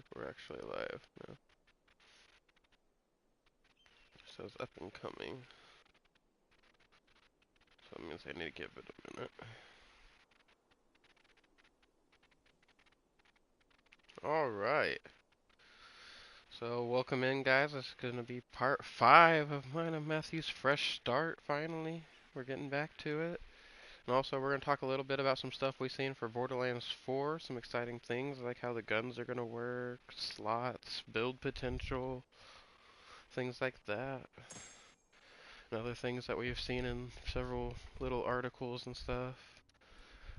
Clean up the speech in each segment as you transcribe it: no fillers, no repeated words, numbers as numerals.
if we're actually live. No. It says up and coming. So that means I need to give it a minute. Alright. So welcome in, guys. This is going to be part 5 of mine and Matthew's fresh start, finally. We're getting back to it. And also we're going to talk a little bit about some stuff we've seen for Borderlands 4. Some exciting things, like how the guns are going to work, slots, build potential, things like that. And other things that we've seen in several little articles and stuff.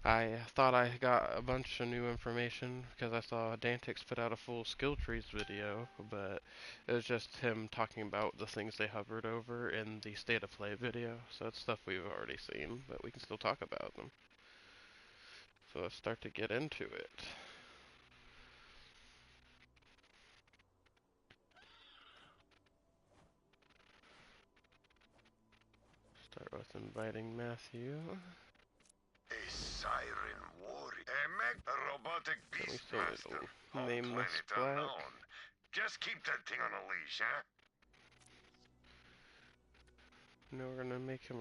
I thought I got a bunch of new information because I saw Dantix put out a full skill trees video, but it was just him talking about the things they hovered over in the state of play video. So that's stuff we've already seen, but we can still talk about them. So let's start to get into it. Start with inviting Matthew. A siren warrior. A robotic beastmaster. Name this Planet black. unknown. Just keep that thing on a leash, huh? No, we're gonna make him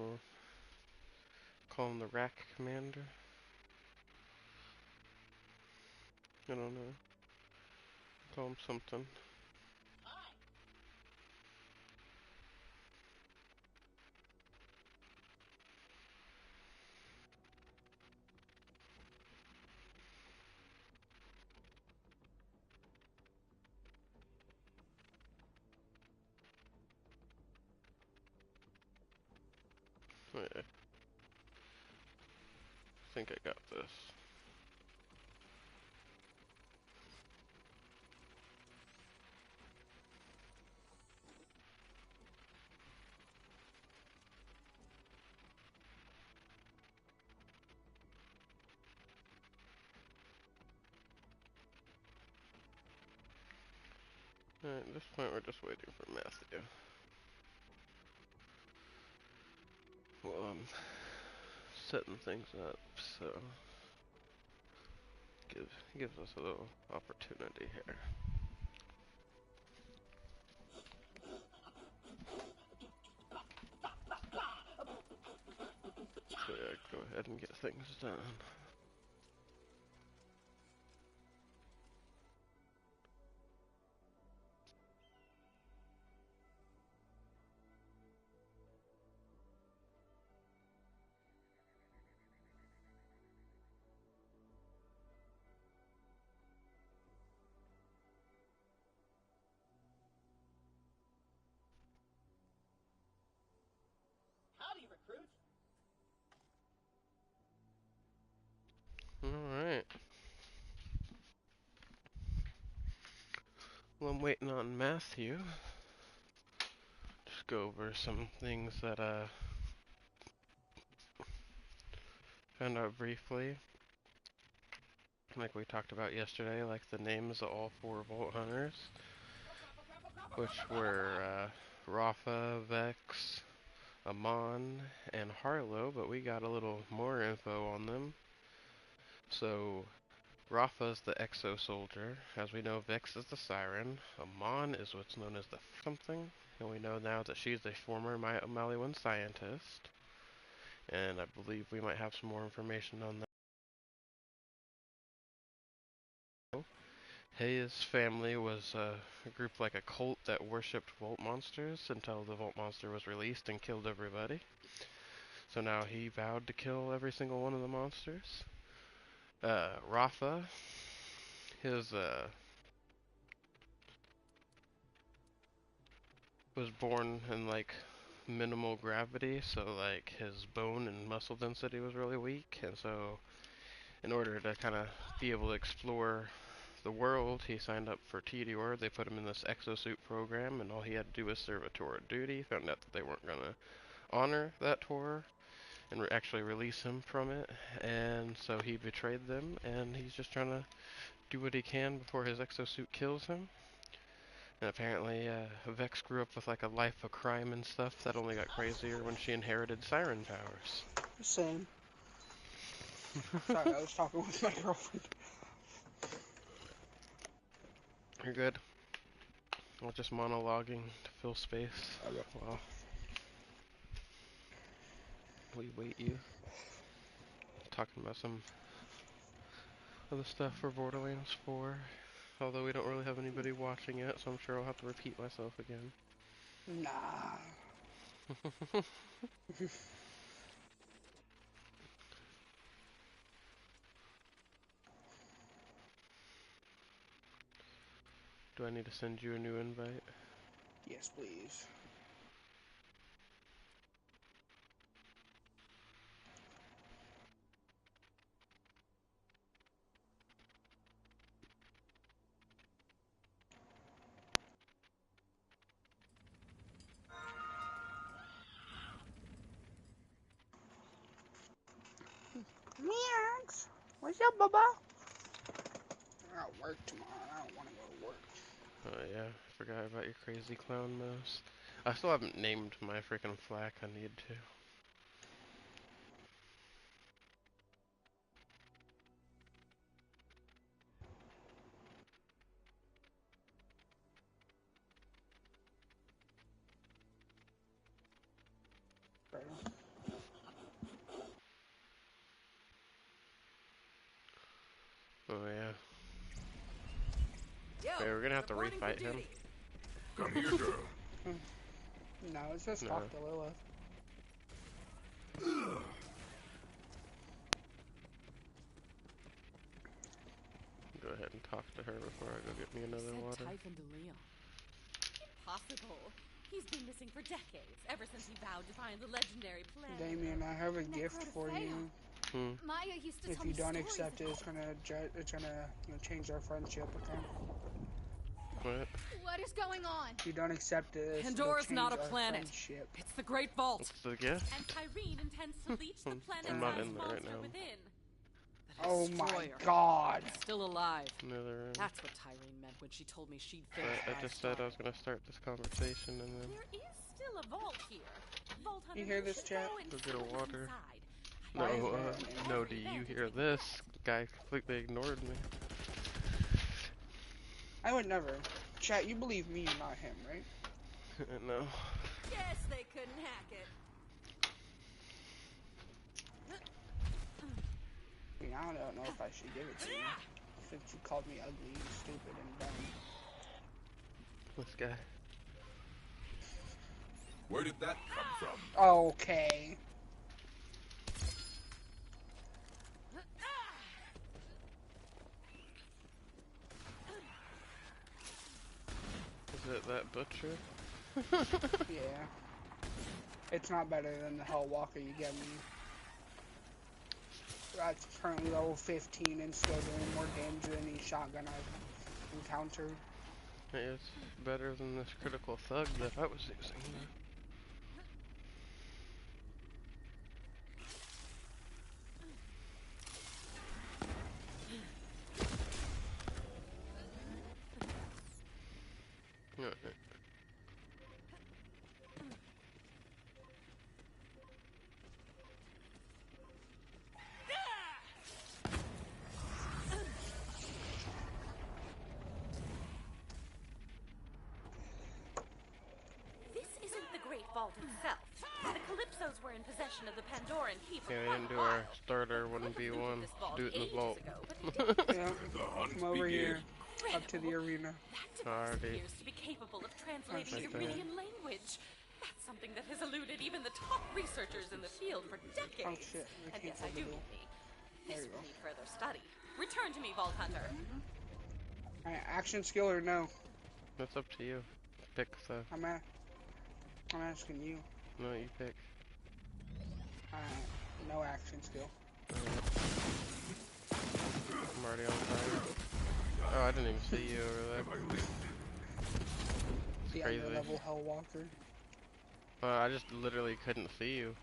call him the Rack Commander. I don't know. Call him something. Yeah. I think I got this. Alright, at this point we're just waiting for Matthew. Well, I'm setting things up, so gives us a little opportunity here. So yeah, go ahead and get things done. Howdy, recruit. Alright. Well, I'm waiting on Matthew. Just go over some things that found out briefly. Like we talked about yesterday, like the names of all 4 Vault Hunters, which were Rafa, Vex, Amon, and Harlow, but we got a little more info on them. So, Rafa's the Exo Soldier. As we know, Vex is the Siren. Amon is what's known as the something, and we know now that she's a former Maliwan scientist. And I believe we might have some more information on that. His family was a group like a cult that worshipped Vault Monsters until the Vault Monster was released and killed everybody. So now he vowed to kill every single one of the monsters. Rafa, his was born in like minimal gravity, so like his bone and muscle density was really weak, and so in order to kind of be able to explore the world, he signed up for TDOR. They put him in this exosuit program, and all he had to do was serve a tour of duty. Found out that they weren't gonna honor that tour and actually release him from it, and so he betrayed them, and he's just trying to do what he can before his exosuit kills him. And apparently, Vex grew up with like a life of crime and stuff that only got crazier when she inherited siren powers. Same. Sorry, I was talking with my girlfriend. You're good. I'm just monologuing to fill space. Well, we wait you. Talking about some other stuff for Borderlands 4. Although we don't really have anybody watching it, so I'm sure I'll have to repeat myself again. Nah. Do I need to send you a new invite? Yes, please. Meows. What's up, Bubba? I got work tomorrow. I don't want to go to work. Oh yeah, I forgot about your crazy clown mouse. I still haven't named my freaking flak. I need to. Oh yeah. Yo, Okay, we're gonna have to reporting for refight him. duty. Come here, girl. No, it's just No. talk to Lilith. Go ahead and talk to her before I go get me another Said water. Typhon de Leon. Impossible. He's been missing for decades, ever since he vowed to find the legendary planet. Damien, I have a gift for you. Hmm. Maya used to If tell you me don't stories accept it, about it's gonna change our friendship. Okay. What? What is going on? If you don't accept it, it'll Pandora's change not a our planet. friendship. It's the Great Vault. What's the gift? And Tyreen intends to leech the planet's I'm not last in there right monster now. within. The Oh my Destroyer. God. Still alive. Another room. That's what Tyreen meant when she told me she'd finish I what I just said I started. was gonna start this conversation and then There is still a vault here. Vault Hunter, You hear this, should chat? go and Go see get a what's water. inside. no, Why is there no. Do you hear this? Guy completely ignored me. I would never. Chat, you believe me, not him, right? No. Guess they couldn't hack it. I mean, I don't know if I should give it to you. Since you called me ugly, stupid, and dumb. This guy. Where did that come from? Okay. Is it that butcher? Yeah. It's not better than the Hell Walker you get me. That's currently level 15 and still doing more damage than any shotgun I've encountered. Hey, it's better than this critical thug that I was using. Alright. This isn't the Great Vault itself. The Calypsos were in possession of the Pandoran key for Okay, we quite didn't a do our while. starter Could've 1v1. looted this vault Do it in the ages vault. ago, but they didn't. Yeah. The hunt Come over here. begins. Up to the arena. That device Alrighty. appears to be capable of translating Right there. Iridian language. That's something that has eluded even the top researchers in the field for decades. Oh shit, we And can't yes, I do the mean duel. me. There This you will go. need further study. Return to me, Vault Hunter. Alright, action skill or no? That's up to you. Pick the. I'm asking you. No, you pick. Alright, no action skill. I'm already on fire. Oh, I didn't even see you over there. It's The crazy. under level Hell Walker. I just literally couldn't see you.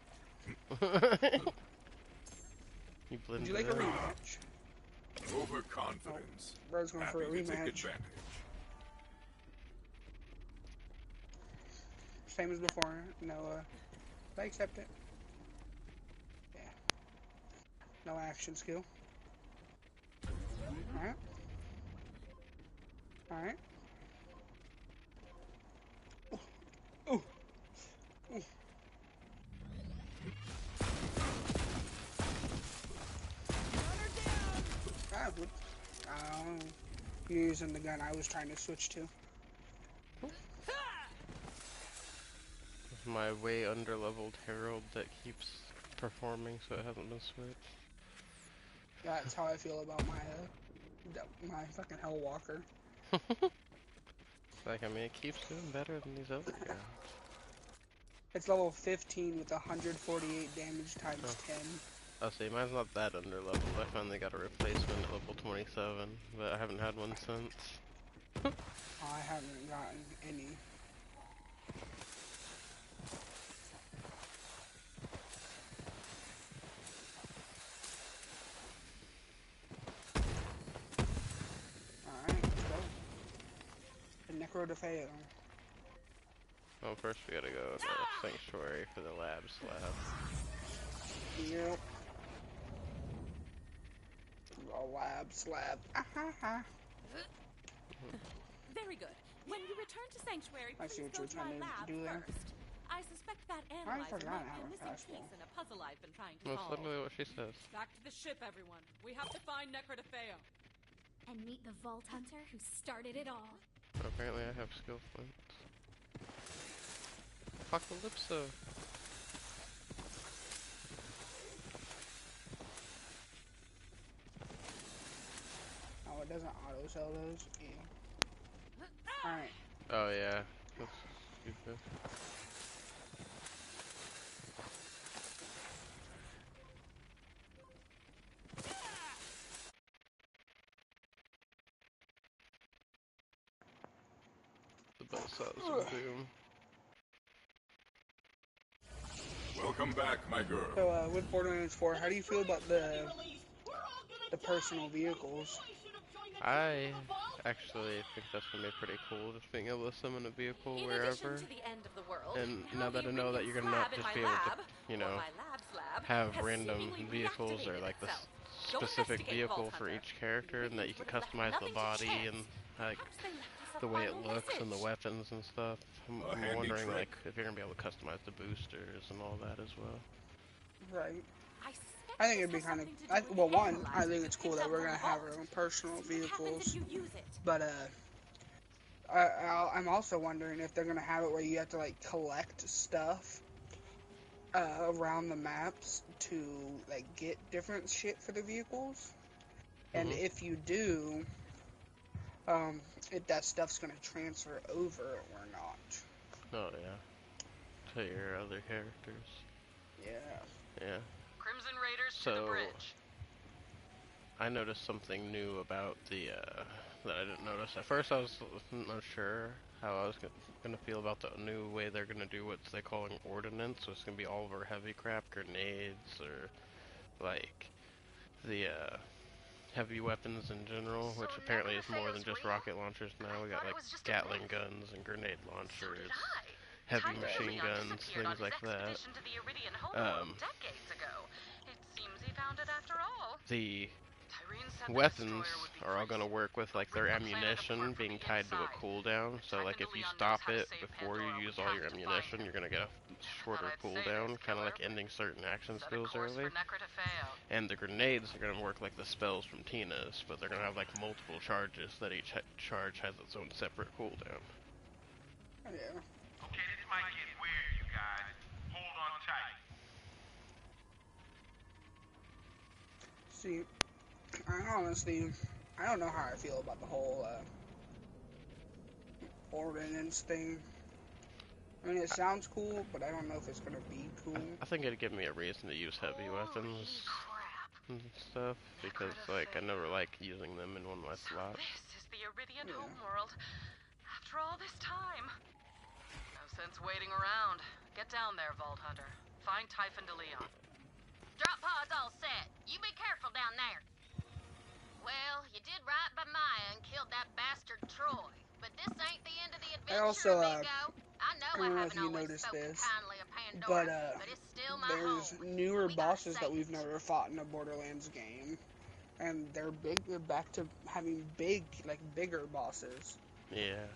You Would blended you like a in. rematch? Overconfidence. Bro's going for a Happy to take rematch. advantage. Same as before. No, I accept it. Yeah. No action skill. Alright. Alright. I would. Oh, you're using the gun I was trying to switch to. It's my way underleveled Herald that keeps performing, so it hasn't been switched. That's how I feel about my fucking Hellwalker. Like, I mean, it keeps doing better than these other guys. It's level 15 with 148 damage times Oh. 10. I'll see, mine's not that underleveled. I finally got a replacement at level 27, but I haven't had one since. I haven't gotten any. Alright, let's go. The Necrodefeo. Well, first we gotta go to Sanctuary for the lab slab. Yep. A lab slab. Very good. When you return to Sanctuary, I see please what go you're to my trying to lab do there. first. I suspect that I analyzer forgot might how be a to missing fastball. piece in a puzzle I've been trying to That's solve. literally what she says. Back to the ship, everyone. We have to find Necrodefeo. And meet the Vault Hunter who started it all. Apparently I have skill points. Apocalypso. Oh, it doesn't auto sell those? Yeah. Alright. Oh yeah, that's stupid. The buzzsaws of doom. Welcome back, my girl. So, with Borderlands 4, how do you feel about the personal vehicles? I actually think that's gonna be pretty cool, just being able to summon a vehicle In wherever. addition to the end of the world, And now that I know that you're gonna not just be able to, you know, have random vehicles or like the specific vehicle for each character, and that you can customize the body and like the way it looks and the weapons and stuff. I'm wondering like if you're gonna be able to customize the boosters and all that as well. Right. I think it'd be kind of, well, one, I think it's cool that we're gonna have our own personal vehicles, but I'm also wondering if they're gonna have it where you have to like collect stuff around the maps to like get different shit for the vehicles, and if you do, if that stuff's gonna transfer over or not. Oh yeah, to your other characters. Yeah. Yeah. Crimson Raiders So, to the bridge. I noticed something new about the, that I didn't notice. At first I was not sure how I was gonna feel about the new way they're gonna do what they're calling ordnance, so it's gonna be all of our heavy crap, grenades, or, like, the, heavy weapons in general, which apparently is more than just rocket launchers now. We got, like, Gatling guns and grenade launchers, heavy machine guns, things like that. The weapons are all going to work with like their ammunition being tied to a cooldown. So like if you stop it before you use all your ammunition, you're going to get a shorter cooldown, kind of like ending certain action skills early. And the grenades are going to work like the spells from Tina's, but they're going to have like multiple charges that each charge has its own separate cooldown. Yeah. Okay, this might get weird, you guys. Hold on tight. See, I don't know how I feel about the whole ordnance thing. I mean, it sounds cool, but I don't know if it's gonna be cool. I think it'd give me a reason to use heavy weapons and stuff, because like I never like using them in one of my slots. This is the Iridian homeworld. After all this time. No sense waiting around. Get down there, Vault Hunter. Find Typhon de Leon. Drop pod's all set. You be careful down there. Well, you did right by Maya and killed that bastard Troy. But this ain't the end of the adventure, also, amigo. I know I don't know if haven't you always noticed spoken this, kindly of Pandora, but it's still my there's home. newer We gotta bosses that save we've it. never fought in a Borderlands game, and they're big. They're back to having bigger bosses. Yeah.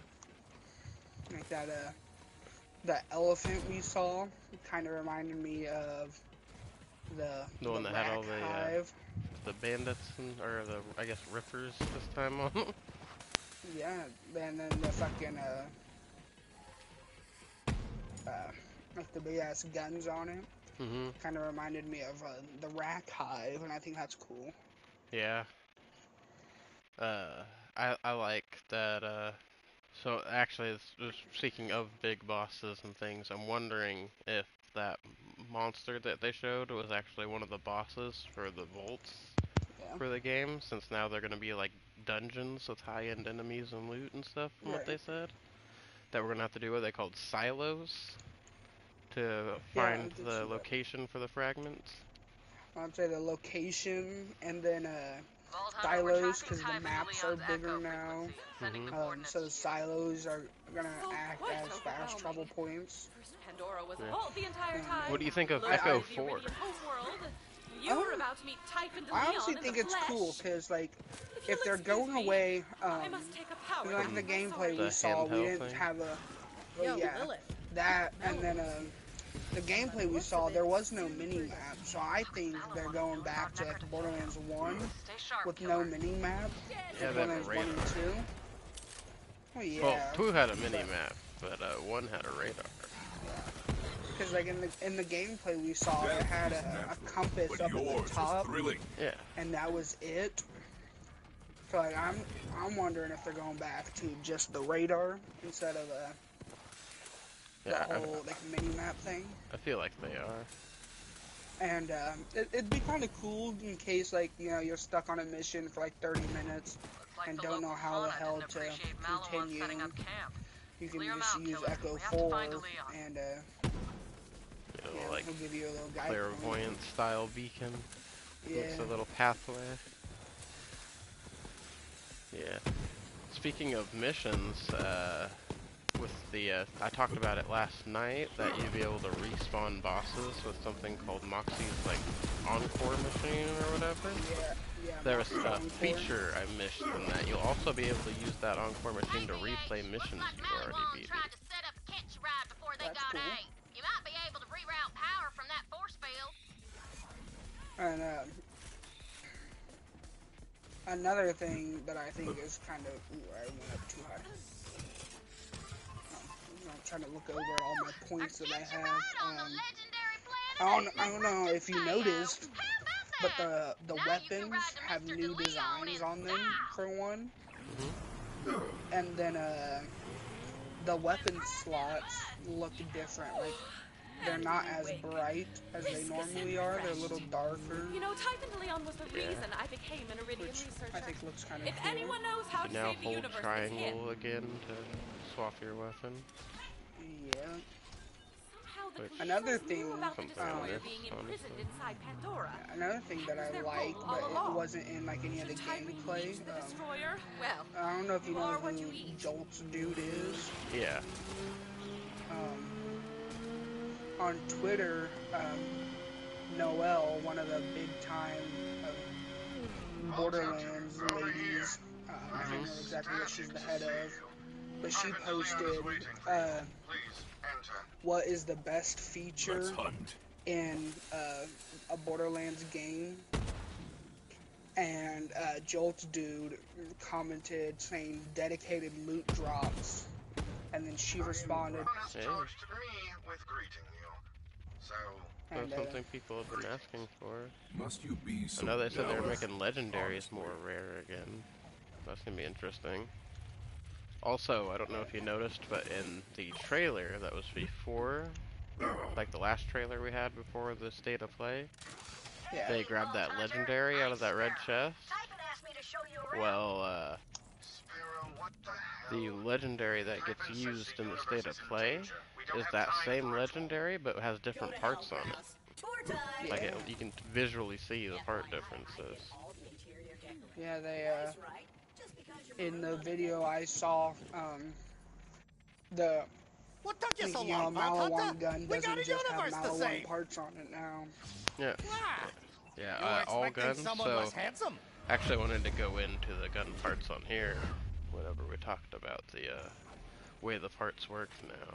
Like that elephant we saw kind of reminded me of the one that had all the hive. the bandits or the I guess rippers this time on. Yeah, and then the fucking like the big ass guns on it. Mhm. Kind of reminded me of the Rack Hive, and I think that's cool. Yeah. Uh, I like that. So actually, speaking of big bosses and things, I'm wondering if that monster that they showed was actually one of the bosses for the vaults Yeah, for the game, since now they're gonna be like dungeons with high-end enemies and loot and stuff, from what right. they said. That we're gonna have to do what they called silos to Yeah, I find did the see that. location for the fragments. I'd say the location, and then Vault Hunter, we're silos, tracking because the Typhon de maps are Leon's bigger echo now. frequency and sending the Mhm. coordinates So the to you. silos are gonna So act quite as fast travel overwhelming. points. First Pandora was a Yeah. vault the entire And time. What do you think of Located I, Echo in the 4? Iridian homeworld. You um, were about to meet Typhon de I honestly Leon in the think it's cool, flesh. because like If if you'll they're excuse going me, away, I must take a power like nap. the From gameplay we the saw, we handheld didn't thing? have a, well, Yo, yeah, Lilith. that, No. and then the By the gameplay we looks saw, of there it, was no mini super map, so I think they're Maliwan is going doing back about to like Necker to Borderlands 1 Stay sharp, with no killer. mini map, Yeah, like they have a Borderlands 1 radar. and 2. Oh Well, yeah, 2 had a mini but map, but 1 had a radar. yeah, because like in the gameplay we saw, it Death had is a natural, compass but up at the yours is top, thrilling. Yeah. and that was it. So like I'm wondering if they're going back to just the radar instead of the Yeah, whole like mini map thing. I feel like they are. And it'd be kind of cool in case like you're stuck on a mission for like 30 minutes Looks like and the don't know local how the fauna hell didn't to appreciate Maliwan continue. setting up camp. You can Clear 'em just out, use killer. Echo We have to find 4 Leon. and You know, like he'll give you a little guide point. clairvoyant style beacon. Makes Yeah. a little pathway. Yeah. Speaking of missions, with the, I talked about it last night, that you'd be able to respawn bosses with something called Moxie's, like, Encore machine or whatever. Yeah. There was Moxie's a Encore. feature I missed in that. You'll also be able to use that Encore machine to replay missions Looks like you've already Maliwan beaten. tried to set up a catch ride before they That's got cool. out. You might be able to reroute power from that force field. And another thing that I think is kind of, ooh, I went up too high. I'm trying to look over all my points that I Catch a have. ride on the legendary planet. I don't know if you noticed, How but about that? the Now you can weapons ride to have Mr. new DeLeon designs in on them, style. for one. Hmm. And then the weapon slots look different. Like they're And not we as wake. bright as they Viscous normally and are. They're a refreshed. little darker, You know, Typhon de Leon was the Yeah. reason I became an Iridian which researcher. I think looks kind of If cool. anyone knows how You to now save the hold universe, it's him. triangle again to swap your weapon. Yeah. Somehow the Which- Another Commissioners thing, knew about the something I destroyer missed, being honestly. imprisoned inside Pandora. Another thing that That was I their like, goal but all it along. wasn't in like any of the Should Typhon gameplay. reach the destroyer? Well, I don't know if you you know are what who you eat. Jolt's dude is. Yeah. On Twitter, Noelle, one of the big time Borderlands ladies, I can't remember exactly what she's the head of, but she posted what is the best Let's feature hunt. in a Borderlands game, and Jolt's dude commented saying dedicated loot drops, and then she responded, Hey. and That's something people have been asking for. Must you be I so know they said they were jealous? making legendaries Honestly. more rare again. That's gonna be interesting. Also, I don't know if you noticed, but in the trailer that was before, like the last trailer we had before the state of play, yeah, they grabbed that legendary out of that red chest. Well, the legendary that gets used in the state of play is that same legendary, but has different parts on it. Like you can visually see the part differences. yeah, they in the video I saw, the What took you like, so long, Vault Maliwan Hunter? gun We got doesn't a just have universe to Maliwan save. parts on it now. Yeah, Wow. yeah. You were All expecting guns. someone So less handsome. actually, I wanted to go into the gun parts on here. Whenever we talked about the way the parts work now.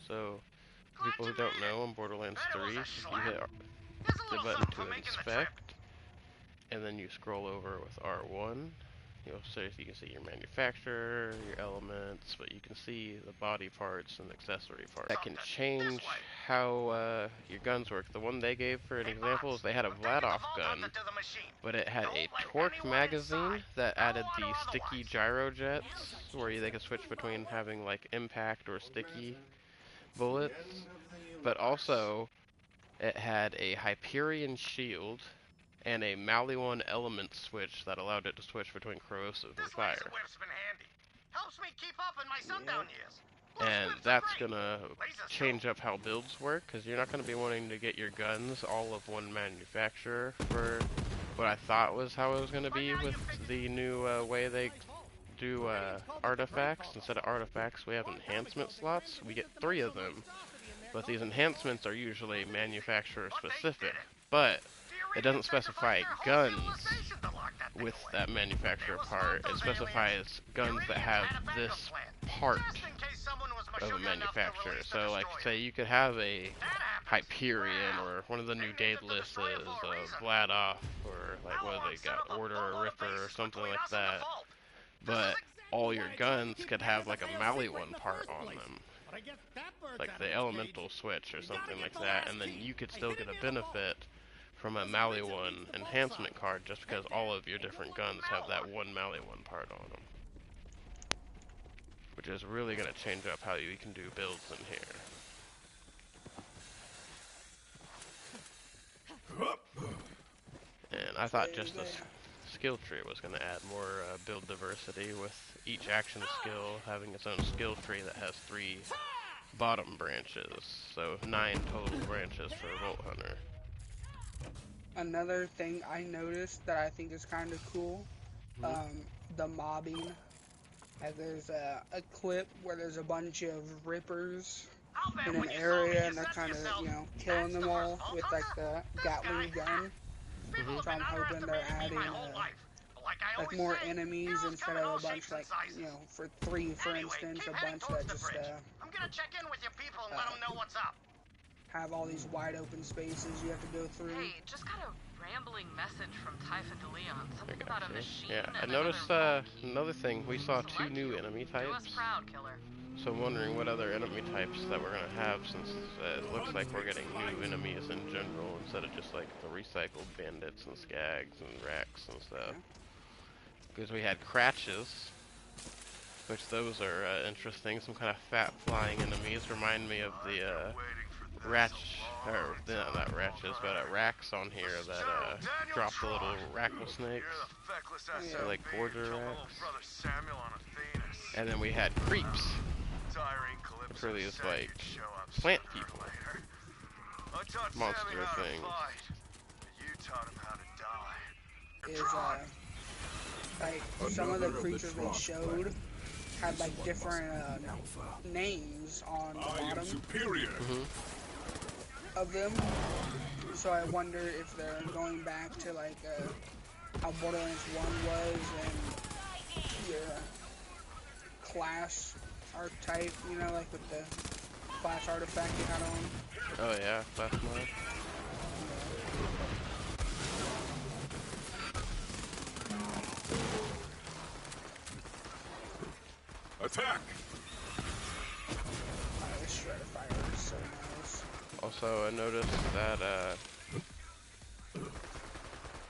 So, for people who don't know, in Borderlands 3, if you hit the button to inspect, and then you scroll over with R1. You can see your manufacturer, your elements, but you can see the body parts and accessory parts. That can change how your guns work. The one they gave for an example is they had a Vladoff gun, but it had a torque magazine that added the sticky gyro jets, where they could switch between having like impact or sticky bullets. But also, it had a Hyperion shield and a Maliwan element switch that allowed it to switch between corrosive and fire. Helps me keep up in my sundown years. And that's gonna change up how builds work, because you're not gonna be wanting to get your guns all of one manufacturer for what I thought was how it was gonna be with the new way they do artifacts. Instead of artifacts, we have enhancement slots. We get 3 of them, but these enhancements are usually manufacturer specific. But it doesn't specify guns with that manufacturer part. It specifies guns that have this part of a manufacturer. So, like, say you could have a Hyperion or one of the new Daedalus, Vladoff, or like what they got, Order or Ripper or something like that. But all your guns could have like a Maliwan part on them, like the elemental switch or something like that, and then you could still get a benefit from a Maliwan enhancement card just because all of your different guns have that one Maliwan part on them. Which is really going to change up how you can do builds in here. And I thought just the skill tree was going to add more build diversity, with each action skill having its own skill tree that has 3 bottom branches. So 9 total branches for Vault Hunter. Another thing I noticed that I think is kind of cool, the mobbing. Like there's a clip where there's a bunch of rippers in an area and they're kind of, killing them all with like the Gatling gun. So I'm hoping they're adding like more enemies instead of a bunch like, for 3 for instance, a bunch that just I'm gonna check in with your people and let them know what's up. Have all these wide open spaces you have to go through. Hey, just got a rambling message from Typha de Leon. Something about a machine. Yeah, I and noticed another thing. We saw 2 new enemy types. Do us proud, killer. So I'm wondering what other enemy types that we're gonna have, since it looks like we're getting new enemies in general instead of just like the recycled bandits and skags and racks and stuff. Because we had cratches, which those are interesting. Some kind of fat flying enemies. Remind me of the racks on here that drop the little rackle snakes. So like border racks. And then we had creeps, which are these like plant people, monster things. Is like some of the creatures they showed had like different names on the bottom of them. So I wonder if they're going back to like how Borderlands 1 was, and your class archetype, like with the class artifact you had on. Oh yeah, class mod. Attack! This shredder fire is so nice. Also, I noticed that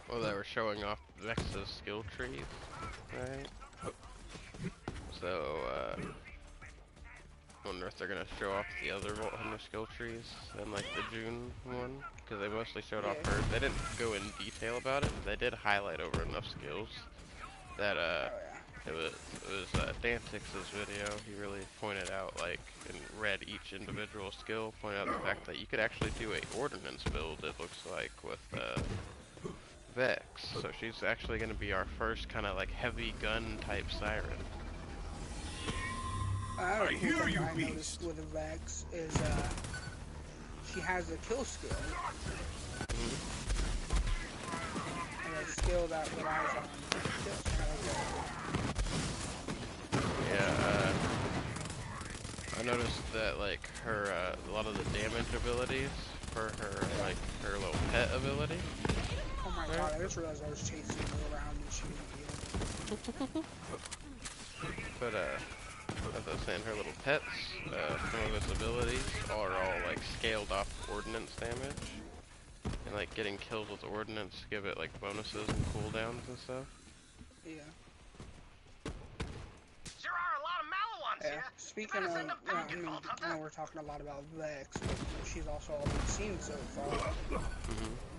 they were showing off Vex's skill trees, right? So, wonder if they're gonna show off the other Vault Hunter skill trees in like the June one, because they mostly showed off hers. They didn't go in detail about it, but they did highlight over enough skills that it was Dantix's video. He really pointed out, like, and read each individual skill, pointed out the fact that you could actually do a ordnance build, it looks like, with Vex. So she's actually going to be our first kind of like heavy gun type siren. I hear you, I noticed with the Vex is she has a kill skill. And a skill that relies on kills. Yeah, I noticed that like her a lot of the damage abilities for her, like her little pet ability, my god, I just realized I was chasing you around and shooting you. But as I was saying, her little pets, some of its abilities are all like scaled off ordnance damage, and like getting kills with ordnance give it like bonuses and cooldowns and stuff. Yeah. There are a lot of Malawans Yeah. here. Speaking of, I know we're talking a lot about Vex, but she's also all we've seen so far.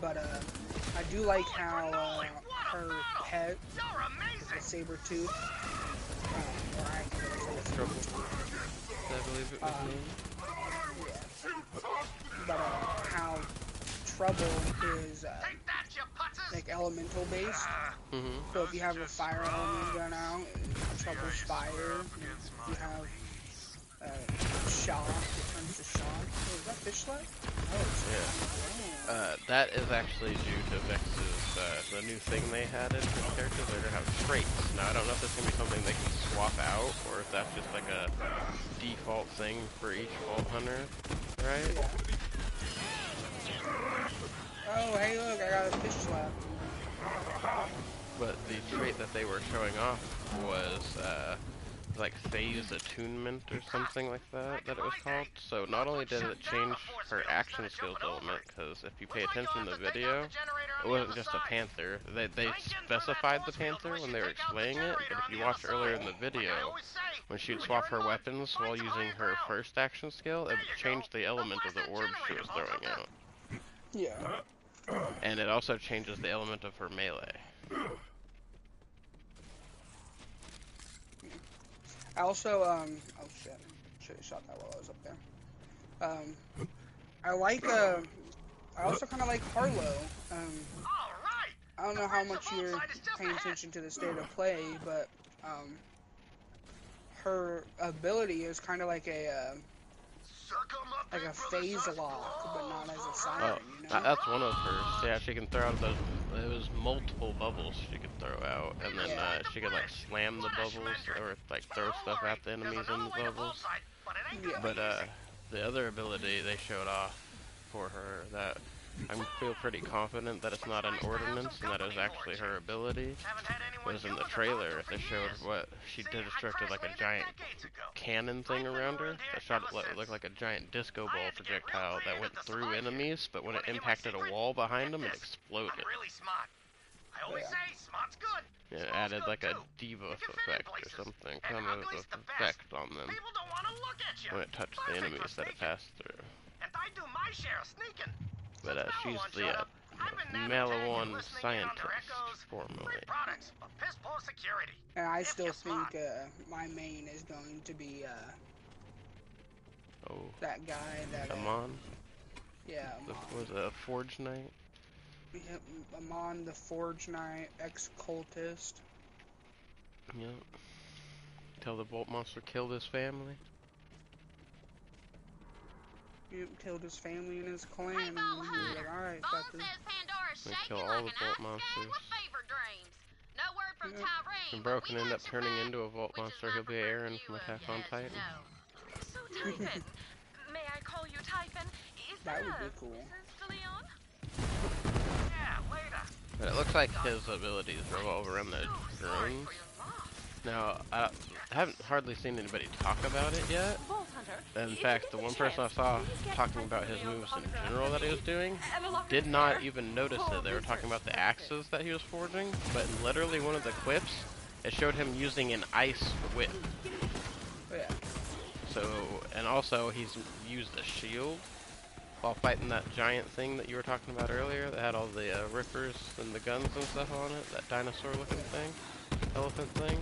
But I do like how her pet, the saber tooth, or I believe it was named. Yeah. But how Trouble is like elemental based. So if you have a fire element gun out, Trouble's fire. If you have shock, it turns to shock. Oh, is that fish slap? Oh, yeah. That is actually due to Vex's, the new thing they added for the characters. They're gonna have traits. Now, I don't know if this is gonna be something they can swap out, or if that's just like a default thing for each Vault Hunter, right? Yeah. Oh, hey, look, I got a fish slap. But the trait that they were showing off was, like phase attunement or something like that it was called. So not only did it change her action skills element, because if you pay attention to the video, it wasn't just a panther. They specified the panther when they were explaining it, but if you watch earlier in the video, when she'd swap her weapons while using her first action skill, it changed the element of the orb she was throwing out. Yeah. And it also changes the element of her melee. I also, oh shit, should have shot that while I was up there. I like, I also kind of like Harlow. I don't know how much you're paying attention to the state of play, but, her ability is kind of like a phase lock, but not as a siren, you know? That's one of hers. Yeah, she can throw out those, it was multiple bubbles she could throw out, and then she could like slam the bubbles, or like throw stuff at the enemies in the bubbles. Yeah. But the other ability they showed off for her that I feel pretty confident that it's not an ordinance and that it was actually her ability was in the trailer. They showed what she did, constructed like a giant cannon thing around her that shot it looked like a giant disco ball projectile that went through enemies, but when it impacted a wall behind them, it exploded. Yeah, it added like a debuff effect or something, kind of effect on them when it touched the enemies that it passed through. But she's the Malawan scientist, formerly. And I still think my main is going to be that guy that Amon? Yeah, Amon. Was a Forge Knight? Yep, Amon the Forge Knight, ex-cultist. Yep. Till the Bolt Monster killed his family. He killed his family and his clan, and he was like, alright, got this. They kill all the Vault Monsters. And Broken ended up turning into a Vault Monster. He'll be Aaron from Attack on Titan. So, Typhon, may I call you Typhon? That would be cool. But it looks like his abilities revolve around the drones. Now, I haven't hardly seen anybody talk about it yet. In fact, the one person I saw talking about his moves in general that he was doing did not even notice it. They were talking about the axes that he was forging, but in literally one of the clips, it showed him using an ice whip. Yeah. So, and also he's used a shield while fighting that giant thing that you were talking about earlier that had all the rippers and the guns and stuff on it, that dinosaur looking thing, elephant thing.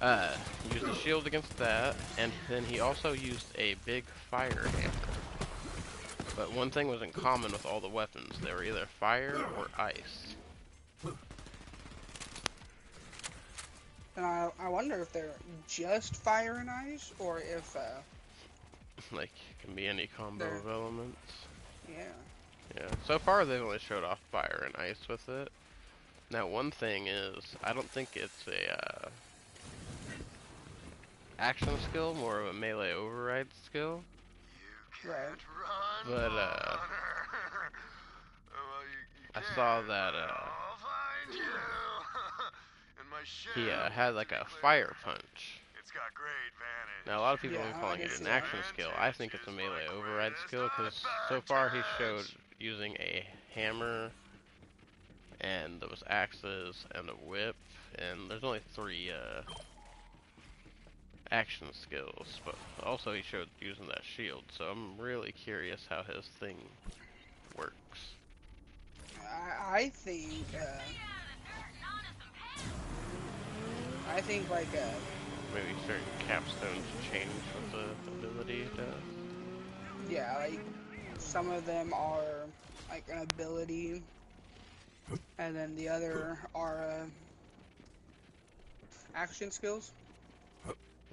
He used a shield against that, and then he also used a big fire hammer. But one thing was in common with all the weapons, they were either fire or ice. And I wonder if they're just fire and ice, or if, like, it can be any combo of elements. Yeah. Yeah, so far they've only showed off fire and ice with it. Now one thing is, I don't think it's a, action skill, more of a melee override skill. Right. But, I saw that I'll find you. And my he ship had like a fire punch. It's got great vantage. Now a lot of people have Yeah, been I calling did it see an that. action skill. I think it's a melee override skill because so far he showed using a hammer and those axes and a whip, and there's only 3 action skills, but also he showed using that shield, so I'm really curious how his thing works. I think like Maybe certain capstones change what the ability does. yeah, like some of them are like an ability, and then the other are action skills.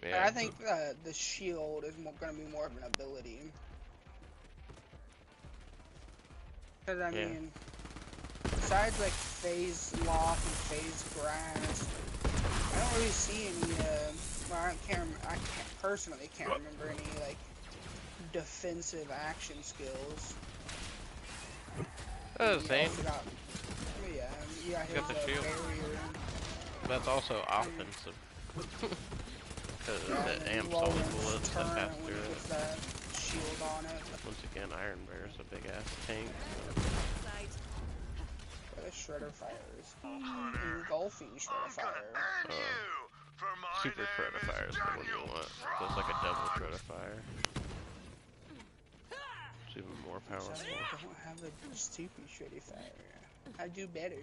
And Yeah. I think the shield is going to be more of an ability. Because I Yeah. mean, besides like phase lock and phase grass, I don't really see any. Well, I personally can't remember any like defensive action skills. That's the same. Yeah, you got his Got the shield. barrier. That's also offensive. Because it amps all the bullets that pass When through it it. gets that shield on it. Once again, Iron Bear's a big ass tank. The shredder fire is engulfing shredder fire. Super shredder fire is the one you want. So it's like a double shredder fire. It's even more powerful. I don't have a stupid shredder fire. I do better.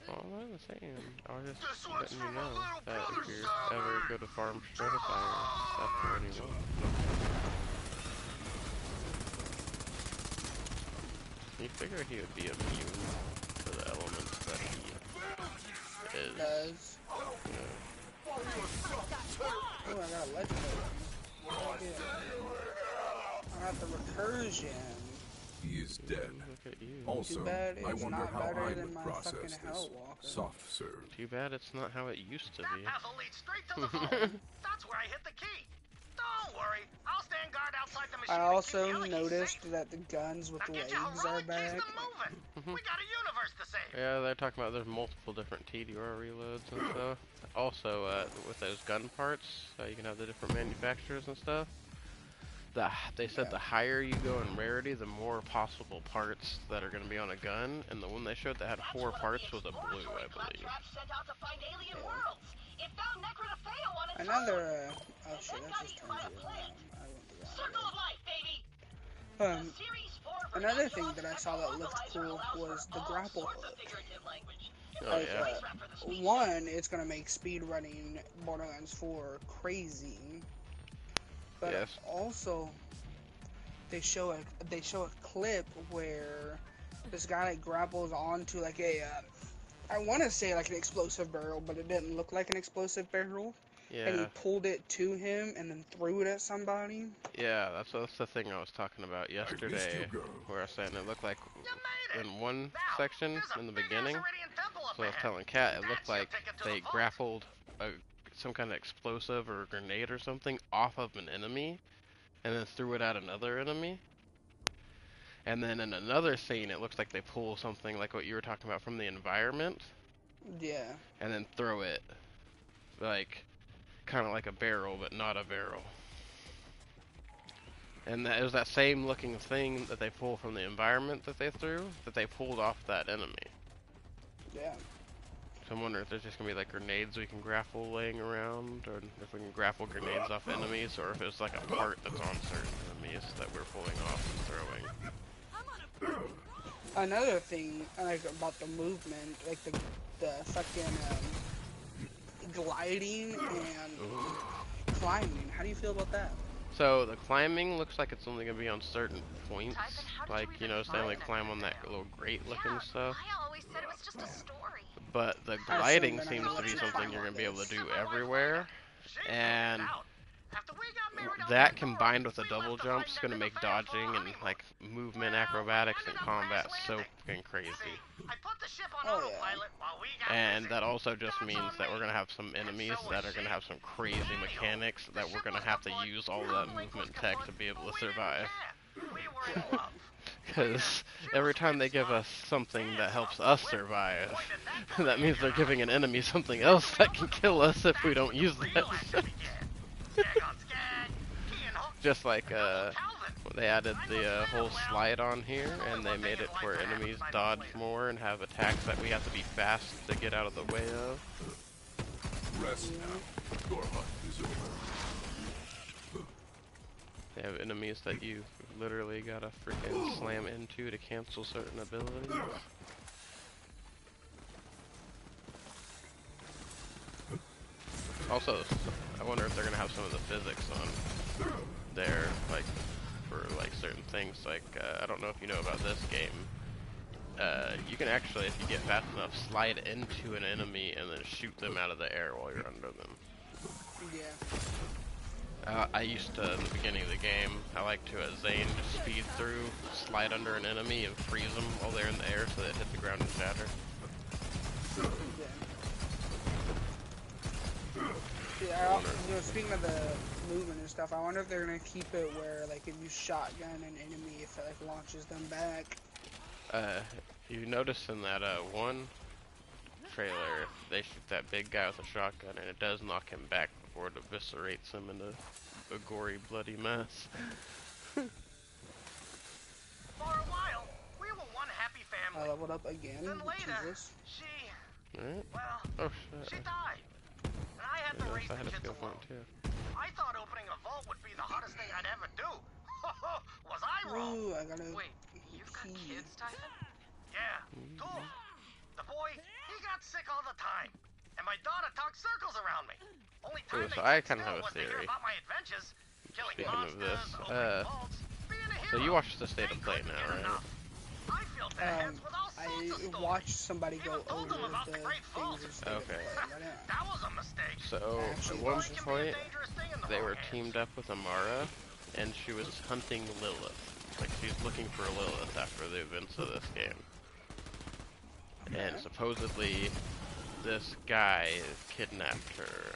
Well, I'm not saying. I was just letting you know that if you ever go to farm shredder fire, that's the one you want. You figure he would be immune to the elements that he is. Does. Yeah. Oh, I got a legendary. I got the recursion. He is dead. Look at you. Also, Too bad I it's wonder not how better I than would my process fucking this Hellwalker. soft serve. Too bad it's not how it used to be. That path will lead straight to the vault. That's where I hit the key. Don't worry, I'll stand guard outside the machine. I and also keep the other keys noticed safe. that the guns with Now get legs your are heroic keys back. to moving. We got a universe to save. Yeah, they're talking about there's multiple different TDR reloads and stuff. Also, with those gun parts, you can have the different manufacturers and stuff. They said the higher you go in rarity, the more possible parts that are going to be on a gun. And the one they showed that had 4 parts was a blue, I believe. Another, oh shit, that just turns you around. I went the wrong way. Another thing that I saw that looked cool was the grapple hook. Oh, Like, yeah. one, it's gonna make speedrunning Borderlands 4 crazy, but Yes. also they show a clip where this guy like grapples onto like a I want to say like an explosive barrel, but it didn't look like an explosive barrel. And he Yeah. pulled it to him and then threw it at somebody. Yeah, that's the thing I was talking about yesterday, where I was saying it looked like in one section in the beginning, so I was telling Kat, it looked like they grappled some kind of explosive or a grenade or something off of an enemy, and then threw it at another enemy. And then in another scene, it looks like they pull something like what you were talking about from the environment, Yeah. and then throw it, like, kind of like a barrel, but not a barrel. And it was that same looking thing that they pull from the environment that they threw, that they pulled off that enemy. Yeah. So I'm wondering if there's just going to be like grenades we can grapple laying around, or if we can grapple grenades off enemies, or if it's like a part that's on certain enemies that we're pulling off and throwing. Another thing like about the movement, like the fucking gliding and climbing. How do you feel about that? So the climbing looks like it's only going to be on certain points, like, you know, saying like climb on that little grate looking stuff. I always said it was just a story. But the gliding seems to be something you're going to be able to do everywhere, and that combined with the double jumps is going to make dodging and like movement acrobatics and combat so fucking crazy. Oh yeah. And that also just means that we're going to have some enemies that are going to have some crazy mechanics that we're going to have to use all that movement tech to be able to survive. Because every time they give us something that helps us survive, that means they're giving an enemy something else that can kill us if we don't use that. Just like they added the whole slide on here, and they made it where enemies dodge more and have attacks that we have to be fast to get out of the way of. Rest now. Your hunt is over. They have enemies that you literally gotta freaking slam into to cancel certain abilities. Also, I wonder if they're gonna have some of the physics on there, like, for like certain things, like, I don't know if you know about this game. You can actually, if you get fast enough, slide into an enemy and then shoot them out of the air while you're under them. Yeah. I used to, in the beginning of the game, I like to, as Zane, just speed through, slide under an enemy, and freeze them while they're in the air so they hit the ground and shatter. Yeah, you know, speaking of the movement and stuff, I wonder if they're gonna keep it where, like, if you shotgun an enemy, if it like launches them back. You notice in that one trailer, they shoot that big guy with a shotgun, and it does knock him back before it eviscerates him into a gory, bloody mess. For a while, we were one happy family. I leveled up again. Then later, Jesus. she, Right? well, Oh shit. she died. And I had to Yeah, raise I the had a kids skill point alone. too. I thought opening a vault would be the hottest thing I'd ever do. Was I wrong? Ooh, I got a Wait, you've got key. kids, Typhon? Yeah, two. The boy, he got sick all the time. And my daughter talked circles around me. Only time So they I sit kind of still have a was to hear theory. about my adventures. Killing Speaking of monsters, this, opening vaults, being a so hero. you watched the state of They play couldn't now, get right? enough. I filled their heads with all sorts of I stories. watched somebody go Even told over them about the the Great Vault. things that Okay. That was a mistake. So Actually, at one it can be a point, dangerous thing in the they wrong were hands. teamed up with Amara, and she was hunting Lilith. Like, she's looking for Lilith after the events of this game. And supposedly, this guy kidnapped her,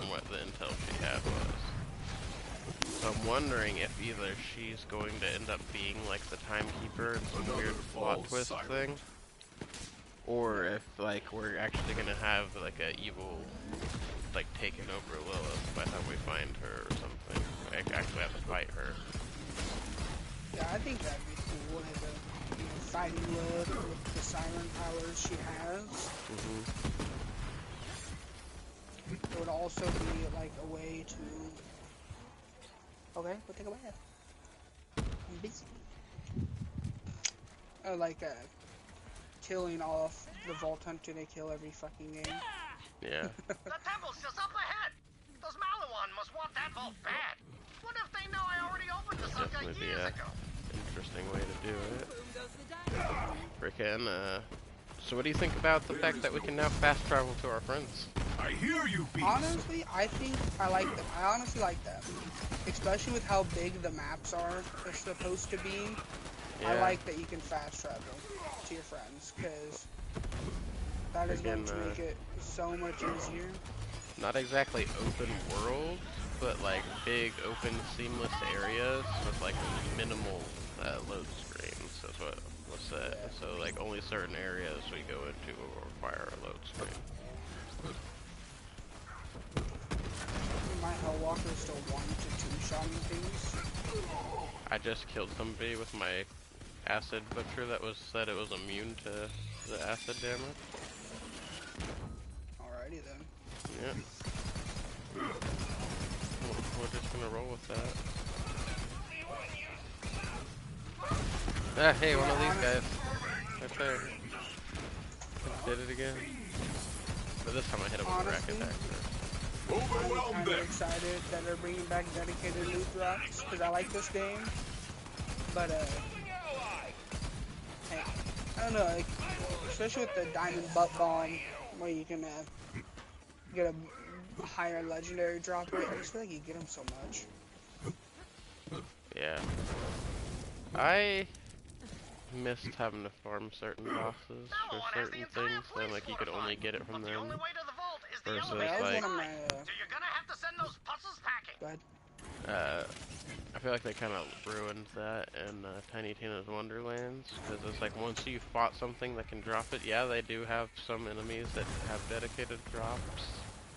and what the intel she had was. So I'm wondering if either she's going to end up being like the timekeeper in some weird plot twist thing, or if like we're actually gonna have like a evil like taking over Lilith by the time we find her or something. I actually have to fight her. Yeah, I think that'd be cool. Like a, fighting Lilith with the siren powers she has. It would also be like a way to. Okay, we'll take a bath. I'm busy. Like killing off the Vault Hunter they kill every fucking game. Yeah. The temple's just up ahead. Those Malawan must want that vault bad. What if they know I already opened the sucker Definitely be years a ago? interesting way to do it. Frickin', so what do you think about the fact that we can now fast travel to our friends? I hear you, beast. Honestly, I think I like that. I honestly like that, especially with how big the maps are supposed to be. Yeah. I like that you can fast travel to your friends because that is going to Freaking, make it so much easier. Not exactly open world, but like big, open, seamless areas with like minimal load screens. That's what's that? Yeah. So like only certain areas we go into will require a load screen. My Hellwalker is still 1 to 2 shotting things. I just killed somebody with my acid butcher that said it was immune to the acid damage. Alrighty then. Yeah. We're just gonna roll with that. Ah, hey, one of these guys. Right there. Did it again. But this time I hit him with a rack attack. I'm Overwhelm kind them. of excited that they're bringing back dedicated loot drops because I like this game. But hey, I don't know, like, especially with the diamond butt bomb, where you can get a higher legendary drop rate. I just feel like you get them so much. Yeah. I missed having to farm certain bosses for certain things, and like you could only get it from The them. only way to the vault is the Versus, elevator That was like- one of my. So you're gonna have to send those puzzles packing. Go ahead. I feel like they kind of ruined that in Tiny Tina's Wonderlands, because it's like once you fought something that can drop it, yeah, they do have some enemies that have dedicated drops,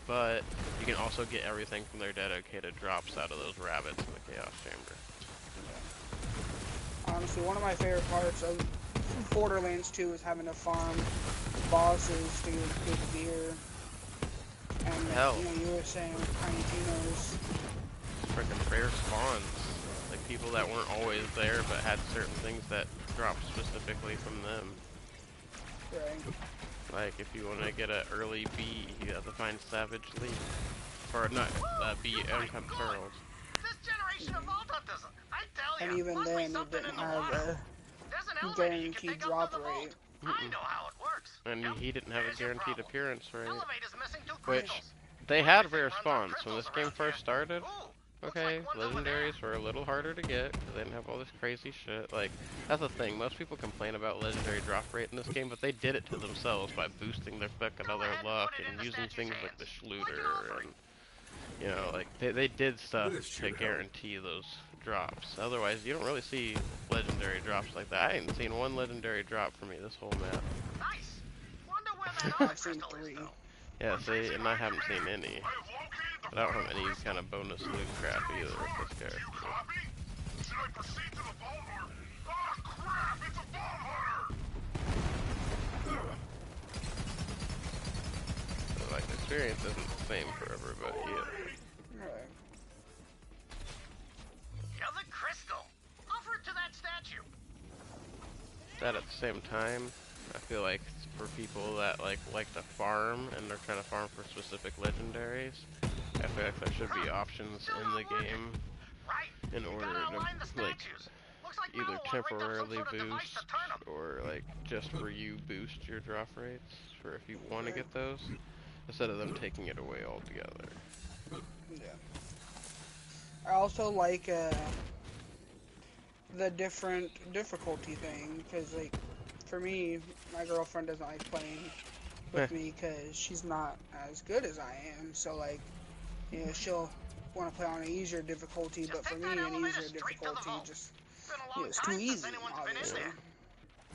but you can also get everything from their dedicated drops out of those rabbits in the Chaos Chamber. Honestly, one of my favorite parts of Borderlands 2 is having to farm bosses to get good gear. And Hell, you know, you were saying Tiny Tina's freaking rare spawns. Like people that weren't always there but had certain things that dropped specifically from them. right. Like if you want to get an early bee, you have to find Savage Leaf. Or not, bee and pearls. This generation of Vault Hunters, I tell you, And even must be then, it something didn't in the have water. There's an elevator you can guaranteed take up drop to the vault. rate. I know how it works. And Yep, he didn't have a there's your guaranteed problem. appearance rate. Elevator's missing 2 Which, crystals. they had Everything rare runs on spawns. When crystals this game around first here. started, Ooh, looks okay, like one's over there. legendaries were a little harder to get, because they didn't have all this crazy shit. Like, that's the thing, most people complain about legendary drop rate in this game, but they did it to themselves by boosting their fucking other luck and using things like the Schluter and, you know, like, they did stuff to guarantee those drops. Otherwise, you don't really see legendary drops like that. I ain't seen one legendary drop for me this whole map. Nice. Wonder where that other I've seen crystal is, 3. though. Yeah, see, and I haven't seen any. But I don't have any kind of bonus loot crap either with this character. Should I proceed to the vault or... Ah, crap! It's a vault hunter! So, like, the experience isn't the same for everybody either. Right. The other crystal. Offer it to that statue. That at the same time, I feel like it's for people that like to farm and they're trying to farm for specific legendaries. I feel like there should be options in the game Right. in order to like either temporarily boost or like just for you boost your drop rates for if you want to get those instead of them taking it away altogether. Yeah. I also like the different difficulty thing, because like for me, my girlfriend doesn't like playing with me because she's not as good as I am. So like, you know, she'll want to play on an easier difficulty, but for me, an easier difficulty just, you know, it's too easy, obviously.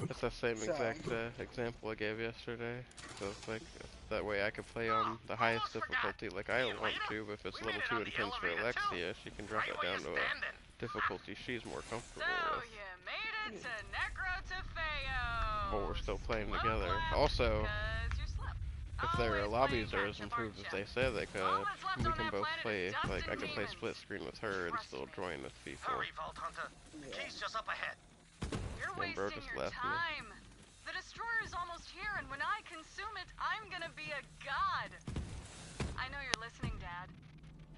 That's the same exact example I gave yesterday. So it's like that way I could play on the highest difficulty like I want to, but if it's a little too intense for Alexia, she can drop it down to a difficulty she's more comfortable So with. you made it to Necrotafeo. But we're still playing together. Also, if their lobbies are as improved as they say they could, we can both play, like, I could play split screen with her and still join with people. Hurry, Vault Hunter. The key's just up ahead. You're And bro wasting just your left me. time. The destroyer's almost here, and when I consume it, I'm gonna be a god. I know you're listening, Dad.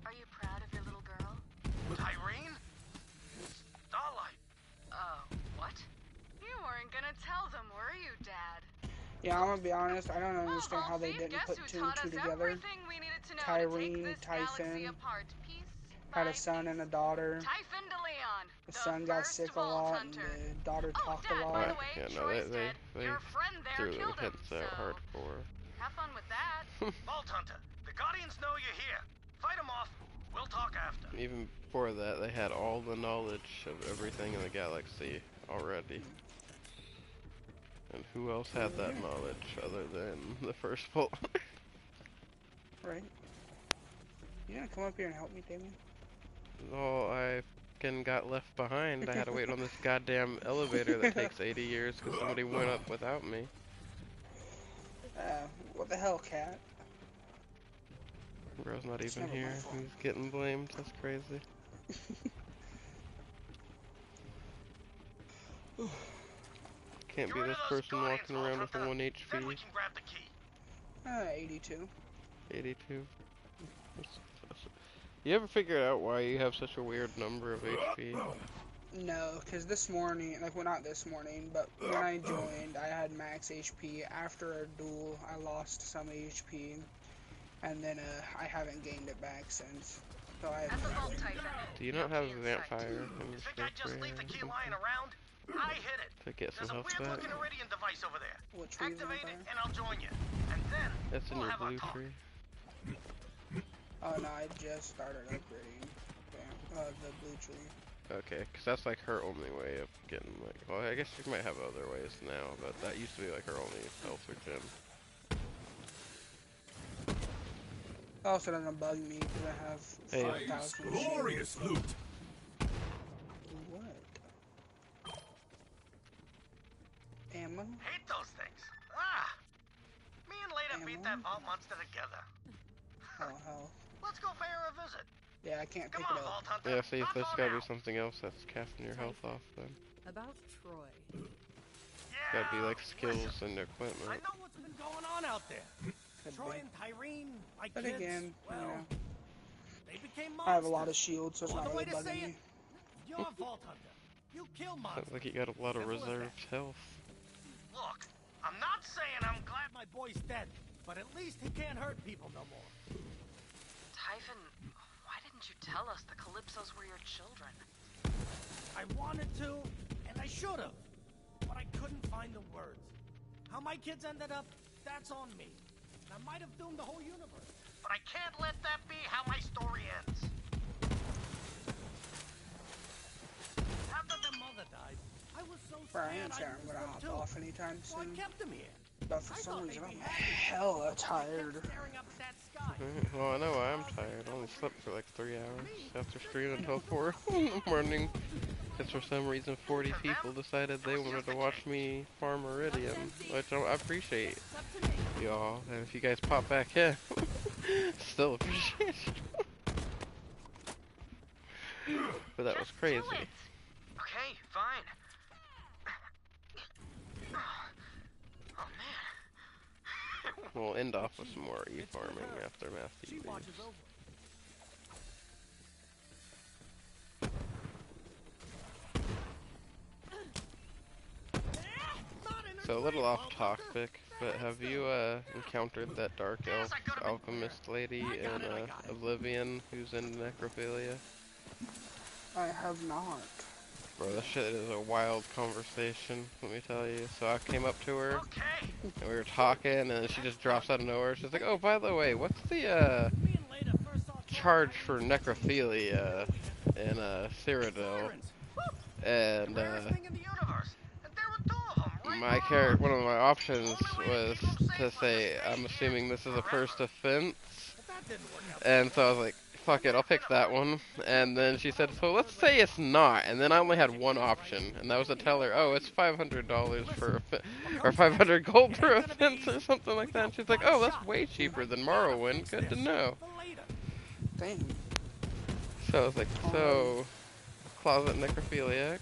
Are you proud of your little girl? Tyrene? Starlight. What? You weren't gonna tell them, were you, Dad? Yeah, I'm gonna be honest, I don't Well, understand how they Volfie, didn't guess put who 2 and taught 2 us together. everything we needed to know to Tyrene, take this galaxy Typhon, apart piece had by a son piece. and a daughter. Typhon de Leon, The son got first sick a Vault lot, and Hunter. the daughter Oh, talked Dad, a by lot. the way, Yeah, no, Troy's they dead. Your friend there threw their killed him, heads so out hardcore. have fun with that. Vault Hunter. The Guardians know you're here. Fight them off. We'll talk after. Even before that, they had all the knowledge of everything in the galaxy already. And who else had that knowledge other than the first Vault? Right. You gonna come up here and help me, Damien? Oh, I fucking got left behind. I had to wait on this goddamn elevator that takes 80 years because somebody went up without me. What the hell, cat? Bro's not It's even never my here. fault. He's getting blamed. That's crazy. Can't be You're this one of those person Guardians, walking around with a Vault 1 Hunter. Then we HP. can grab the key. 82. 82. You ever figure out why you have such a weird number of HP? No, because this morning, like, well, not this morning, but when I joined, I had max HP. After our duel, I lost some HP, and then I haven't gained it back since. So I At the Vault Typhon. Do you not have a Inside. vampire in your You think I'd just scope leave the or key something? lying around? I hit it. To get There's some a health back? weird-looking Iridian device over there. Which reason Activate it, vampire? and I'll join you. And then That's in we'll your have our blue talk. tree. Oh no, I just started upgrading the blue tree. Okay, because that's like her only way of getting like. Well, I guess she might have other ways now, but that used to be like her only health regen. Also doesn't bug me because I have Hey. 5,000 Glorious shields. loot. What? Ammo? Hate those things. Ah! Me and Leda beat that vault monster together. Oh, hell. Let's go pay her a visit. Yeah, I can't Come pick on, it up. Vault Hunter. Yeah, see, Hop there's on gotta be out. something else that's capping your health off then. About Troy. Yeah. Gotta be like skills listen, and I equipment. know what's been going on out there. Could Troy be. and Tyrene, my But kids, again, well, you know, they became monsters. I have a lot of shields, so it's Well, not the way really to say bugging me. it, you're a Vault Hunter. You kill monsters. Sounds like you got a lot of Simple as that. reserved health. Look, I'm not saying I'm glad my boy's dead, but at least he can't hurt people no more. Typhon, why didn't you tell us the Calypsos were your children? I wanted to, and I should have, but I couldn't find the words. How my kids ended up, that's on me. I might have doomed the whole universe, but I can't let that be how my story ends. After their mother died, I was so Bro, I scared ain't saying I'd I'm lose gonna them hop too. off anytime So I soon. kept them here. But for I some thought reason, they'd be I'm happy. hella I tired. kept staring up at that sky. Well, I know I'm tired. I only slept for like 3 hours after streaming until 4 in the morning. Because for some reason 40 people decided they wanted to watch me farm Iridium, which I appreciate y'all. And if you guys pop back in, still appreciate you. But that was crazy. Okay, fine. Oh man. We'll end off with some more e-farming after Matthew She leaves. watches over. So a little off topic, but have you encountered that dark elf alchemist lady in Oblivion who's in necrophilia? I have not. Bro, that shit is a wild conversation, let me tell you. So I came up to her, and we were talking, and she just drops out of nowhere. She's like, oh, by the way, what's the charge for necrophilia in Cyrodiil? And my character, one of my options was to say, I'm assuming this is a first offense. And so I was like, fuck it, I'll pick that one. And then she said, so let's say it's not. And then I only had one option, and that was to tell her, oh, it's $500 for or 500 gold per offense or something like that. And she's like, oh, that's way cheaper than Morrowind. Good to know. Dang. So I was like, so closet necrophiliac.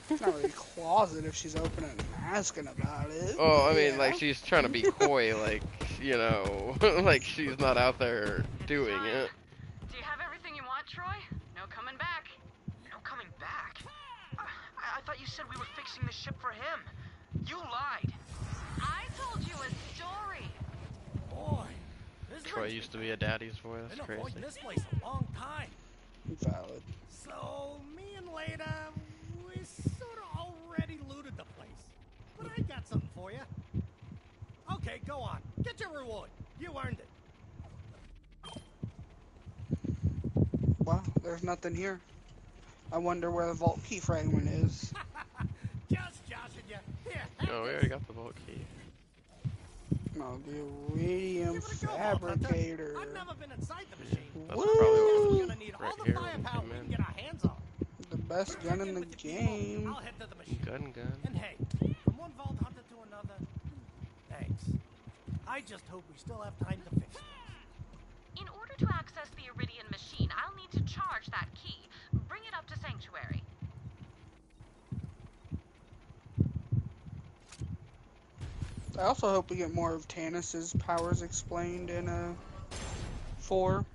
It's not really closet if she's open and asking about it. Oh, I mean, Yeah. like, she's trying to be coy, like, you know, like she's not out there doing it. Do you have everything you want, Troy? No coming back. No coming back? I thought you said we were fixing the ship for him. You lied. I told you a story. Boy, this Troy used to be a daddy's boy, that's been crazy. avoiding this place a long time. Valid. So, me and Leda, we sort of already looted the place. But I got something for you. Okay, go on. Get your reward. You earned it. Well, there's nothing here. I wonder where the vault key fragment is. Just joshing you. Here, have Oh, we this. already got the vault key. No, the iridium Give it a go, Vault Hunter. fabricator. I've never been inside the machine. That's Woo! probably We're what was gonna need right all the here when we firepower came we can in. get our hands on. The best gun in the With the people, game. I'll head to the machine. Gun. And hey, from one Vault Hunter to another, thanks. I just hope we still have time to fix it. In order to access the Iridian machine, I'll need to charge that key. Bring it up to Sanctuary. I also hope we get more of Tannis's powers explained in 4.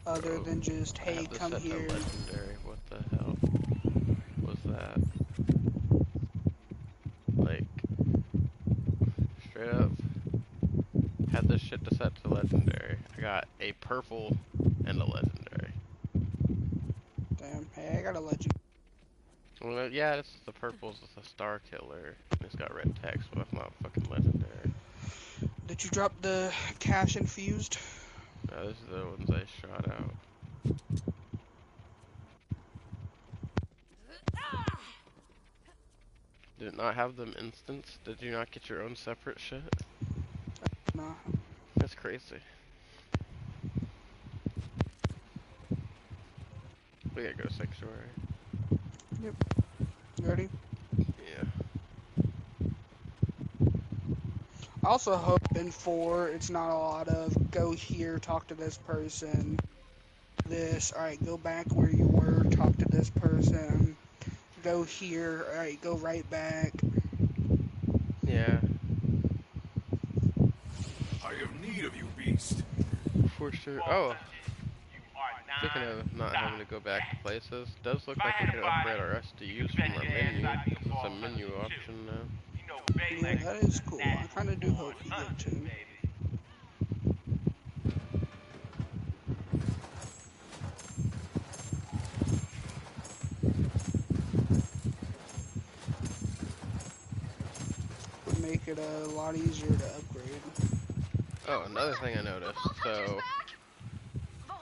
Other Bro, than just, I hey, have this come set to here. legendary. What the hell was that? Like, straight up, had this shit to set to legendary. I got a purple and a legendary. Damn, hey, I got a legend. Well, yeah, it's the purple's the star killer. It's got red text, but it's not fucking legendary. Did you drop the cash infused? No, this is the ones I shot out. Did it not have them instance? Did you not get your own separate shit? Nah. That's crazy. We gotta go sanctuary. Yep. You ready? Yeah. Also hoping for it's not a lot of go here, talk to this person. This, alright, go back where you were, talk to this person. Go here, alright, go right back. Yeah. I have need of you, beast. For sure. Oh, speaking of not having to go back to places, does look like we could upgrade our SDUs from our menu, because it's a menu option now. Yeah, that is cool. I kinda do hope you get to. Would make it a lot easier to upgrade. Oh, another thing I noticed, so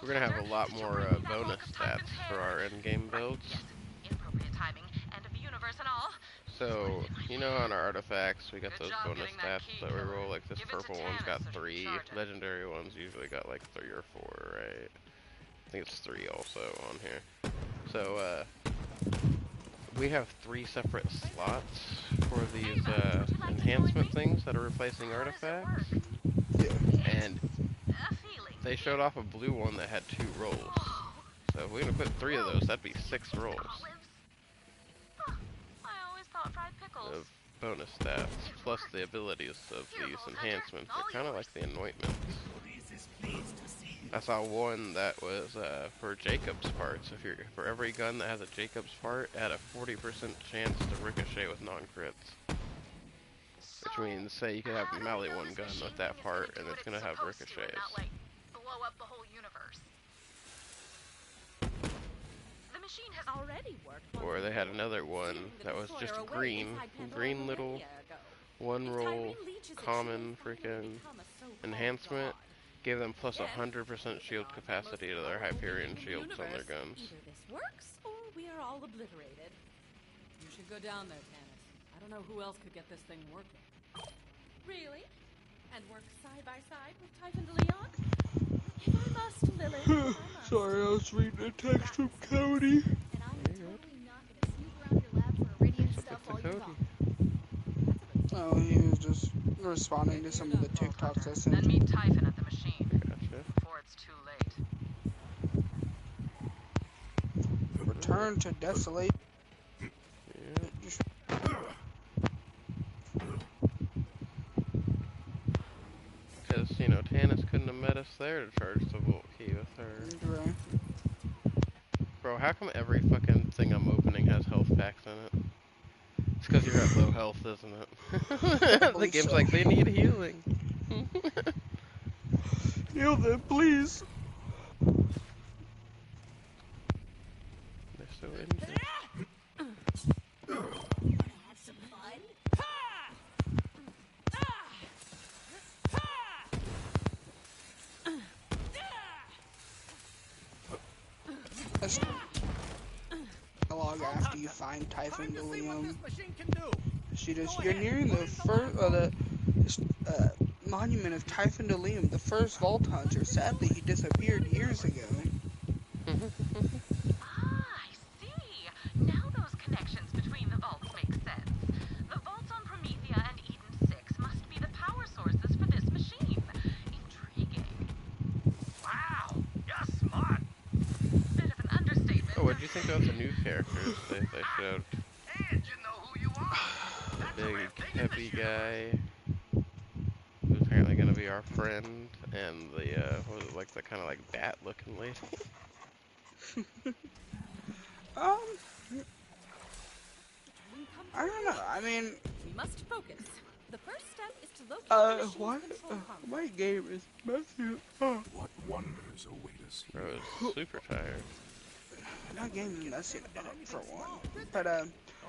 we're gonna have a lot more bonus stats for our in-game builds. Inappropriate timing, end of the universe and all. So, you know, on our artifacts, we got those bonus stats that we roll, like this purple one's got 3, legendary ones usually got like 3 or 4, right? I think it's 3 also on here. So, we have 3 separate slots for these enhancement things that are replacing artifacts. Yeah. And they showed off a blue one that had 2 rolls. So if we're gonna put 3 of those, that'd be 6 rolls I always thought fried pickles. of bonus stats, plus the abilities of these enhancements. They're kind of like the anointments. I saw one that was for Jacob's parts. If you're for every gun that has a Jacob's part, it had a 40% chance to ricochet with non-crits. Which means, say you could have a melee one gun with that part, and it's gonna have ricochets. Blow up the whole universe. The machine has Already worked. Or they had another one that was just green little one roll common freaking enhancement. Gave them plus 100% shield capacity to their Hyperion shields on their guns. Either this works, or we are all obliterated. You should go down there, Tannis. I don't know who else could get this thing working. Really? And work side by side with Typhon de Leon? If I must, Lily, if I must. Sorry, I was reading a text from Cody. And I'm totally not gonna snoop around your lab for Iridian stuff while you talk. Oh, he was just responding to some of the TikToks I sent then him. meet Typhon at the machine Gotcha. before it's too late. Return to desolate. Yeah. Because, you know, Tannis couldn't have met us there to charge the Volt Key with her. Right. Bro, how come every fucking thing I'm opening has health packs in it? It's because you're at low health, isn't it? The game's like, they need healing. Heal them, please. They're so injured. Have some fun? That's a log after you find Typhon de Leon. She just, you're nearing the first, monument of Typhon de Leon, the first Vault Hunter. Sadly, he disappeared years ago. Ah, I see. Now those connections between the vaults make sense. The vaults on Promethea and Eden 6 must be the power sources for this machine. Intriguing. Wow, you're smart. Bit of an understatement. Oh, what do you think about the new characters they showed? And you know who you are. Big, heavy guy. Who's apparently gonna be our friend. And the, what was it, like the kind of like bat looking lady? I don't know. I mean, We must focus. The first step is to locate the machine's what? control console. My game is messy. What wonders await us Bro, here? I was super tired. My game is messy for one. But I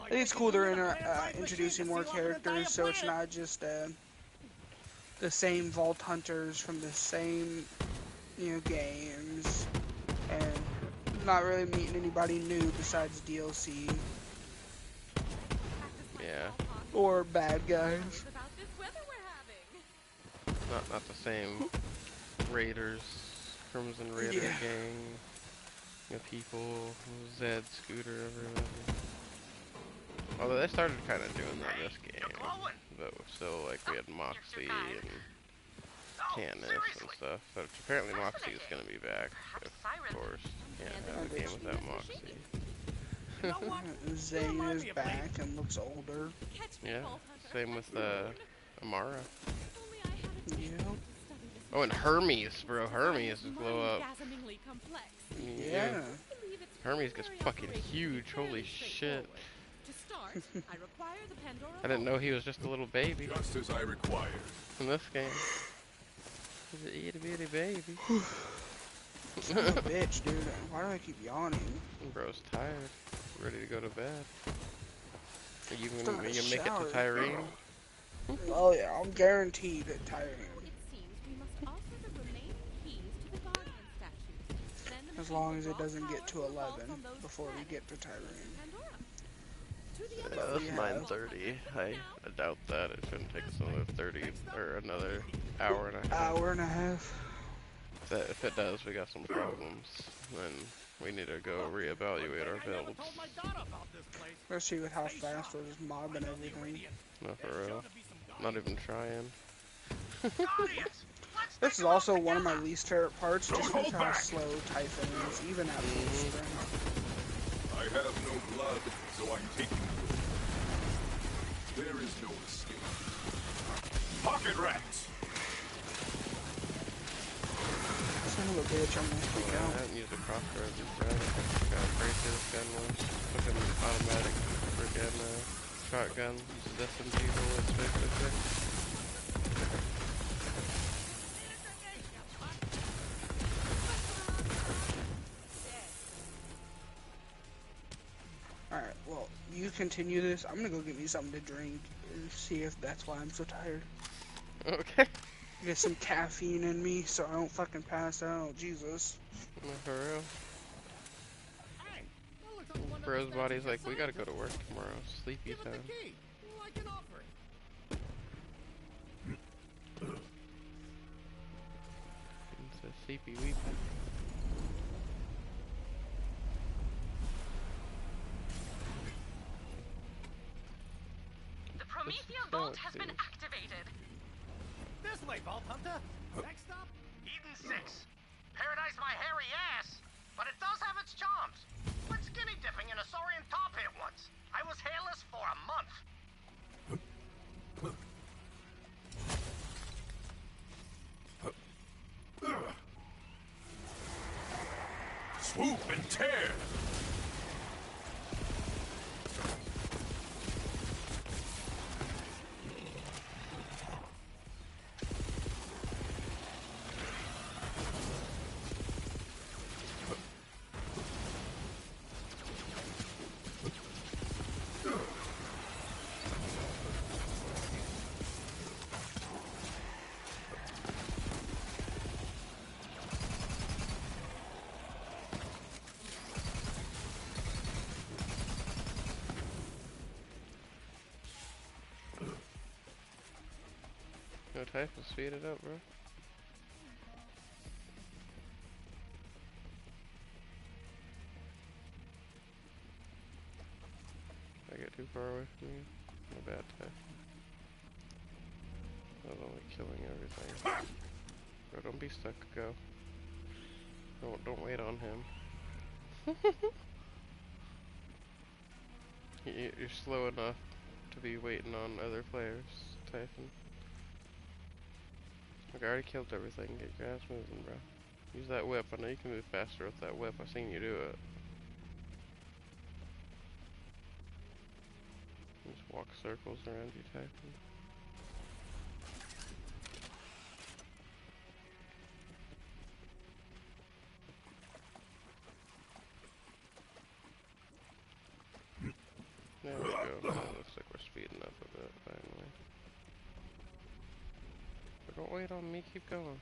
think it's cool they're introducing more characters, so it's not just the same Vault Hunters from the same games, and not really meeting anybody new besides DLC. Yeah. Or bad guys. About this weather we're having. Not the same Raiders, Crimson Raider Yeah. gang, people, Zed, Scooter, everyone. Although they started kind of doing that this game, but still, like, we had Moxie and Candace and stuff. But apparently Moxie is gonna be back, of course. Can't have a game without Moxie. Zane is back and looks older. Yeah, same with Amara. Yeah. Oh, and Hermes, bro. Hermes is glow up. Yeah. Hermes gets fucking huge. Holy shit. To start, I require the Pandora I didn't know he was just a little baby Just as I required. in this game. He's a itty bitty baby. Son of a bitch, dude. Why do I keep yawning? Bro's tired. Ready to go to bed. Are you Still gonna gotta make it to shower. Tyrene? Oh yeah, I'm guaranteed at Tyrene. It seems we must offer the remaining keys to the Guardian statues. Then the As machine long will as it draw doesn't get power to from the vaults 11 on those before we planets get to in Tyrene. Pandora. To the Yeah, other that's Yeah. 9:30. I doubt that. It shouldn't take us another 30 or another hour and a half. Hour and a half. If it does, we got some problems. Then we need to go reevaluate our builds. Let's see with how fast we're just mobbing everything. Not for real. Not even trying. This is also one of my least favorite parts, just with how slow Typhon is, even at full strength. I have no blood, so I'm taking you. There is no escape. Pocket rats! Son of a bitch, I'm gonna freak I out. haven't used a crossbow this round. Got a break this gun was fucking automatic freaking shotgun. Uses SMG bullets basically. Alright, well, you continue this. I'm gonna go get me something to drink and see if that's why I'm so tired. Okay. Get some caffeine in me so I don't fucking pass out. Jesus. Not for real. Bro's body's like, we gotta go to work tomorrow. Sleepy time. It's a sleepy weepy. The Promethea Vault has been activated. This way, Vault Hunter. Next stop, Eden 6. Paradise my hairy ass, but it does have its charms. Went skinny dipping in a saurian tar pit once. I was hairless for a month. Swoop and tear! No type, let's speed it up, bro. I get too far away from you. My bad type. I was only killing everything. Bro, don't be stuck, go. Don't wait on him. You're slow enough to be waiting on other players, Typhon. Look, I already killed everything. Get your ass moving, bro. Use that whip. I know you can move faster with that whip. I've seen you do it. Just walk circles around you, Typhon. There we go. Now it looks like we're speeding up a bit, finally. But don't wait on me, keep going.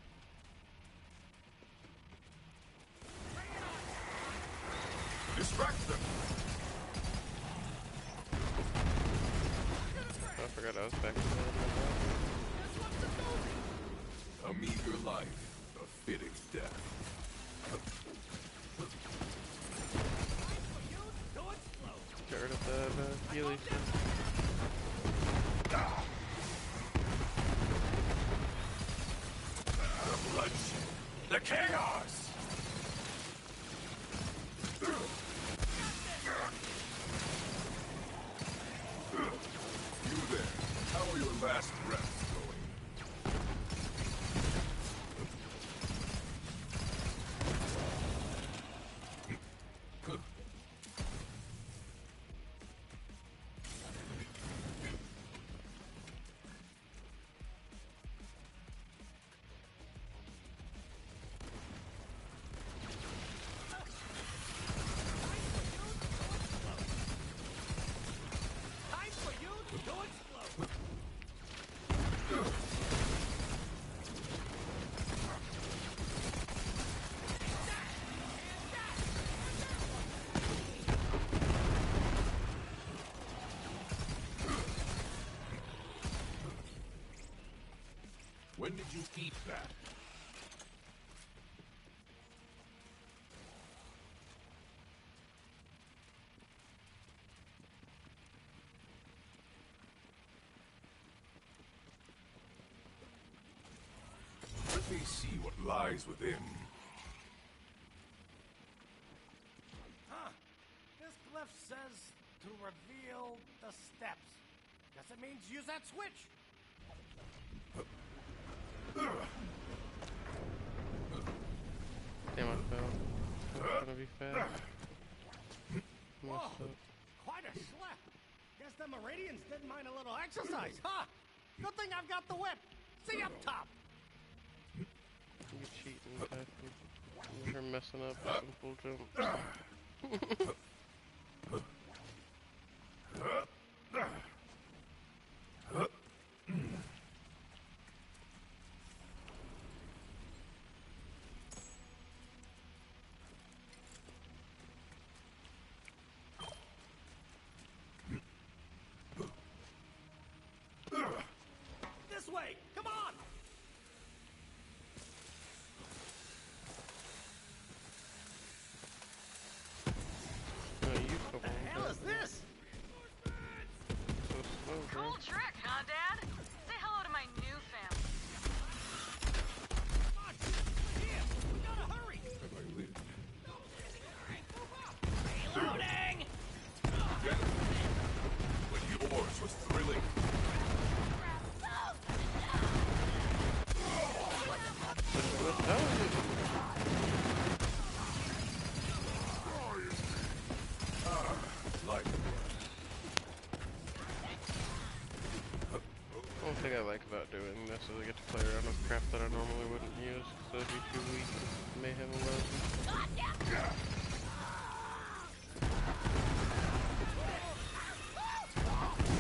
Distract them! forgot I was back to that. A meager life, a fitting death. Get rid of the Healy stuff. The bloodshed, the chaos! You there, how are your last breaths going? Time for you to explode. When did you keep that? Let me see what lies within. Huh. This glyph says to reveal the steps. Guess it means use that switch. Damn, I fell. It's gonna be fast. Whoa, Messed up. quite a schlep. Guess the Meridians didn't mind a little exercise, huh? Good thing I've got the whip. See up top. You cheating, Kathy. You're messing up some full jumps. This way, come on! No, you come What the hell on. is this? So slow, bro. Cool trick, huh, Dad? Say hello to my new family. Come on, here, we gotta hurry! Have I lived? Reloading! But yours was thrilling. What's that? Like One thing I like about doing this is I get to play around with crap that I normally wouldn't use, so it'd be too weak. Mayhem 11.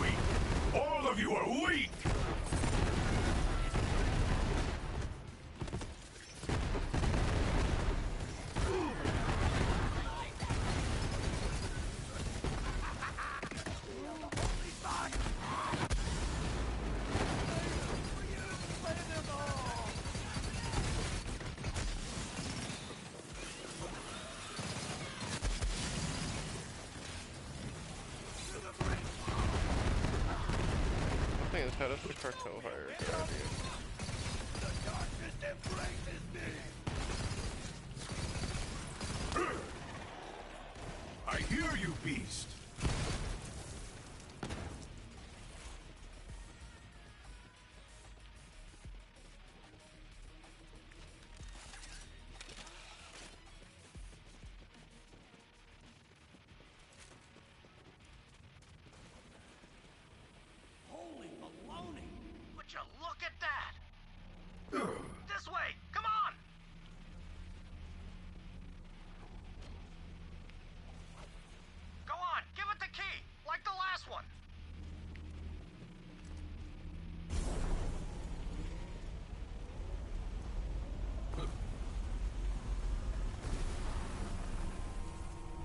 weak. All of you are weak. I think it's how does the cartel hire Guardian? I hear you, beast. Holy baloney! Would you look at that? This way! Come on! Go on, give it the key, like the last one.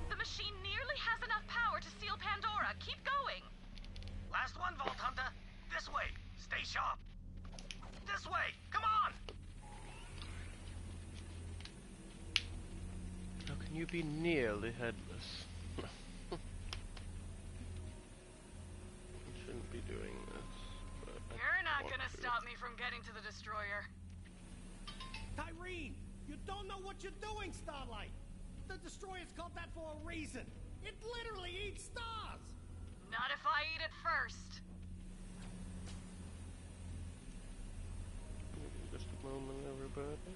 The machine nearly has enough power to seal Pandora. Keep going. Last one, Vault Hunter. body shop. This way, come on. How can you be nearly headless? I shouldn't be doing this, but You're not want gonna to. stop me from getting to the destroyer. Tyreen, you don't know what you're doing, Starlight. The destroyer's called that for a reason. It literally eats stars. Not if I eat it first. Just a moment, everybody.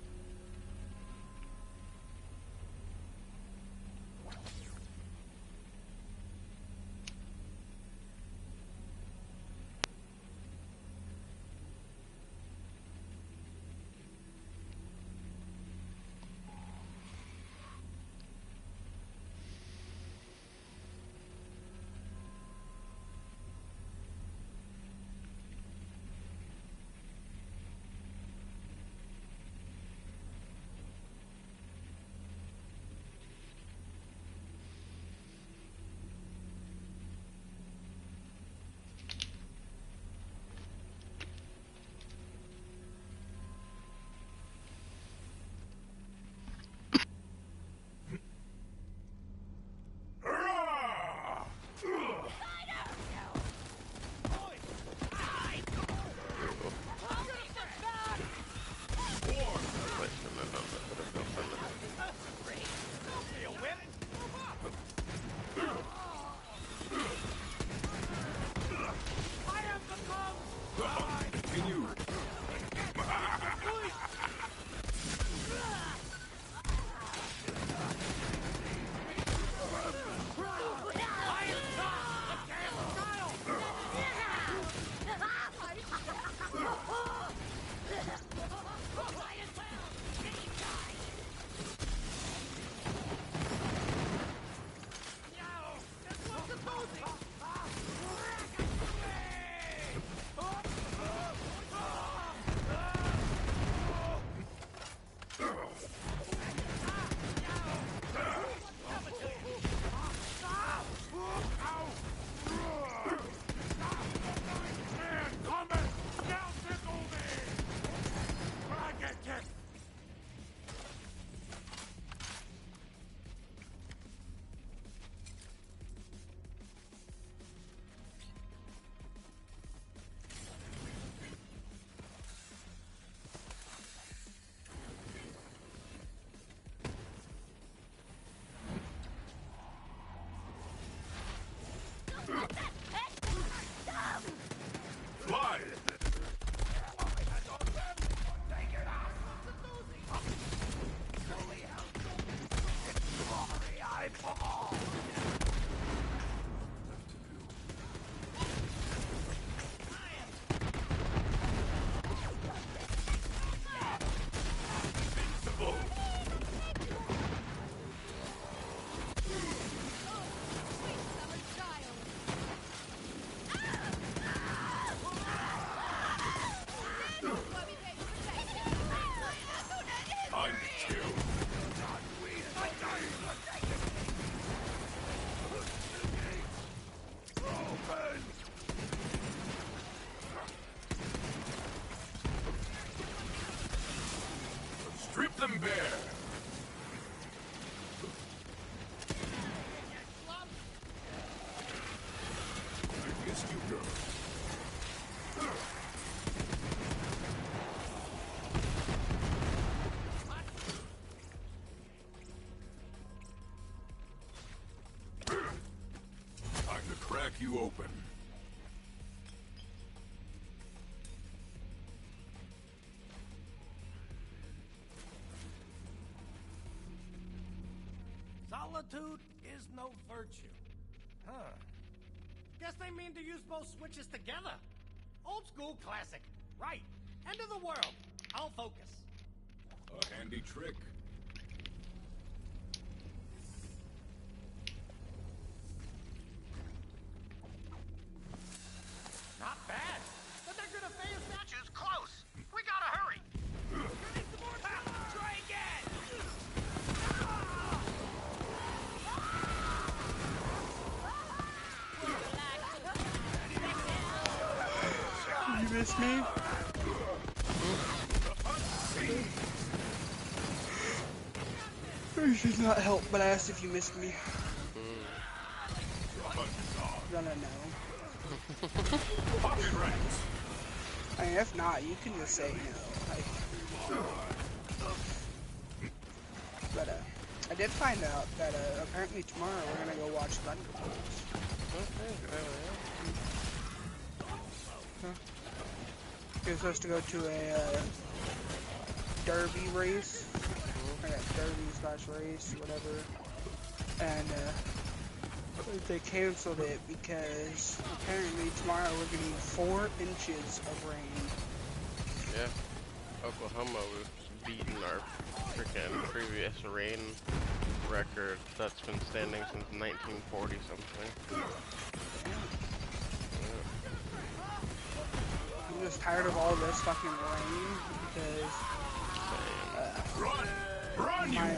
Fly! I'm killed. Strip them bare. I guess you go. Time to crack you open. Solitude is no virtue. Huh. Guess they mean to use both switches together. Old school classic. Right. End of the world. I'll focus. A handy trick. Not bad. But they're gonna fail statues close. We gotta hurry. Try again. You miss me? You should not help but ask if you missed me. Gonna know. I mean, if not, you can just say no. Like, but I did find out that apparently tomorrow we're gonna go watch Thunderbolts. Huh? You're supposed to go to a derby race. I got derby / race, whatever. And they canceled it because apparently tomorrow we're getting 4 inches of rain. Yeah. Oklahoma was beating our freaking previous rain record that's been standing since 1940 something. I'm just tired of all this fucking rain because my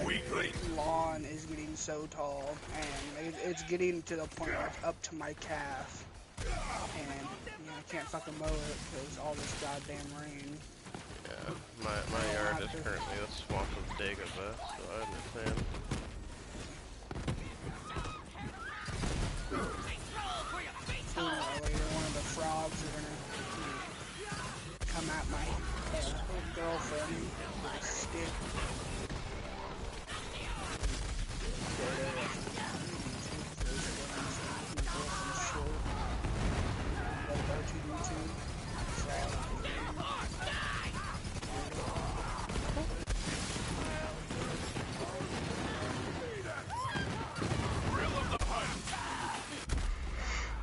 lawn is getting so tall and it's getting to the point where it's up to my calf, and I can't fucking mow it because all this goddamn rain. Yeah, my yard is currently a swamp of Dagobah, so I understand. Later, one of the frogs are gonna come at my girlfriend with a stick.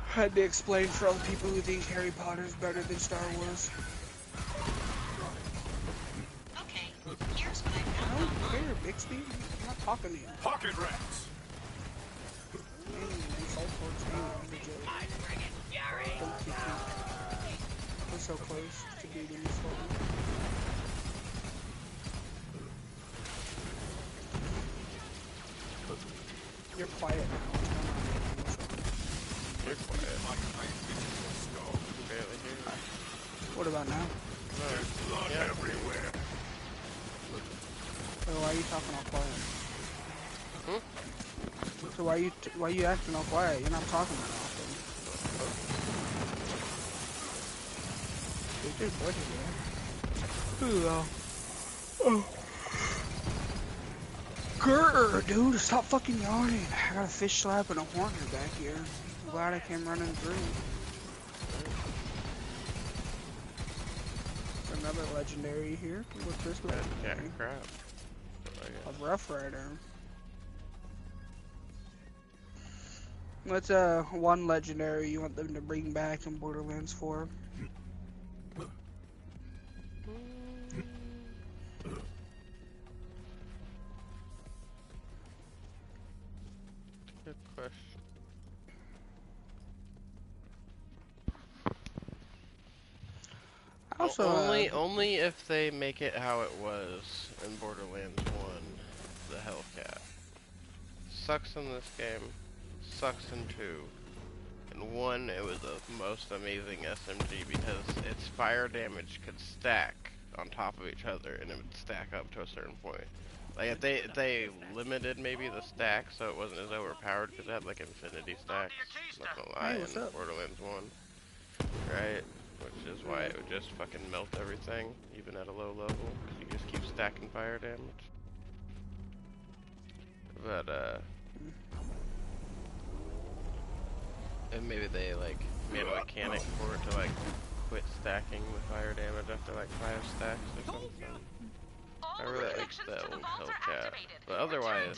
Had to explain for all the people who think Harry Potter's better than Star Wars. Okay, here's what I found. I don't care, Bixby. I'm not talking to you. Pocket rats. Insult towards me is a joke. Don't kick me. We're so close to being insulted. You're quiet now. You're quiet. Barely hear you. What about now? Blood everywhere. So why are you talking all quiet? So why you acting all quiet? You're not talking that often. Dude, what is that? Oh. Grr, dude, stop fucking yawning. I got a fish slap and a hornet back here. I'm glad I came running through. Another legendary here. What's this legendary? Yeah, crap. A Rough Rider. What's one legendary you want them to bring back in Borderlands 4? Good question. Also, only if they make it how it was in Borderlands 1, the Hellcat. Sucks in this game, sucks in 2. In 1, it was the most amazing SMG because its fire damage could stack on top of each other and it would stack up to a certain point. Like if they limited maybe the stack so it wasn't as overpowered because it had like infinity stacks. Not gonna lie, Hey, what's in up? Borderlands 1, right? Which is why it would just fucking melt everything, even at a low level, because you just keep stacking fire damage. But and maybe they like made a mechanic for it to like quit stacking the fire damage after like 5 stacks or something. I really like that old Hellcat. But otherwise,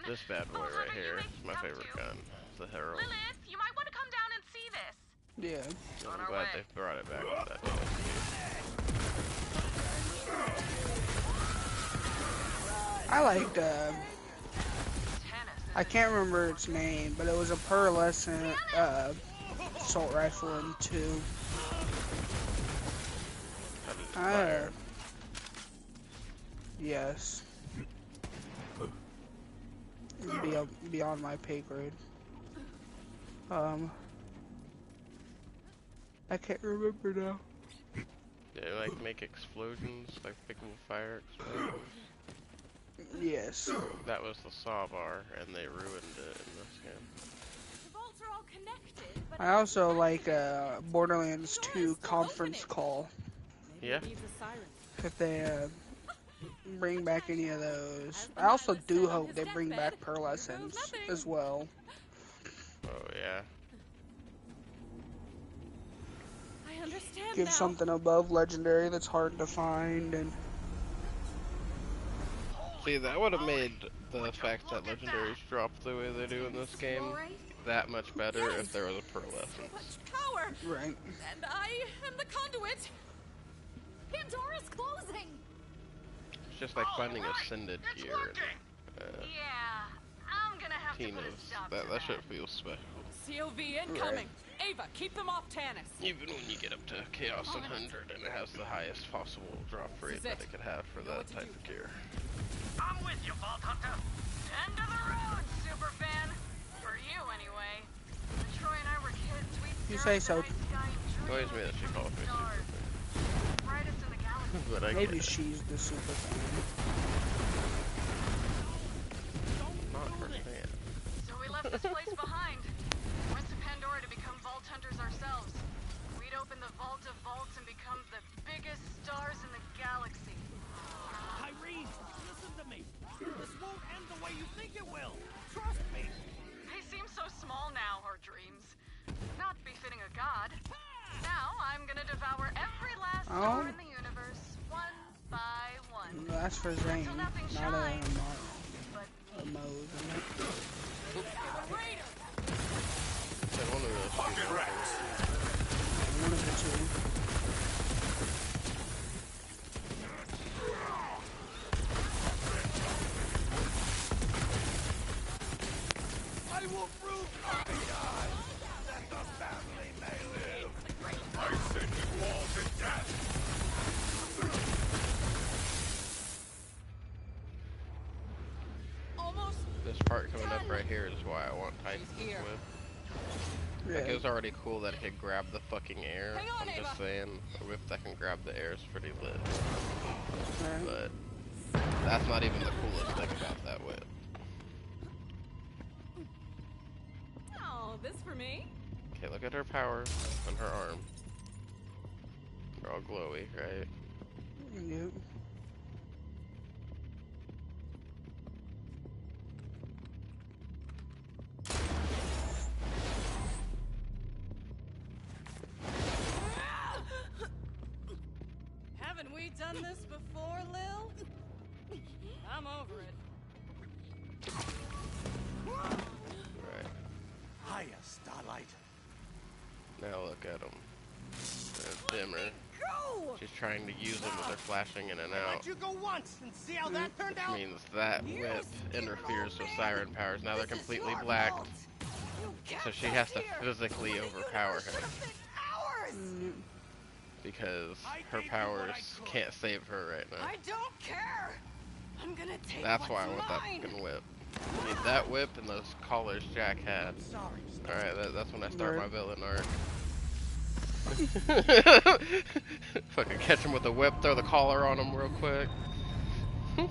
this bad boy right here is my favorite gun. The Herald. Lilith, you might want to come down and see this. yeah. I'm glad they brought it back to that DLC. I liked, I can't remember its name, but it was a pearlescent, assault rifle in 2. Yes. Beyond my pay grade. I can't remember now. They like make explosions, like big fire explosions. Yes. That was the saw bar, and they ruined it in this game. The vaults are all connected, but I also like Borderlands 2 conference call. maybe Yeah. it needs a siren. If they bring back any of those. I also do hope they bring back Pearlescence as well. Oh yeah. I understand Give now. something above legendary that's hard to find, and See, that would have made the fact that legendaries drop the way they do in this game that much better if there was a So pearlescence. much power, right. and I am the conduit. Pandora's closing. It's just like finding ascended gear in Yeah, I'm gonna have to put a Tina's. stop That to that that. shit feels special. COV incoming. Ava, keep them off Tannis. Even when you get up to Chaos 100 and it has the highest possible drop rate that it could have for that type of gear. I'm with you, Vault Hunter. End of the road, superfan. For you, anyway. When Troy and I were kids, we'd You stare say at the so. night sky and Annoys dream me that she calls me stars. super. Brightest in the galaxy. But I Maybe get it. she's the super fan. Not her fan. So we left this place behind. Went to Pandora to become Vault Hunters ourselves. We'd open the Vault of Vaults and become the biggest stars in the galaxy. Tyrese, listen to me. This won't end the way you think it will. Trust me. They seem so small now, our dreams. Not befitting a god. Now I'm gonna devour every last star in the universe, one by one. That's for Zane, Until nothing not a shines. Mode. But A mode. Said one of those Pocket rats. One of the two. I will prove my God that the family may live. I send you all to death. Almost. This part coming up right here is why I want Titan's here. whip. Yeah. Like, it was already cool that it could grab the fucking air. Hang on, I'm just Ava. saying, a whip that can grab the air is pretty lit. Right. But that's not even the coolest thing about that whip. Oh, this for me? Okay, look at her powers on her arm. They're all glowy, right? Yep. Haven't we done this before, Lil? I'm over it. Right. Hiya, Starlight. Now look at them. They're dimmer. Go! She's trying to use them, but they're flashing in and I out. let you go once and see how that turned out. Which means that whip interferes with siren powers. Now they're completely blacked. So she has to physically overpower him. Because her powers can't save her right now. I don't care. I'm gonna take That's why I what's want that mine. fucking whip. I need that whip and those collars Jack had. Sorry, Alright, that's when I start my villain arc. Fucking catch him with a whip, throw the collar on him real quick. And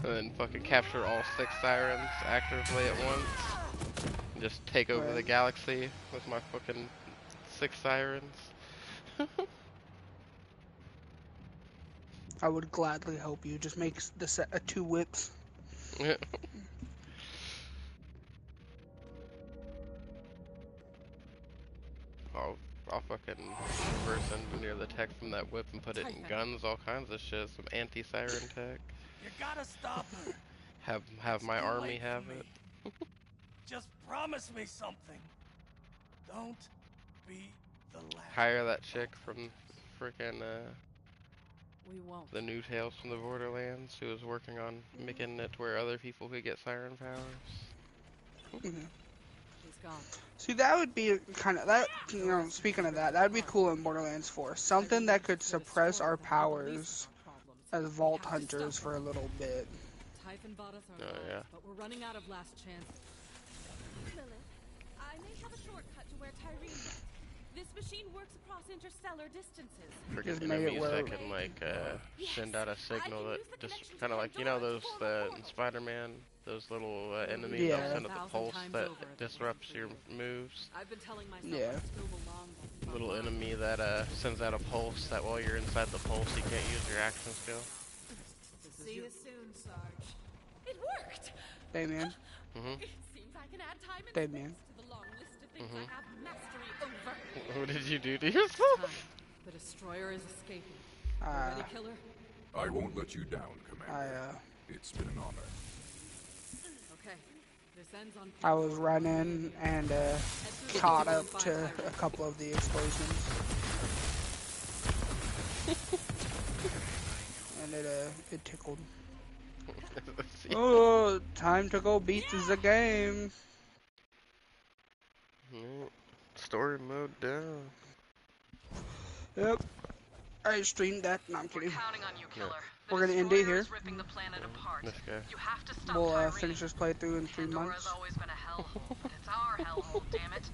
then fucking capture all 6 sirens actively at once. And just take over the galaxy with my fucking 6 sirens. I would gladly help you. Just make the set 2 whips. I'll fucking reverse engineer the tech from that whip and put it in guns, all kinds of shit, some anti-siren tech. You gotta stop her. Have my It's too army late for have me. it. Just promise me something. Don't be the last. Hire that chick from freaking We won't. the new Tales from the Borderlands who was working on making it where other people could get siren powers. He's gone. See, that would be kind of that. You know, speaking of that, that'd be cool in Borderlands 4. Something that could suppress our powers as Vault Hunters for a little bit. Typhon bought us our Oh, lives, yeah. but we're running out of last chances. Lilith, I may have a shortcut to where Tyrene went. This machine works across interstellar distances. Freaking Just made it enemies that work. can like send out a signal can that use the just connection kind of to like, you know, Pandora those to form a in portal. Spider-Man, those little enemies Yeah. that'll send up a 1,000 pulse times that over if it disrupts wasn't your for you. moves. I've been telling myself Yeah. I still belong back in Little my enemy that sends out a pulse that while you're inside the pulse you can't use your action skill. See you soon, Sarge. It worked! Hey, man. It seems I can add time and Hey, space man. to the long list of things I have mastery over. What did you do to yourself? Time. The destroyer is escaping. Ready, killer? I won't let you down, Commander. It's been an honor. Okay. This ends on I was running and caught up to a couple of the explosions. And it tickled. Oh, time to go beat the game. Story mode down. Yep. I streamed that. No, I'm kidding. We're counting on you, killer. The We're gonna end it destroyer here. is ripping the planet apart. This guy. You have to stop We'll Tyrene. finish this playthrough in 3 Pandora's months. always been a hellhole, but it's our hellhole, damn it.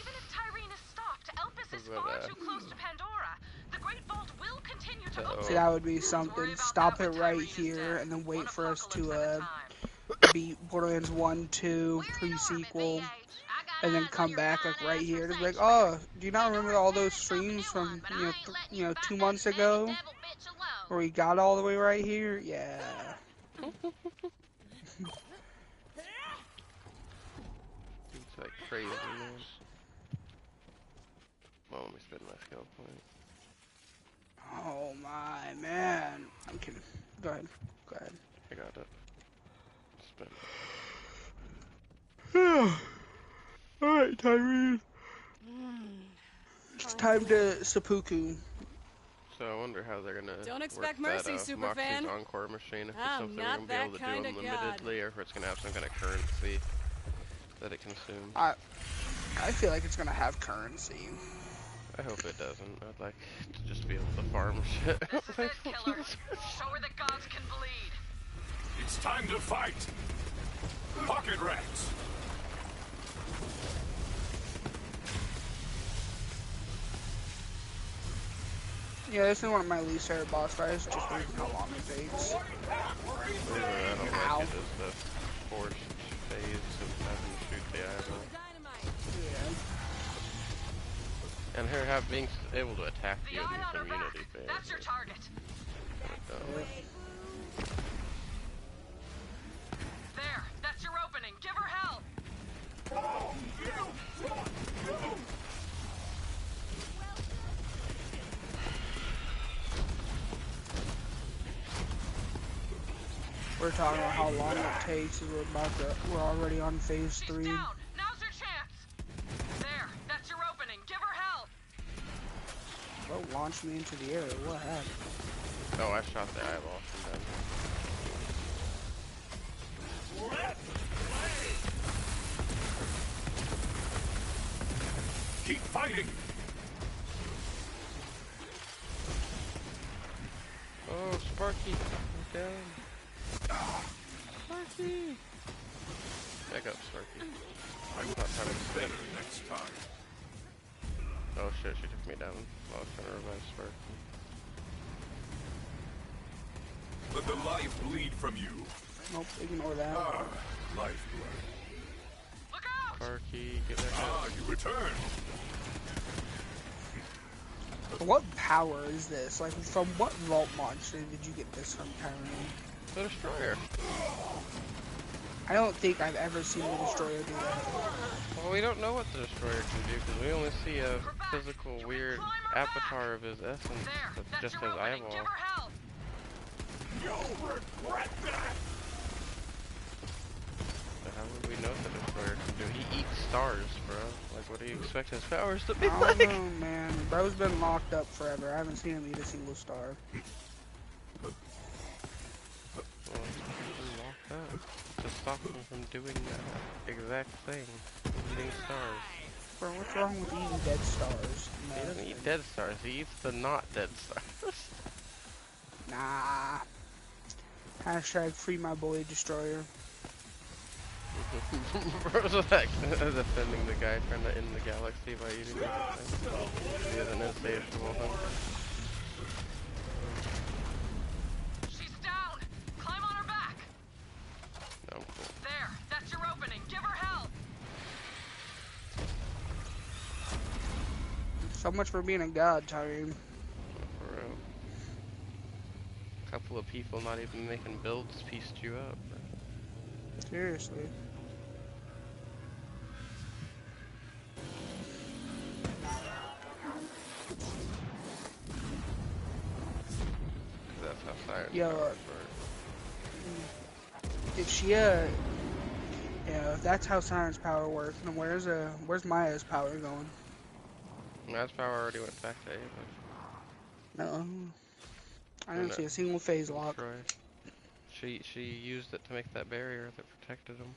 Even if Tyrene is stopped, Elpis is far too close to Pandora. The Great Vault will continue to open. See, that would be something. Stop it right here and then wait for us to beat Borderlands 1, 2, pre-sequel, and then come back like right here. Just like, oh, do you not remember all those streams from 2 months ago, where we got all the way right here? Yeah. It's like crazy, man. Well, let me spend my skill point. Oh my man. I'm kidding. Go ahead. Go ahead. I got it. Spend Alright, Tyrene. It's time to seppuku. So I wonder how they're gonna Don't expect work mercy, that, superfan. Moxie's Encore machine. If it's I'm something we're not gonna be able to that do kinda unlimitedly, or if it's gonna have some kind of currency that it consumes. I feel like it's gonna have currency. I hope it doesn't. I'd like to just be able to farm shit. This is it, killer. Show her that gods can bleed. It's time to fight! Pocket rats! Yeah, this is one of my least favorite boss fights, just because of how long it takes. I don't like it as the forced phase of having to shoot the eyeball. Yeah. And her being able to attack you in this immunity phase. That's your target. There, that's your opening. Give her hell. We're talking about how long it takes, and we're already on phase 3. Down. Now's your chance. There, that's your opening. Give her hell. Bro, launched me into the air. What happened? Oh, I shot the eyeball from them. Keep fighting! Oh, Sparky, I'm down. Sparky! Back up, Sparky. I'm not trying to spin. Next time. Oh shit, she took me down while I was trying to revive Sparky. Let the life bleed from you. Nope, ignore that. Lifeblood. Look out! Sparky, get back up. You return. What power is this? Like, from what vault monster did you get this from, Tyrene? The Destroyer. I don't think I've ever seen the Destroyer do that. Well, we don't know what the Destroyer can do, because we only see a physical, weird avatar of his essence that's just his eyeball. Give her hell. You'll regret that! So how would we know what the Destroyer can do? He eats stars, bro. Like, what do you expect his powers to be I like? don't know, man. Bro's been locked up forever. I haven't seen him eat a single star. Well, he's been locked up to stop him from doing that exact thing. Eating stars. Bro, what's wrong with eating dead stars? He doesn't eat dead stars, he eats the not dead stars. Nah. Hashtag free my boy Destroyer. Bro's like defending the guy trying to end the galaxy by eating everything. He has an insatiable hunger. She's down! Climb on her back! No, I'm cool. There, that's your opening. Give her hell! So much for being a god, Tyrene. For real. A couple of people not even making builds pieced you up, bro. Seriously. That's how science Yo, powers work. if she yeah, if that's how science power works, then where's Maya's power going? Matt's power already went back to Ava. No, I Or didn't no, see a single phase lock. Troy. She used it to make that barrier that protected him.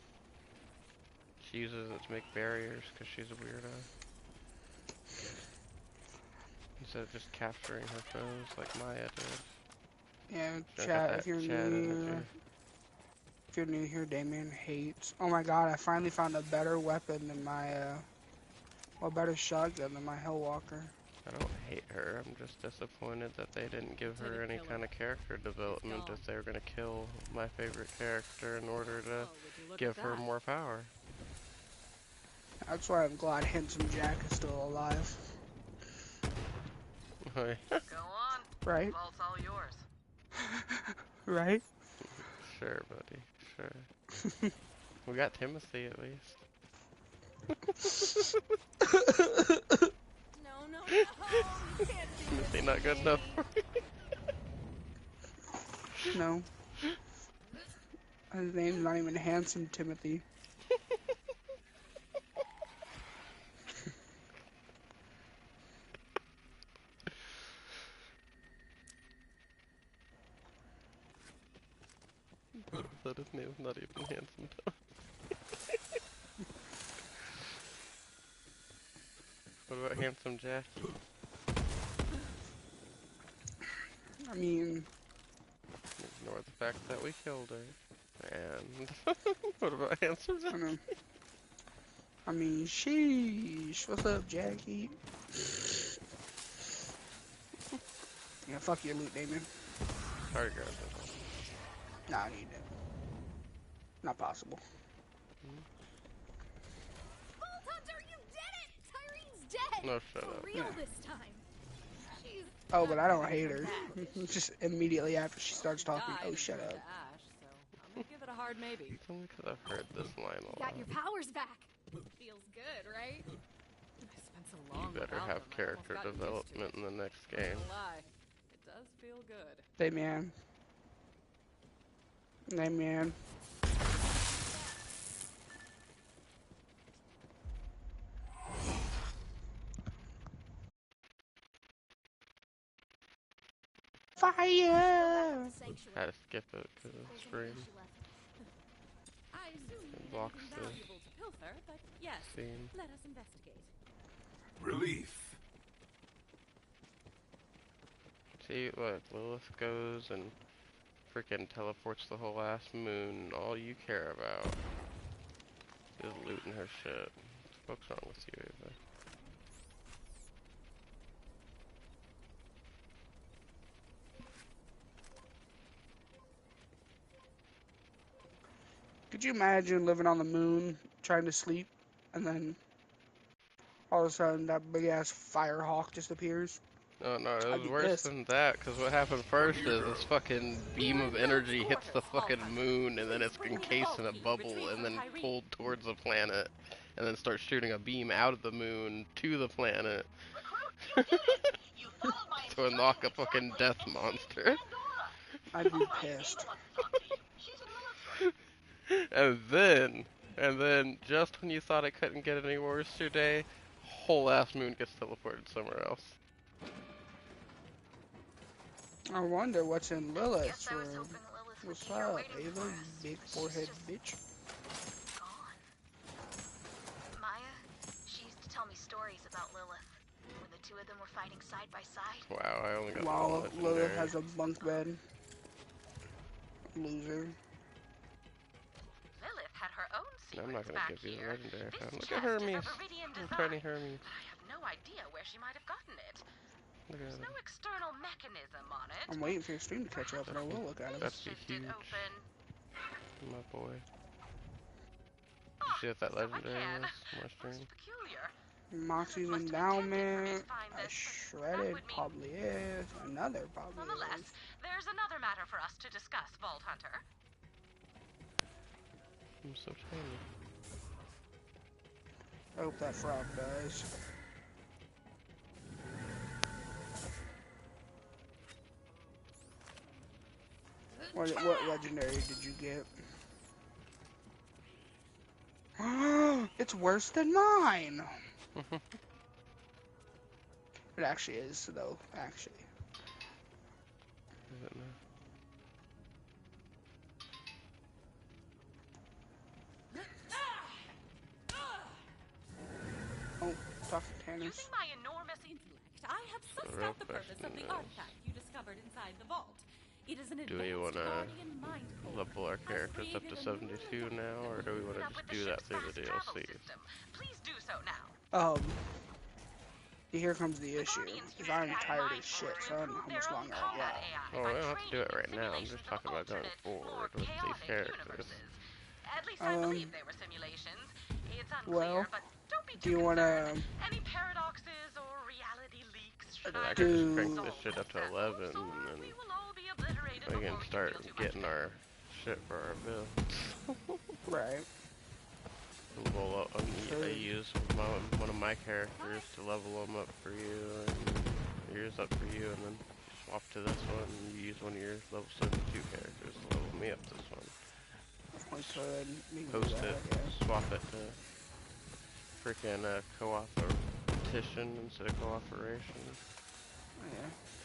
She uses it to make barriers because she's a weirdo. Instead of just capturing her foes like Maya did. Yeah, She don't got chat. that If you're Chad new, energy. if you're new here, Damien hates. Oh my God! I finally found a better weapon than my a better shotgun than my Hellwalker. I don't hate her, I'm just disappointed that they didn't give her any kind of character development if they were gonna kill my favorite character in order to give her more power. That's why I'm glad Handsome Jack is still alive. Go on. Right? The vault's all yours. Right? Sure, buddy, sure. We got Timothy at least. No, you can't do Timothy this not to good me. enough. No. His name's not even Handsome Timothy. That his name's not even handsome. What about Handsome Jackie? I mean, Ignore the fact that we killed her. And what about Handsome I Jackie? don't know. I mean, sheesh. What's up, Jackie? Yeah, fuck your loot, Damon. Sorry, guys. Nah, I need it. Not possible. Vault Hunter, you did it! Tyrene's dead! No, shut For up. real Yeah. this time. She's Oh, but I don't not hate gonna her. come back. Just immediately after she starts talking. Died Oh, and shut turned up. to ash, so I'm gonna give it a hard maybe. It's only because I've heard this line a lot. Got your powers back. Feels good, right? I spent so long You better without have them, I character almost got used to development it. in the next Not game. gonna lie, it does feel good. Damien. Damien. Fire! Had to skip it because of the screen. I assume It you blocks anything the valuable to pilfer, but yes, scene. let us investigate. Relief. See, look, Lilith goes and freaking teleports the whole ass moon. All you care about is looting her shit. What's wrong with you, Ava? Could you imagine living on the moon, trying to sleep, and then all of a sudden that big ass fire hawk just appears? No, no, it I'd was be worse pissed. than that, because what happened first is this fucking beam of energy hits the fucking moon, and then it's encased in a bubble, and then pulled towards the planet, and then starts shooting a beam out of the moon to the planet. To unlock a fucking death monster. I'd be pissed. And then, just when you thought it couldn't get any worse today, whole ass moon gets teleported somewhere else. I wonder what's in Lilith's Guess I was room. hoping Lilith would What's be here up, waiting Ava, for you us, big but she's forehead just bitch? gone. Maya, she used to tell me stories about Lilith, when the two of them were fighting side by side. Wow, I only got Wow, the Lilith legendary. has a bunk bed. Loser. Lilith had her own I'm secrets not gonna back give you the here. legendary This found. Look at chest is Hermes. a Viridian Little design, tiny Hermes. but I have no idea where she might have gotten it. Look at There's no him. external mechanism on it. I'm waiting for your stream to catch up, and I Perhaps will look at him. That'd be shift it huge. open. My boy. Did you see what that So I legendary can. was on my stream? Most peculiar. Moxie's Must be tempting for me endowment. to find A this, but that shredded would mean probably is. Another probably nonetheless, is. there's another matter for us to discuss, Vault Hunter. I'm so tiny. I hope that frog dies. What legendary did you get? It's worse than mine! It actually is, though, actually. Is it now? Oh, talk to Tannis. Using my enormous Intellect, I have sussed real out the purpose of the question is, artifact you discovered inside the vault. It is an do we advanced wanna guardian mind core. level our characters up to 72 now, or do we want to up just with the do that ship's through the fast travel DLC? system. Please do so now. Here comes the issue. Because I'm tired as shit, so I don't know how much longer I got. Oh, we don't have to do it right now. I'm just talking about going forward with these characters. At least I believe they were simulations. It's unclear, well, but don't be do too you wanna Any paradoxes or reality leaks should I either could just be crank this resolved shit up to themselves, 11, or and we will all be obliterated then we before can we start feel too much getting pain. our shit for our build. Right. Well, I use one of my characters to level them up for you, and yours up for you, and then swap to this one, and you use one of your level 72 characters to level me up this one. We could. We can do Post that, it, yeah. swap it to freaking co-opetition instead of cooperation,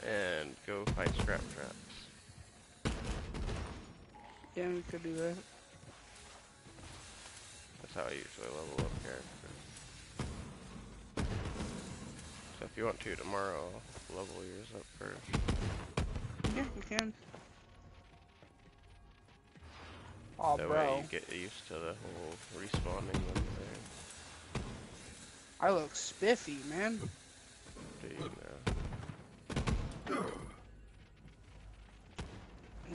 Yeah. and go fight scrap traps. Yeah, we could do that. That's how I usually level up characters. So if you want to tomorrow, I'll level yours up first. Yeah, we can. Oh, That bro. way you get used to the whole respawning thing. I look spiffy, man. Do you know?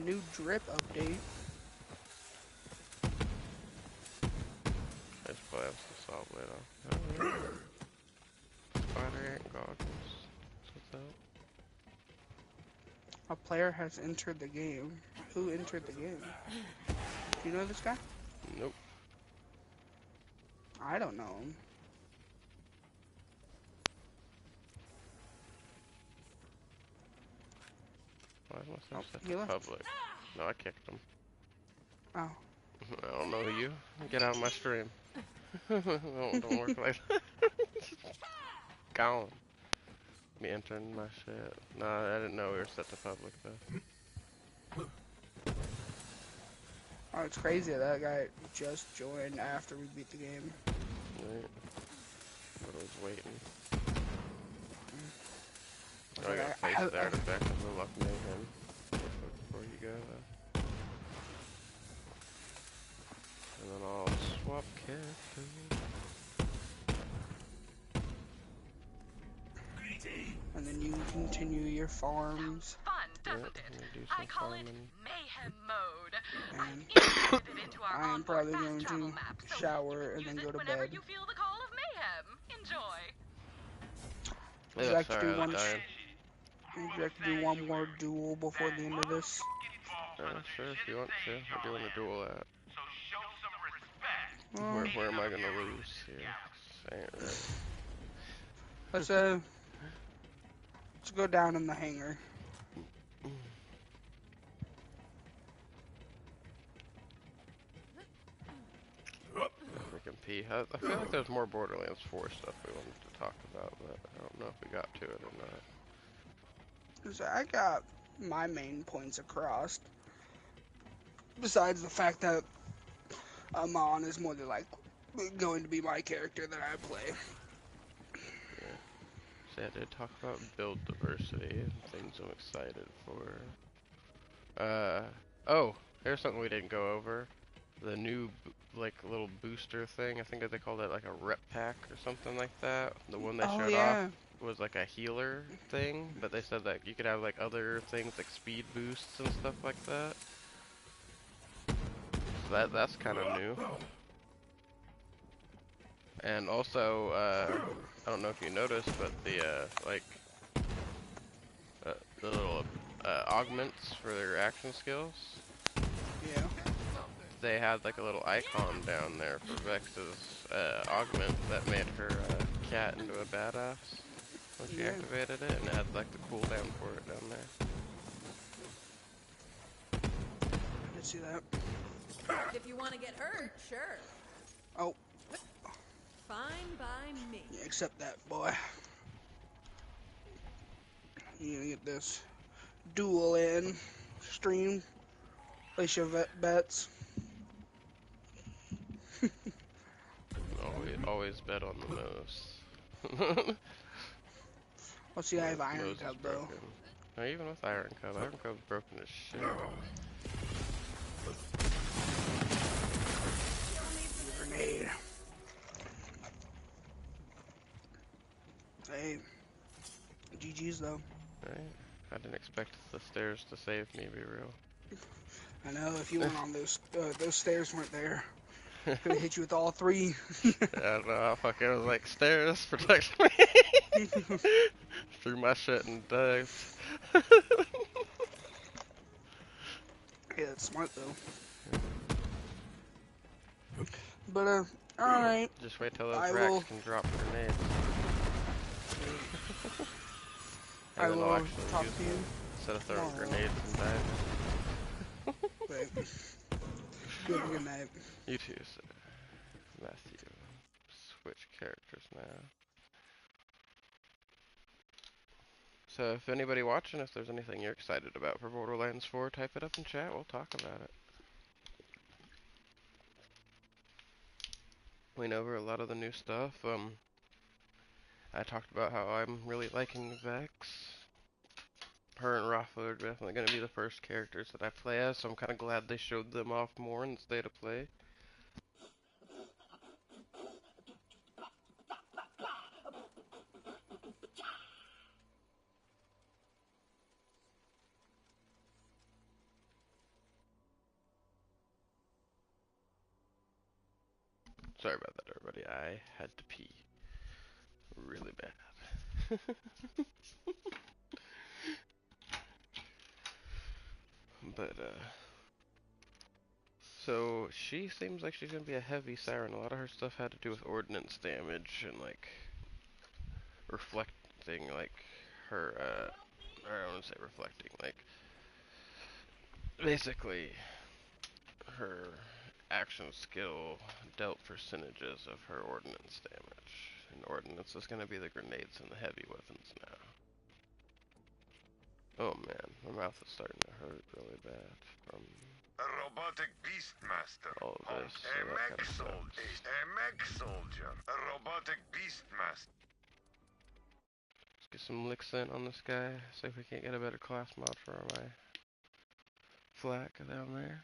New drip update. I just play some saw blade off. Oh, yeah. Spider ant goggles. What's up? A player has entered the game. Who entered the game? Do you know this guy? Nope. I don't know him. Why am I Oh, set he to left. public? No, I kicked him. Oh. I don't know you. Get out of my stream. don't work like that. Gone. Me entering my shit. Nah, I didn't know we were set to public though. Oh, it's crazy that guy just joined after we beat the game. Right. But I was waiting. Oh, I Okay, gotta face the artifact of the luck mayhem before you go though. And then I'll swap characters. And then you can continue your farms. Fun, doesn't Yep, it? I'm gonna do I some call it farming. mayhem mode. And I've integrated it into our I am onboard probably fast going travel to map, so shower you and can then use go it to whenever bed. you feel the call of mayhem. Enjoy. Would you Yeah, like to sorry, do I was one? dying. Would you like to do one more duel before the end of this? Sure, if you want to. We're doing a duel at. Well, Where am I gonna lose here? This ain't right. let's go down in the hangar. We can pee. I feel like there's more Borderlands 4 stuff we wanted to talk about, but I don't know if we got to it or not. So I got my main points across. Besides the fact that Amon is more than likely going to be my character that I play. Yeah. So I did talk about build diversity and things I'm excited for. Oh, here's something we didn't go over. the new like little booster thing. I think that they called it like a rep pack or something like that. The one they Oh showed off yeah. was like a healer thing, but they said that you could have like other things like speed boosts and stuff like that. So that's kind of new. And also, I don't know if you noticed, but the little augments for their action skills, Yeah. they had like a little icon down there for Vex's augment that made her cat into a badass when she Yeah. activated it, and it had like the cooldown for it down there. I see that. If you want to get hurt, sure. Oh. Fine by me. Yeah, accept that, boy. You gonna get this duel in stream. Place your bets. Always bet on the Moose. Let's see, I have Iron Moose is Cub though. broken. No, even with Iron Cub's broken as shit. Grenade. Hey. GG's though. Right? I didn't expect the stairs to save me, be real. I know if you weren't on those stairs weren't there. Could have hit you with all three. I don't know, I fucking was like, stairs, protect me! Threw my shit and dived. Yeah, that's smart though. But alright. Just wait till those I racks will can drop grenades. I And then I'll will actually talk use to you them instead of throwing tomorrow. grenades and diving. Right. You have a good night. You too, sir. Matthew. Switch characters now. So if anybody watching, if there's anything you're excited about for Borderlands 4, type it up in chat, we'll talk about it. Went over a lot of the new stuff. I talked about how I'm really liking Vex. Her and Rafa are definitely going to be the first characters that I play as, so I'm kind of glad they showed them off more in the state of play. Sorry about that, everybody. I had to pee really bad. But, so she seems like she's gonna be a heavy siren. A lot of her stuff had to do with ordnance damage and, like, reflecting, like, her, I don't want to say reflecting, like, basically, her action skill dealt percentages of her ordnance damage. And ordnance is gonna be the grenades and the heavy weapons now. Oh man, my mouth is starting to hurt really bad from A robotic beastmaster. all of this, so A that mech kind of soldier. sucks. A mech soldier. A robotic beastmaster. Let's get some licks in on this guy, see if we can't get a better class mod for my flak down there.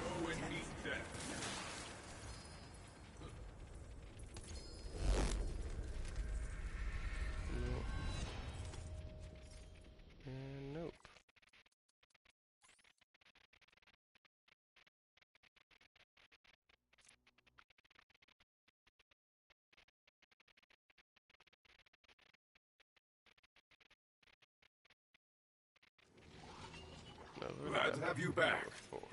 Go and meet death. Nope. And nope. No, Glad to have you back. before.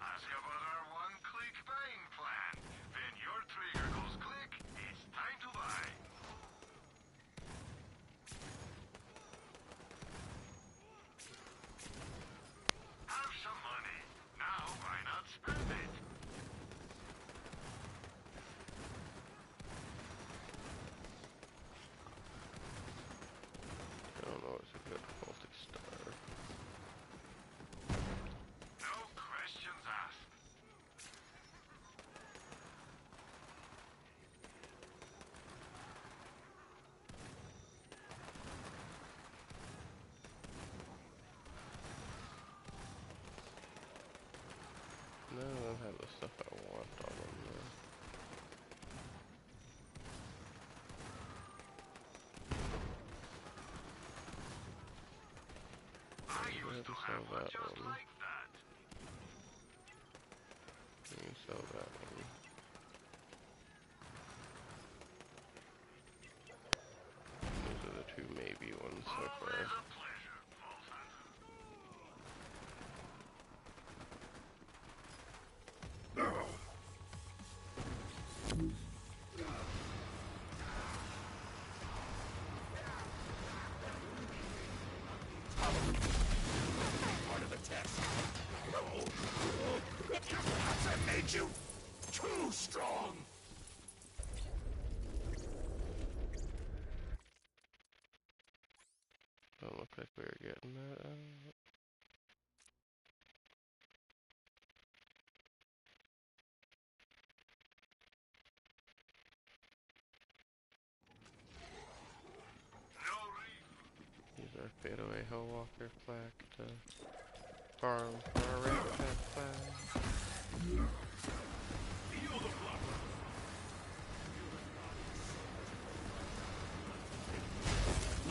Ask about our one-click buying plan. When your trigger goes click, it's time to buy. ahead and sell that one. Let me sell that one. Those are the two maybe ones so far. Part of the test. Perhaps I made you too strong. Don't look like we were getting that out. Use our fadeaway Hellwalker plaque to farm for our red pet flag.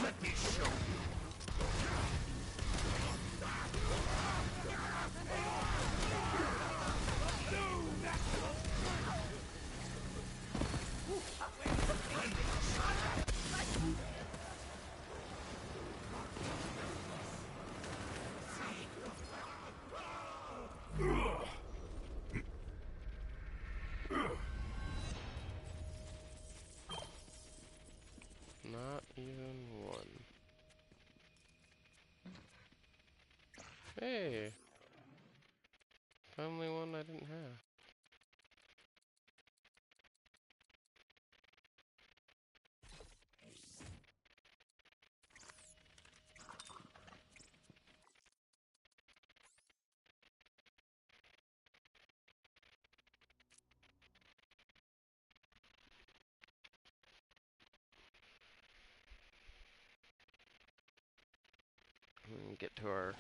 Let me show you. Not even one. Hey! Finally one I didn't have. Get to our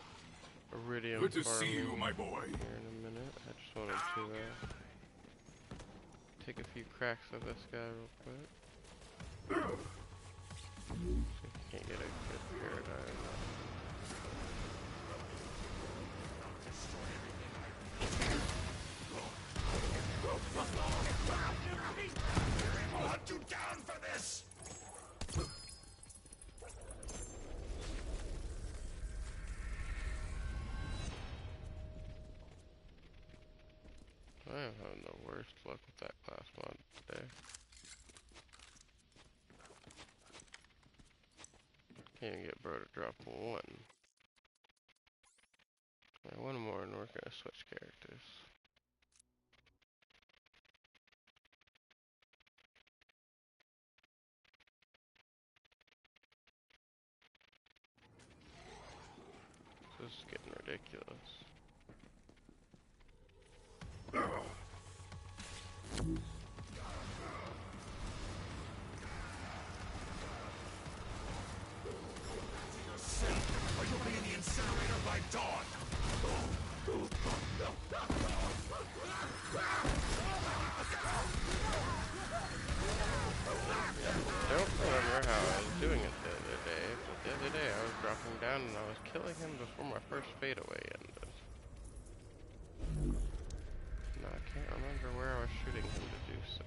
iridium Good to farming see you, my boy. here in a minute. I just wanted to take a few cracks of this guy real quick. See if we can't get a good paradigm. I'll hunt you down for this. I am having the worst luck with that class mod today. Can't even get bro to drop one. Alright, one more and we're gonna switch characters. This is getting ridiculous. Or you'll be in the incinerator by dawn. I don't remember how I was doing it the other day, but the other day I was dropping down and I was killing him before my first fadeaway ended. Now I can't remember where I was shooting him to do so.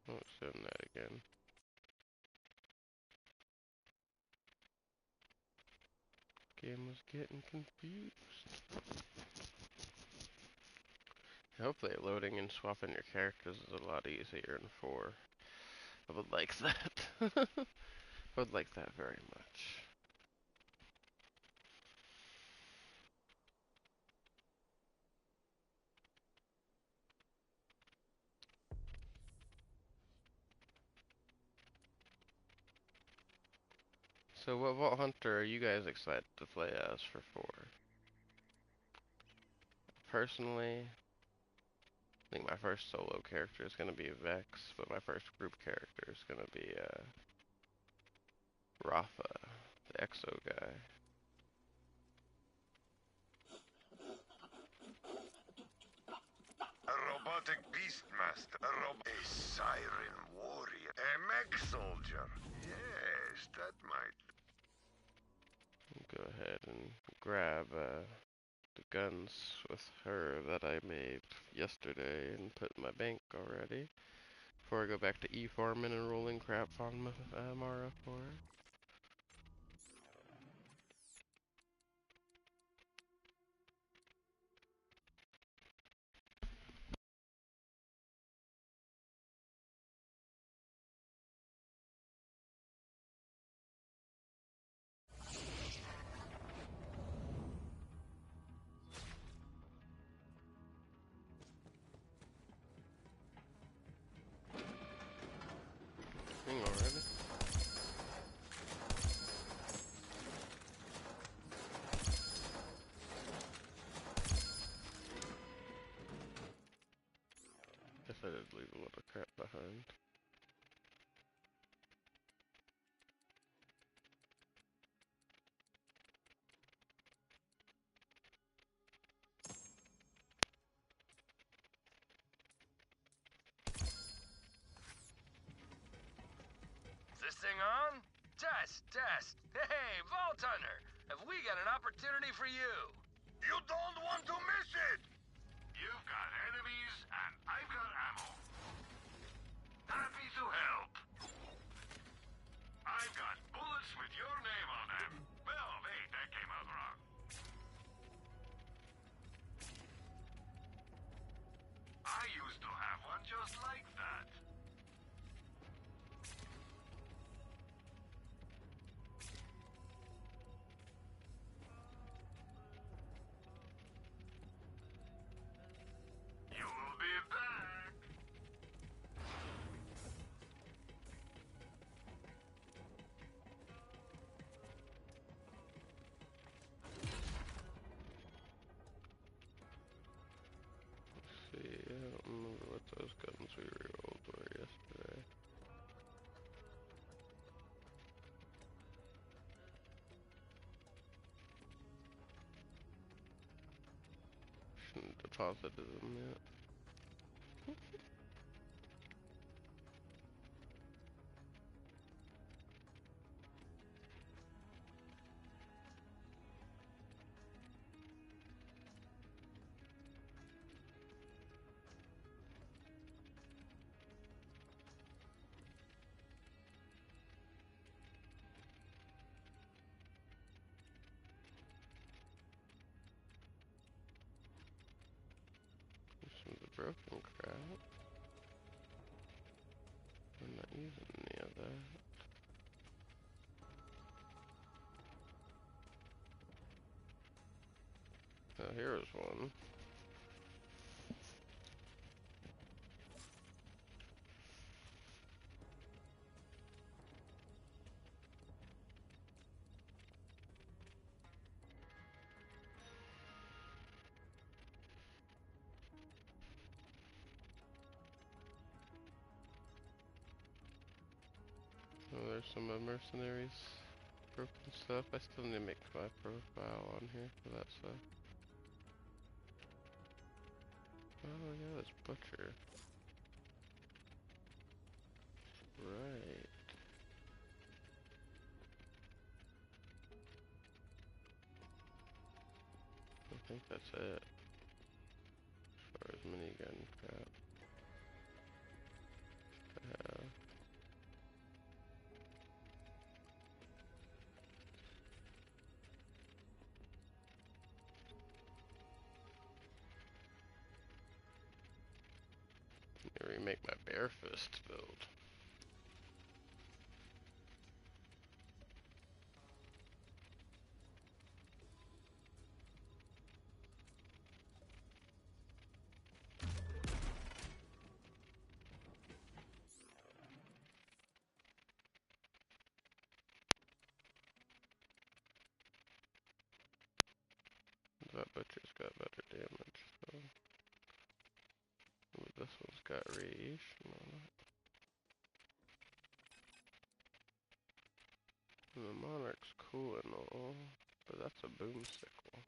I won't send that again. Game was getting confused. Hopefully loading and swapping your characters is a lot easier in 4. I would like that. I would like that very much. So what Vault Hunter are you guys excited to play as for 4? Personally, I think my first solo character is going to be Vex, but my first group character is going to be Rafa, the Exo guy. A robotic beastmaster, a siren warrior, a mech soldier. Yes, that might. Go ahead and grab the guns with her that I made yesterday and put in my bank already. Before I go back to e-farming and rolling crap on Mara 4. Thing already. Guess I did leave a lot of crap behind. Is this thing on? Test. Hey, Vault Hunter, have we got an opportunity for you? You don't want to miss it! You've got enemies, and I've got ammo. Happy to help. I've got bullets with your name on them. Well, wait, that came out wrong. I used to have one just like that. You'll be back. Let's see, I don't remember what those guns we rerolled were yesterday. Shouldn't have deposited them yet. Some of the broken crap. I'm not using any of that. Oh, here's one. Oh, there's some mercenaries. Broken stuff. I still need to make my profile on here for that stuff. Oh yeah, this butcher. Right. I think that's it. As far as minigun crap. I have. Need to remake my bare fist build. Butcher's got better damage, so. Ooh, this one's got radiation on it. And the Monarch's cool and all, but that's a boomsicle.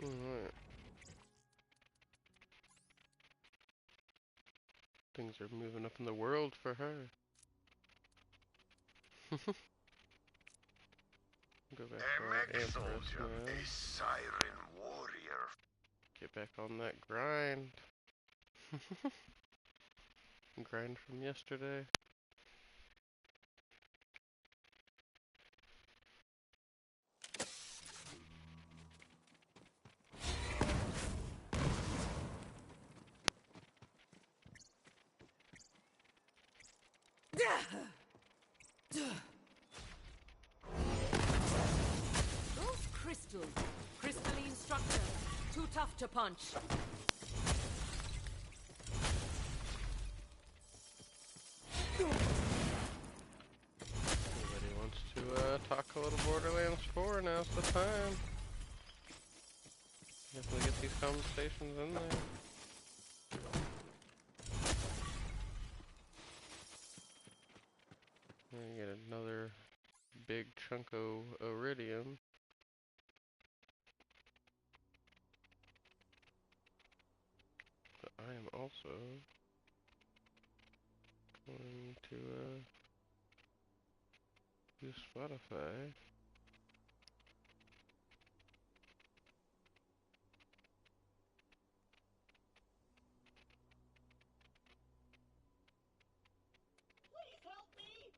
Alright. Things are moving up in the world for her. Go back to our Empress now. A siren warrior. Get back on that grind. Grind from yesterday. Those crystals. Crystalline structure. Too tough to punch. Anybody wants to talk a little Borderlands 4? Now's the time. Definitely get these conversations in there. And you get another big chunk of iridium. But I am also going to use Spotify. Please help me!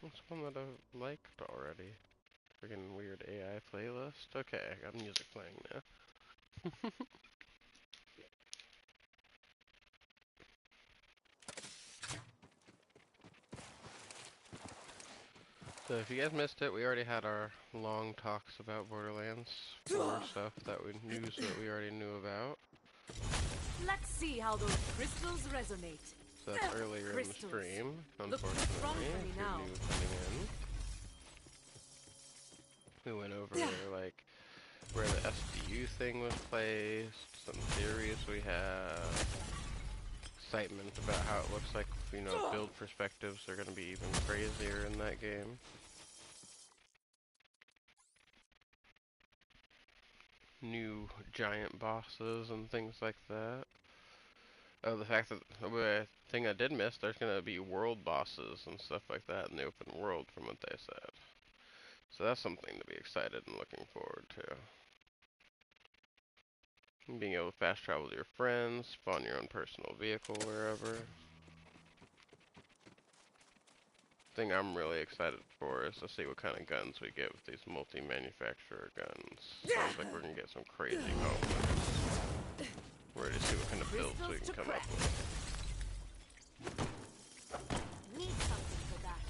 What's one that I've liked already? Freaking weird AI playlist. Okay, I got music playing now. So if you guys missed it, we already had our long talks about Borderlands 4 stuff that we we already knew about. Let's see how those crystals resonate. So that's earlier in the stream, unfortunately, if you're new coming in. We went over like where the SDU thing was placed, some theories we have, excitement about how it looks like, you know, build perspectives are going to be even crazier in that game. New giant bosses and things like that. Oh, the fact that the thing I did miss, there's going to be world bosses and stuff like that in the open world from what they said. So that's something to be excited and looking forward to. Being able to fast travel with your friends, spawn your own personal vehicle wherever. Thing I'm really excited for is to see what kind of guns we get with these multi-manufacturer guns. Sounds like we're going to get some crazy combos. We're ready to see what kind of builds we can come up with. Need something for that.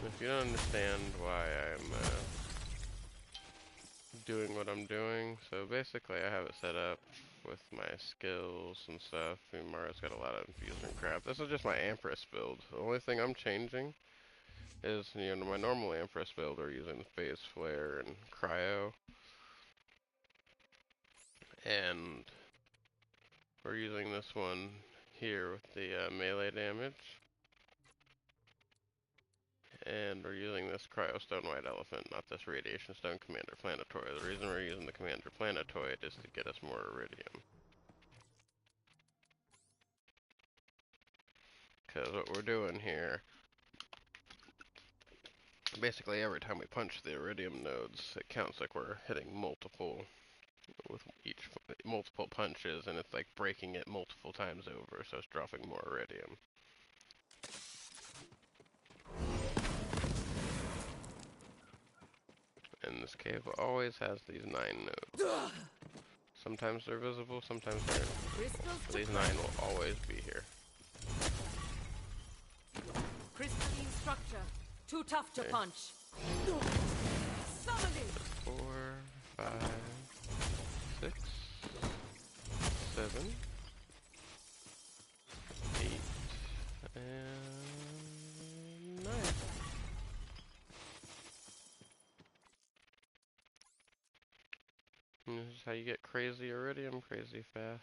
If you don't understand why I'm doing what I'm doing, so basically I have it set up with my skills and stuff. Mara's got a lot of infusion crap. This is just my Empress build. The only thing I'm changing is, you know, my normal Empress build are using the Phase Flare and Cryo. And we're using this one here with the melee damage. And we're using this Cryostone White Elephant, not this Radiation Stone Commander Planetoid. The reason we're using the Commander Planetoid is to get us more Iridium. Because what we're doing here, basically every time we punch the Iridium nodes, it counts like we're hitting multiple, with each multiple punches, and it's like breaking it multiple times over, so it's dropping more Iridium. And this cave always has these 9 nodes. Sometimes they're visible, sometimes they're invisible. But these 9 will always be here. Crystalline structure. Too tough to punch. Summoning. 4, 5, 6, 7, 8, and 9. And this is how you get crazy Iridium crazy fast.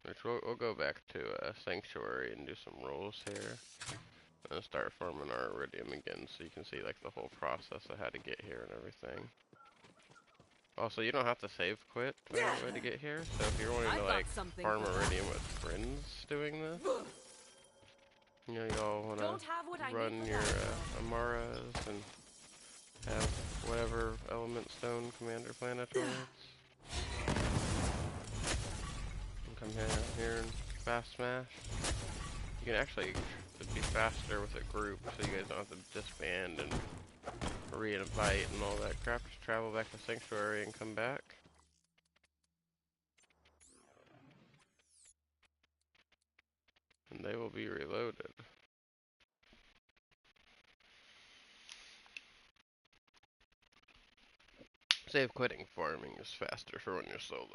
Which we'll go back to Sanctuary and do some rolls here. And start farming our Iridium again so you can see like the whole process of how to get here and everything. Also, you don't have to save quit to get here, so if you're wanting to like farm Iridium with friends doing this, you know, y'all want to run your Amaras and have whatever Element Stone Commander Planetoids. And come here and fast smash. You can actually be faster with a group, so you guys don't have to disband and re-invite and all that crap. Just travel back to Sanctuary and come back. And they will be reloaded. Save quitting farming is faster for when you're solo.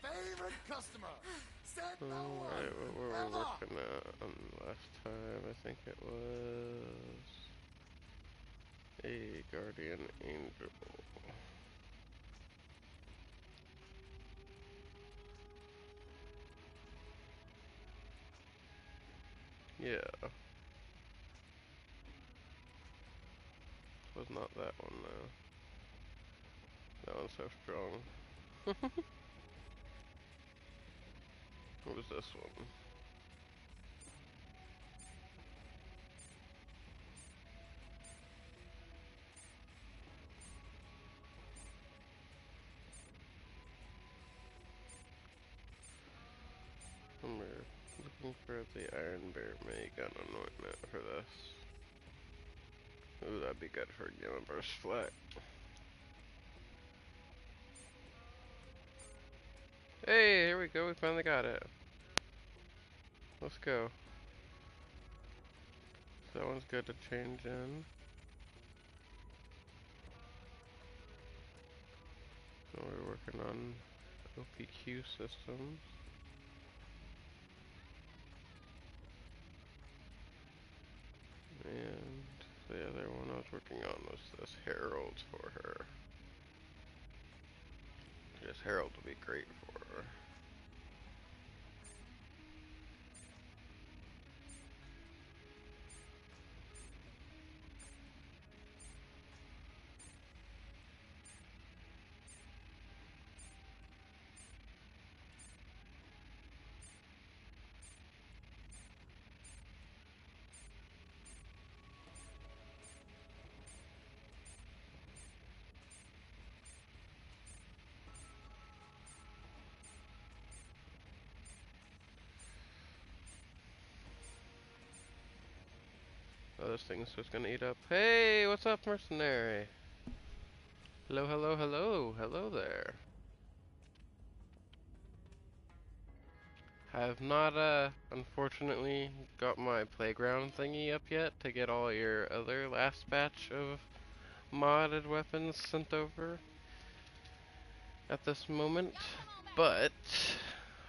Favorite customer. Said no one. Alright, what were we working at last time? I think it was a Guardian Angel. Yeah. Was not that one though. That one's so strong. What was this one? We're looking for the Iron Bear May gun anointment for this. Ooh, that'd be good for Gamma Burst Flat. Hey, here we go, we finally got it. Let's go. So that one's good to change in. So we're working on OPQ systems. And the other one I was working on was this Herald for her. This Herald would be great for her. Oh, this thing's just gonna eat up. Hey, what's up, mercenary? Hello, hello, hello, hello there. I have not, unfortunately, got my playground thingy up yet to get all your other last batch of modded weapons sent over at this moment, but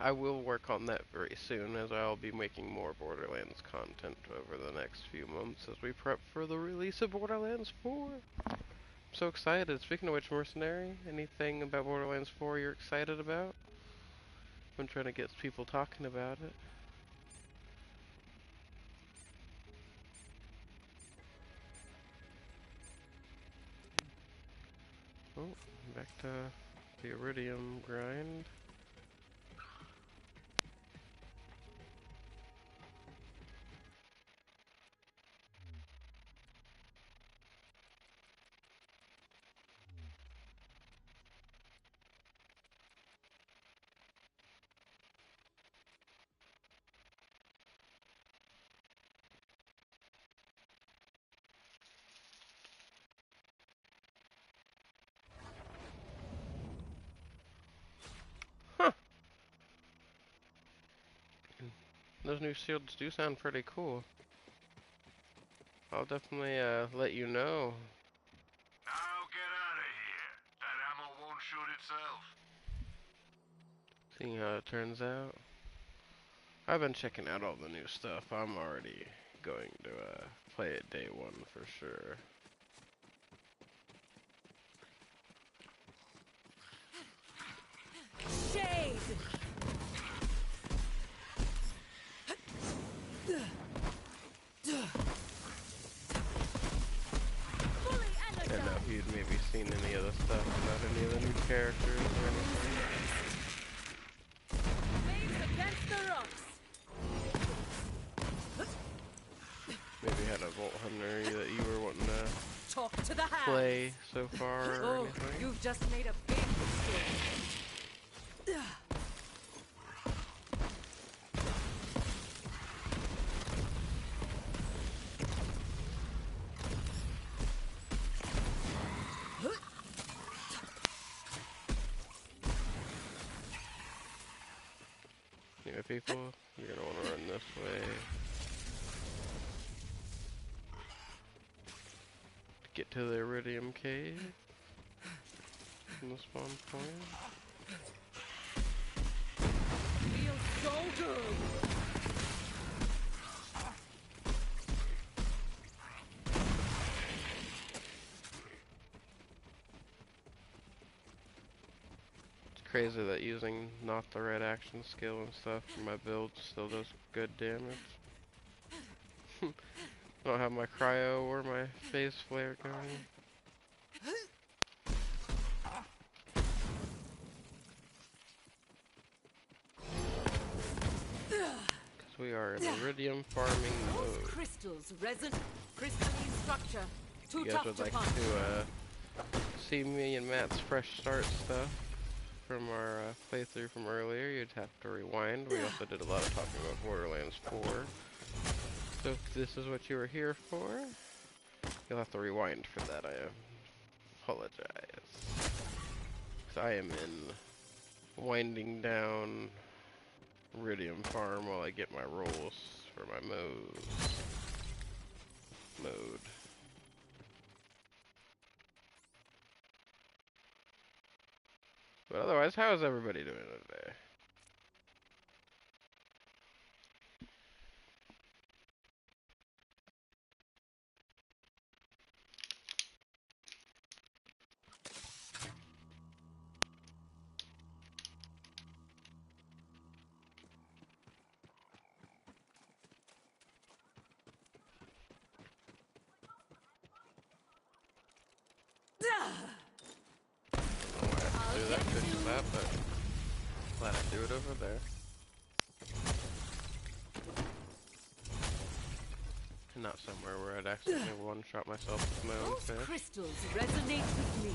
I will work on that very soon, as I'll be making more Borderlands content over the next few months as we prep for the release of Borderlands 4. I'm so excited. Speaking of which, Mercenary, anything about Borderlands 4 you're excited about? I've been trying to get people talking about it. Oh, back to the Iridium grind. Huh. Those new shields do sound pretty cool. I'll definitely let you know. Now get out of here. That ammo won't shoot itself. Seeing how it turns out. I've been checking out all the new stuff. I'm already going to play it day one for sure. Shade! I don't know if you'd maybe seen any of the stuff about any of the new characters or anything. Waves against the rocks. Maybe had a Vault Hunter that you were wanting to Talk to the hands. play so far or Oh, anything. you've just made a big mistake. Anyway, people, you're gonna want to run this way. Get to the Iridium Cave from the spawn point. Feels so good. It's crazy that using not the red action skill and stuff for my build still does good damage. I don't have my cryo or my phase flare going. Because we are in iridium farming mode. Crystals, resin, crystalline structure. Too If you guys tough would to like punch. to see me and Matt's fresh start stuff from our playthrough from earlier, you'd have to rewind. We also did a lot of talking about Borderlands 4. So if this is what you were here for, you'll have to rewind for that. I apologize. 'Cause I am in winding down Iridium Farm while I get my rolls for my mode. But otherwise, how is everybody doing today? I don't know why I have to do that fix that, but glad I do it over there. And not somewhere where I'd accidentally one-shot myself with my own Those fish. crystals resonate with me.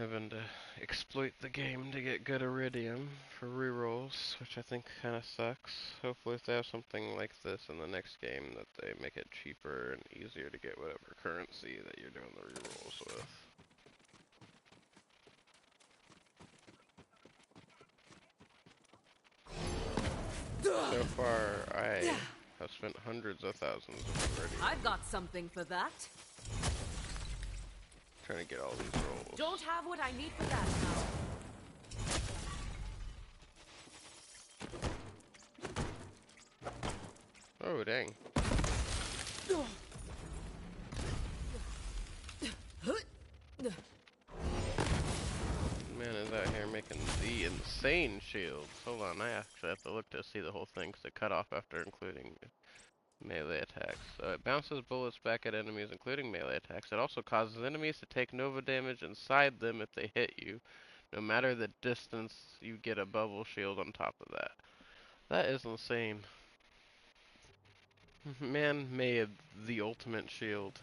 having to exploit the game to get good iridium for rerolls, which I think kind of sucks. Hopefully if they have something like this in the next game that they make it cheaper and easier to get whatever currency that you're doing the rerolls with. So far, I have spent hundreds of thousands of iridium. I've got something for that. Trying to get all these rolls. Don't have what I need for that now. Oh, dang. Man is out here making the insane shields. Hold on, I actually have to look to see the whole thing because it cut off after including melee attacks. So it bounces bullets back at enemies including melee attacks. It also causes enemies to take Nova damage inside them if they hit you. No matter the distance, you get a bubble shield on top of that. That is insane. Man made the ultimate shield.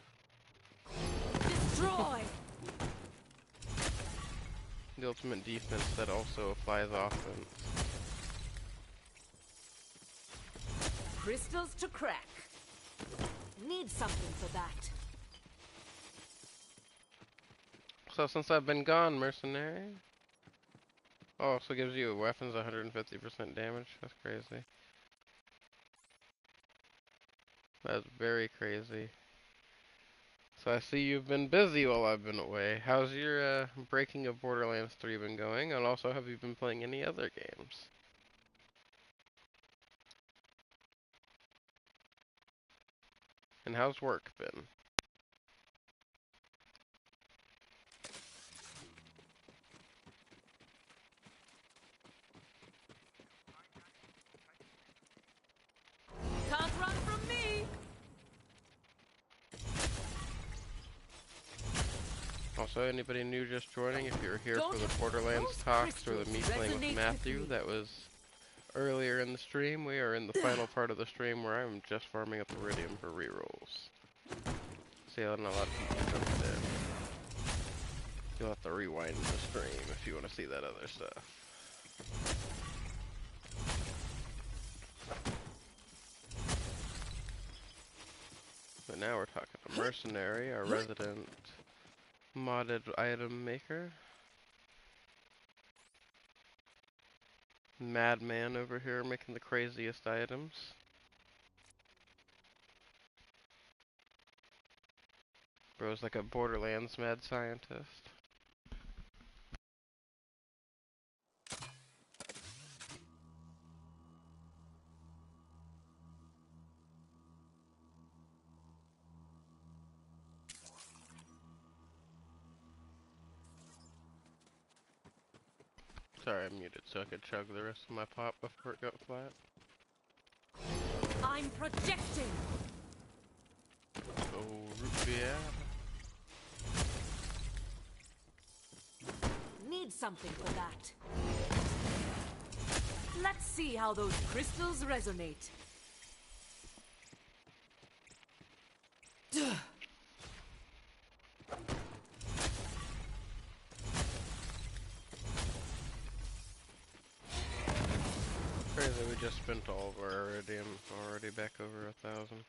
Destroy! The ultimate defense that also applies offense. Crystals to crack. Need something for that. So since I've been gone, mercenary. Oh, also gives you weapons 150% damage. That's crazy. That's very crazy. So I see you've been busy while I've been away. How's your breaking of Borderlands 3 been going? And also, have you been playing any other games? And how's work been? Can't run from me! Also, anybody new just joining, if you're here for the Borderlands talks or the me playing with Matthew, that was earlier in the stream. We are in the final part of the stream where I'm just farming up iridium for rerolls. See, not a lot of people jumped in. You'll have to rewind the stream if you want to see that other stuff. But now we're talking to Mercenary, our resident modded item maker. Madman over here making the craziest items. Bro's like a Borderlands mad scientist. Sorry, I muted so I could chug the rest of my pop before it got flat. I'm projecting! Oh, root beer. Need something for that. Let's see how those crystals resonate. Crazy, we just spent all of our iridium already, back over 1,000.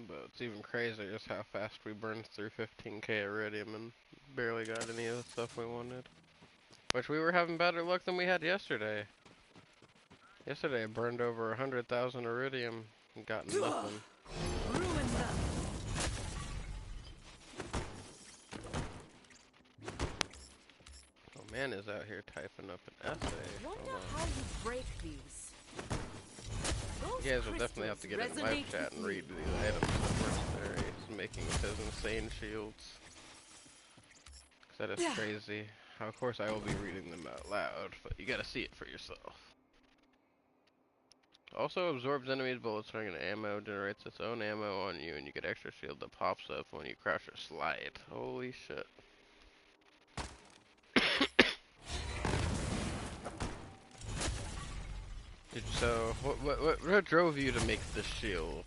But it's even crazier just how fast we burned through 15k iridium and barely got any of the stuff we wanted. Which we were having better luck than we had yesterday. Yesterday I burned over 100,000 iridium and got nothing. Ruin them. Oh, man is out here typing up an essay. Wonder how you break these. Those You guys will definitely have to get in live chat and read these items that Mercenary is making with his insane shields. Cause that is crazy. Of course I will be reading them out loud, but you gotta see it for yourself. Also absorbs enemies' bullets during an ammo, generates its own ammo on you, and you get extra shield that pops up when you crouch or slide. Holy shit. So, what drove you to make the shield?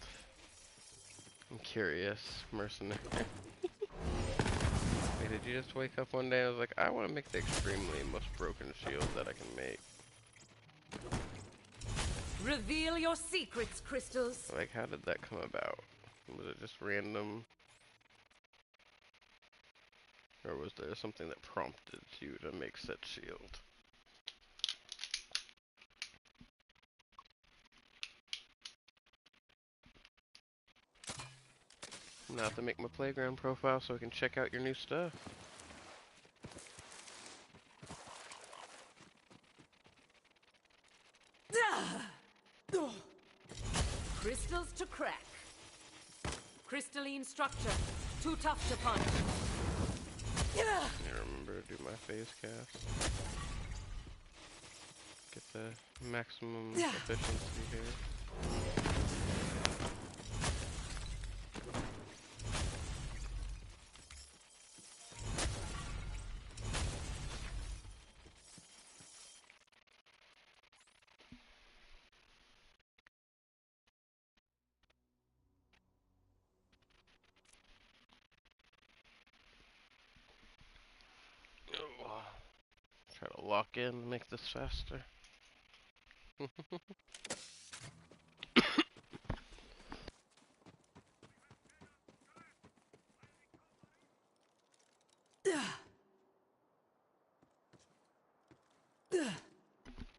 I'm curious, mercenary. Like, did you just wake up one day and was like, I want to make the extremely most broken shield that I can make? Reveal your secrets, crystals. Like, how did that come about? Was it just random? Or was there something that prompted you to make said shield? I'm gonna have to make my playground profile so I can check out your new stuff. Crystals to crack. Crystalline structure. Too tough to punch. I remember to do my phase cast. Get the maximum efficiency here. Oh, try to lock in, make this faster.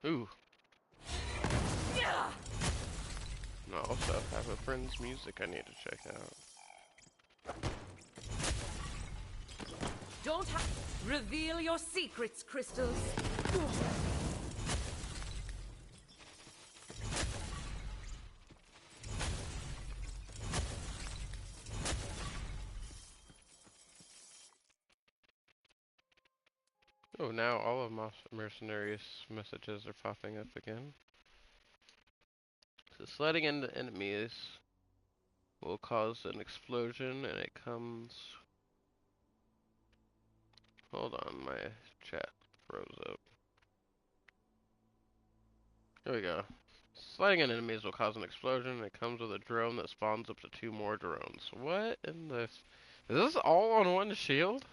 Ooh. No, also have a friend's music I need to check out. Don't reveal your secrets, crystals. Oh, now all of my mercenaries messages are popping up again. So sliding into enemies will cause an explosion, and it comes... Hold on, my chat froze up. Here we go. Sliding in enemies will cause an explosion, and it comes with a drone that spawns up to 2 more drones. What in this? Is this all on one shield?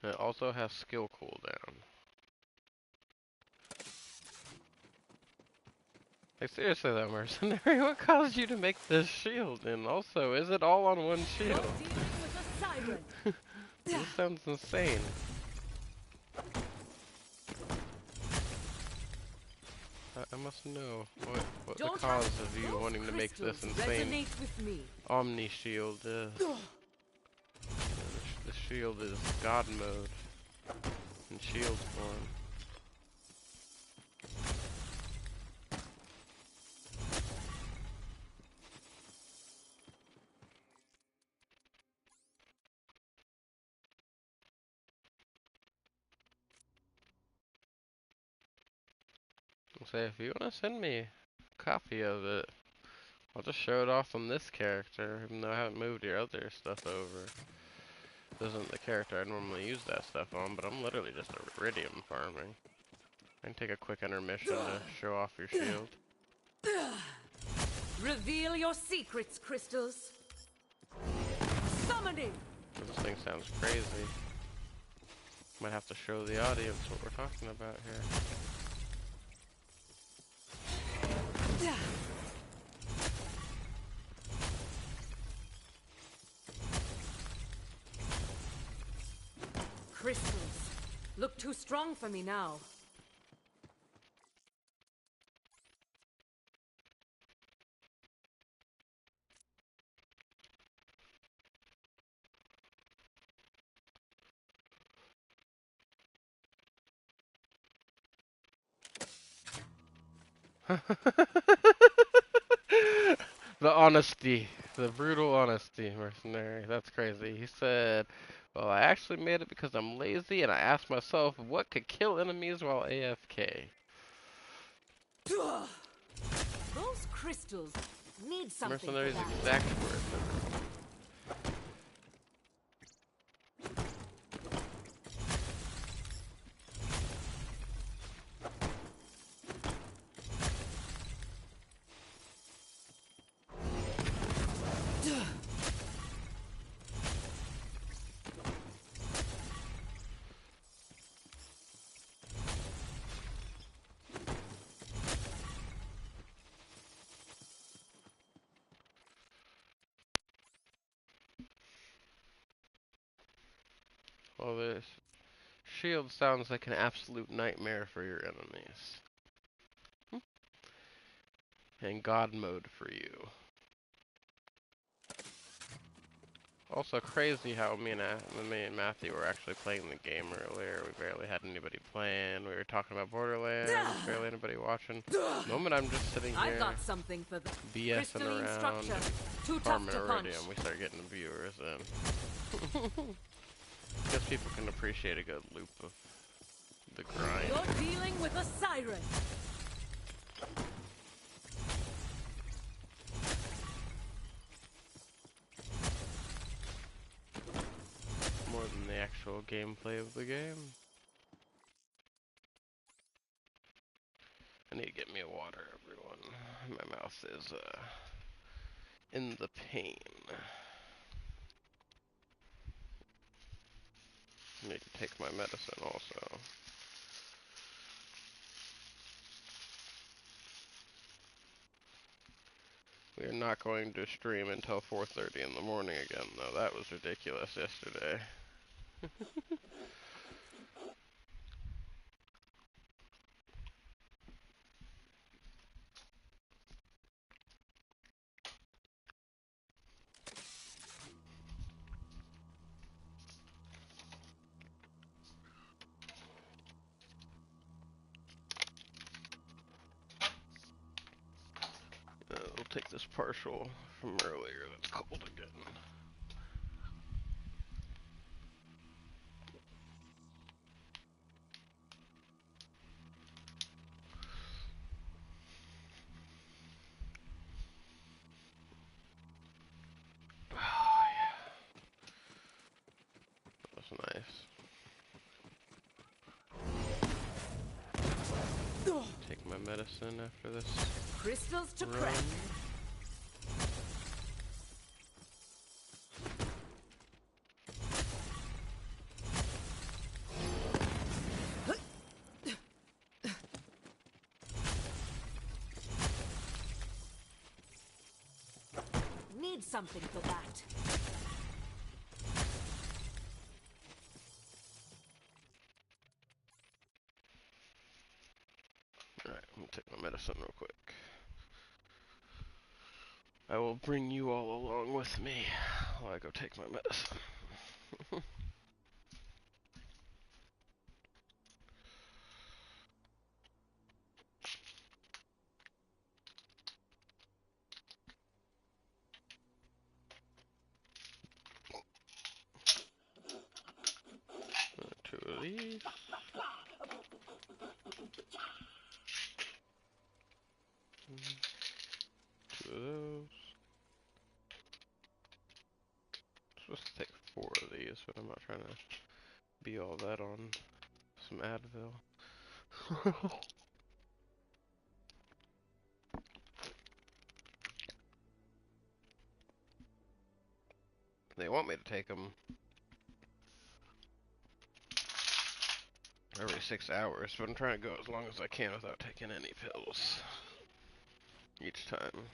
It also has skill cooldown. Like, seriously though, mercenary, what caused you to make this shield? And also, is it all on one shield? This sounds insane. I must know what the cause of you wanting to make this insane Omni shield is. The shield is God mode in shield form. Say, if you want to send me a copy of it, I'll just show it off on this character, even though I haven't moved your other stuff over. This isn't the character I normally use that stuff on, but I'm literally just iridium farming. I can take a quick intermission to show off your shield. Reveal your secrets, crystals. Summoning. This thing sounds crazy. Might have to show the audience what we're talking about here. Crystals look too strong for me now. The honesty, the brutal honesty, mercenary. That's crazy. He said, well, I actually made it because I'm lazy and I asked myself what could kill enemies while AFK. Those crystals Need something for Mercenaries that. exact word. Well, this shield sounds like an absolute nightmare for your enemies. And God mode for you. Also crazy how me and Matthew were actually playing the game earlier. We barely had anybody playing. We were talking about Borderlands. Barely anybody watching. The moment I'm just sitting I've here got something for the BSing crystalline around structure. and Too tough farming to punch. iridium, we start getting viewers in. Because people can appreciate a good loop of the grind. You're dealing with a siren. More than the actual gameplay of the game. I need to get me a water, everyone. My mouth is in the pain. I need to take my medicine also. We are not going to stream until 4:30 in the morning again, though. That was ridiculous yesterday. We'll take this partial from earlier that's cold again. Oh, yeah. That was nice. Take my medicine after this. Crystals to run. crack. Need something for that. Alright, I'm gonna take my medicine real quick. I will bring you all along with me while I go take my medicine. Two of these. Two of those. I'm supposed to take 4 of these, but I'm not trying to be all that on some Advil. They want me to take them every 6 hours, but I'm trying to go as long as I can without taking any pills each time.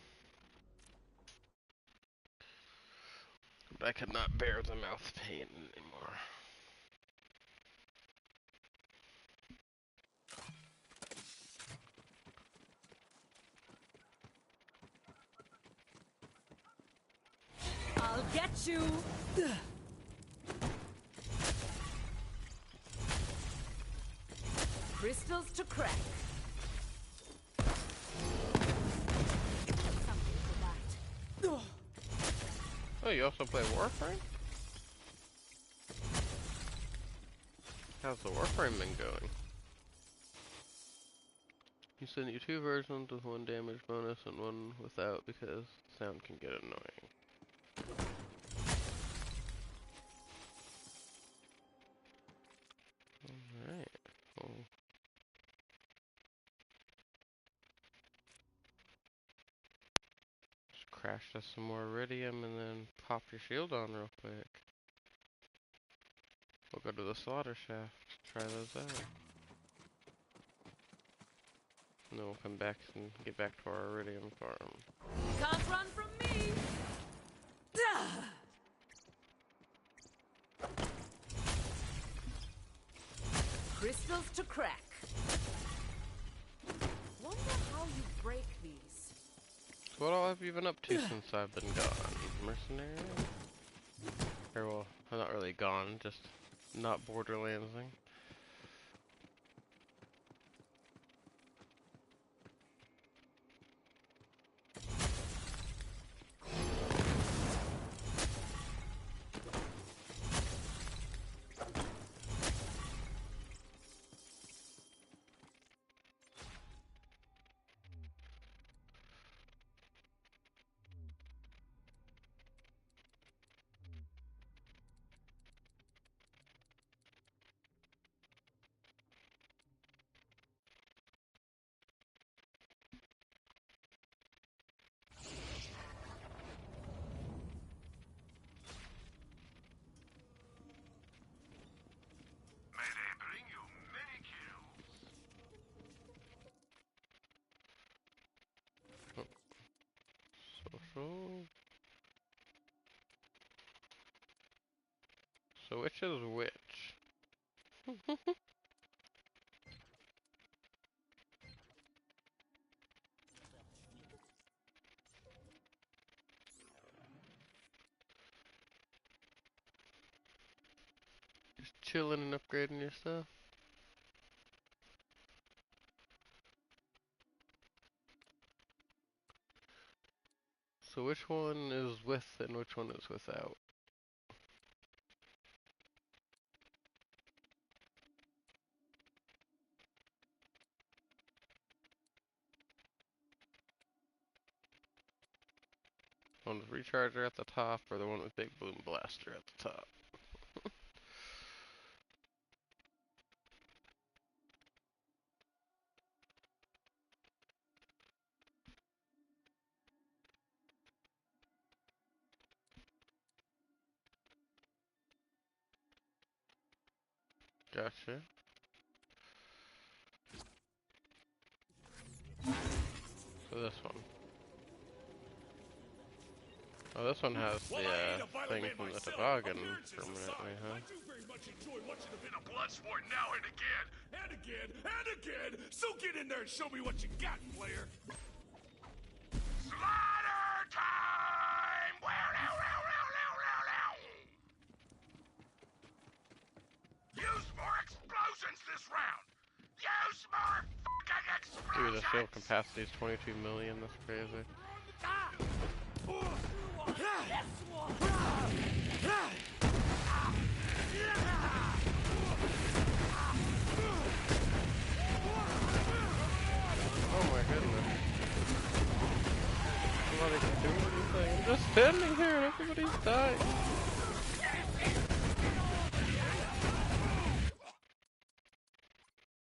But I could not bear the mouth pain anymore. I'll get you. Crystals to crack. Something for that. Oh, you also play Warframe? How's the Warframe been going? You send you two versions with one damage bonus and one without because sound can get annoying. Alright. Well, just crash us some more iridium and then pop your shield on real quick. We'll go to the slaughter shaft, try those out. And then we'll come back and get back to our iridium farm. Can't run from me! Crystals to crack. Wonder how you break these. So what all have you been up to since I've been gone? Mercenary? Or well, I'm not really gone, just not Borderlandsing. So which is which? Just chilling and upgrading your stuff. So which one is with and which one is without? One with recharger at the top or the one with big boom blaster at the top? Gotcha. So this one. Oh, this one has the thing from the toboggan permanently, huh? I do very much enjoy watching a bit of blood sport now and again, and again, and again. So get in there and show me what you got, player. Slaughter time! Use more explosions this round! Use more fucking Dude, the explosions! shield capacity is 22 million, that's crazy. Oh my goodness. Nobody can do anything. I'm just standing here and everybody's dying.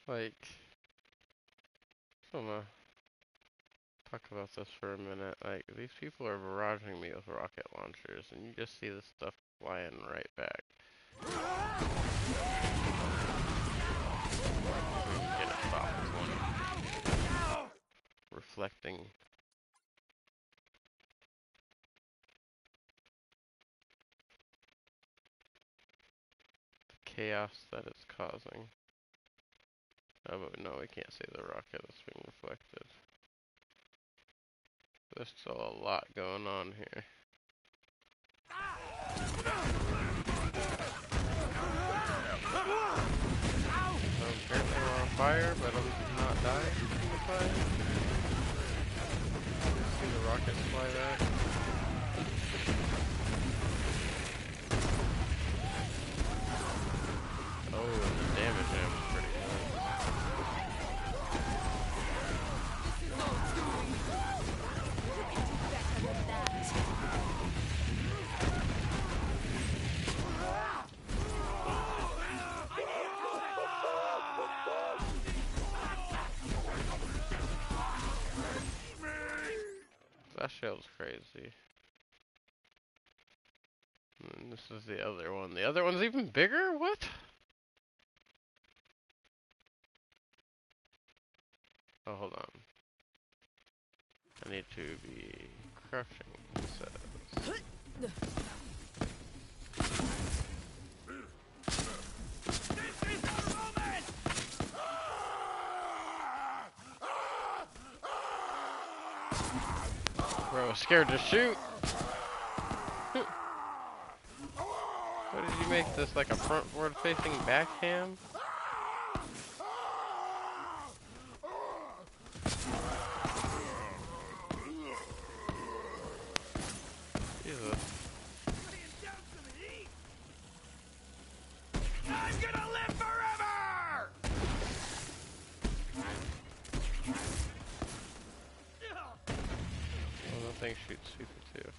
Like, I don't know. Talk about this for a minute. Like, these people are barraging me with rocket launchers, and you just see this stuff flying right back. Get a stop one. Reflecting. The chaos that it's causing. Oh, but no, we can't see the rocket that's being reflected. There's still a lot going on here. So apparently we're on fire, but I'm not dying from the fire. See the rockets fly back. Oh, and the damage is pretty good. That shell's crazy. And this is the other one. The other one's even bigger? What? Oh, hold on. I need to be crushing, it says. Bro, scared to shoot. What did you make this, like a frontward facing backhand? Jesus. I'm gonna live forever! Well, that thing shoots super too.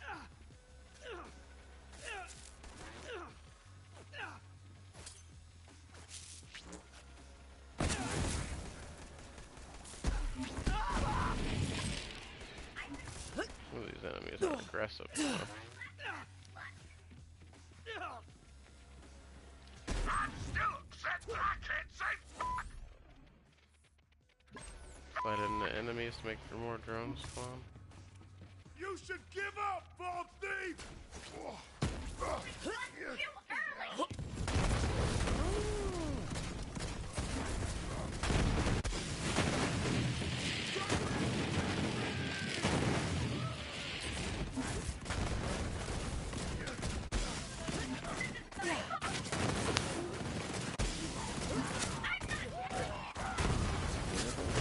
Some of these enemies are aggressive, huh? I'm still upset that I can't say fuck! Fight in the enemies to make for more drones spawn. You should give up, Vault Thief! What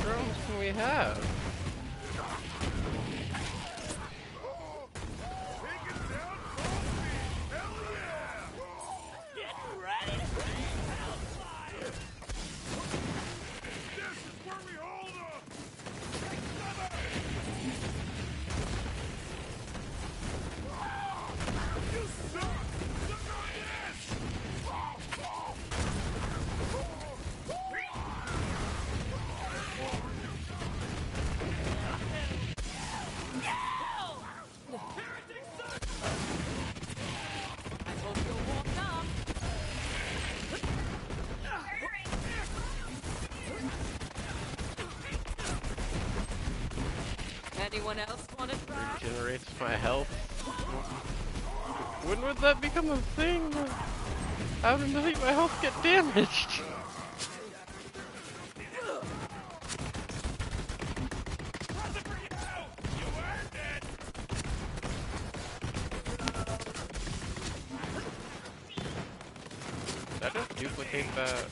drones can we have? Anyone else want to try? Regenerates my health. When would that become a thing? How did my health get damaged? Did I just duplicate that?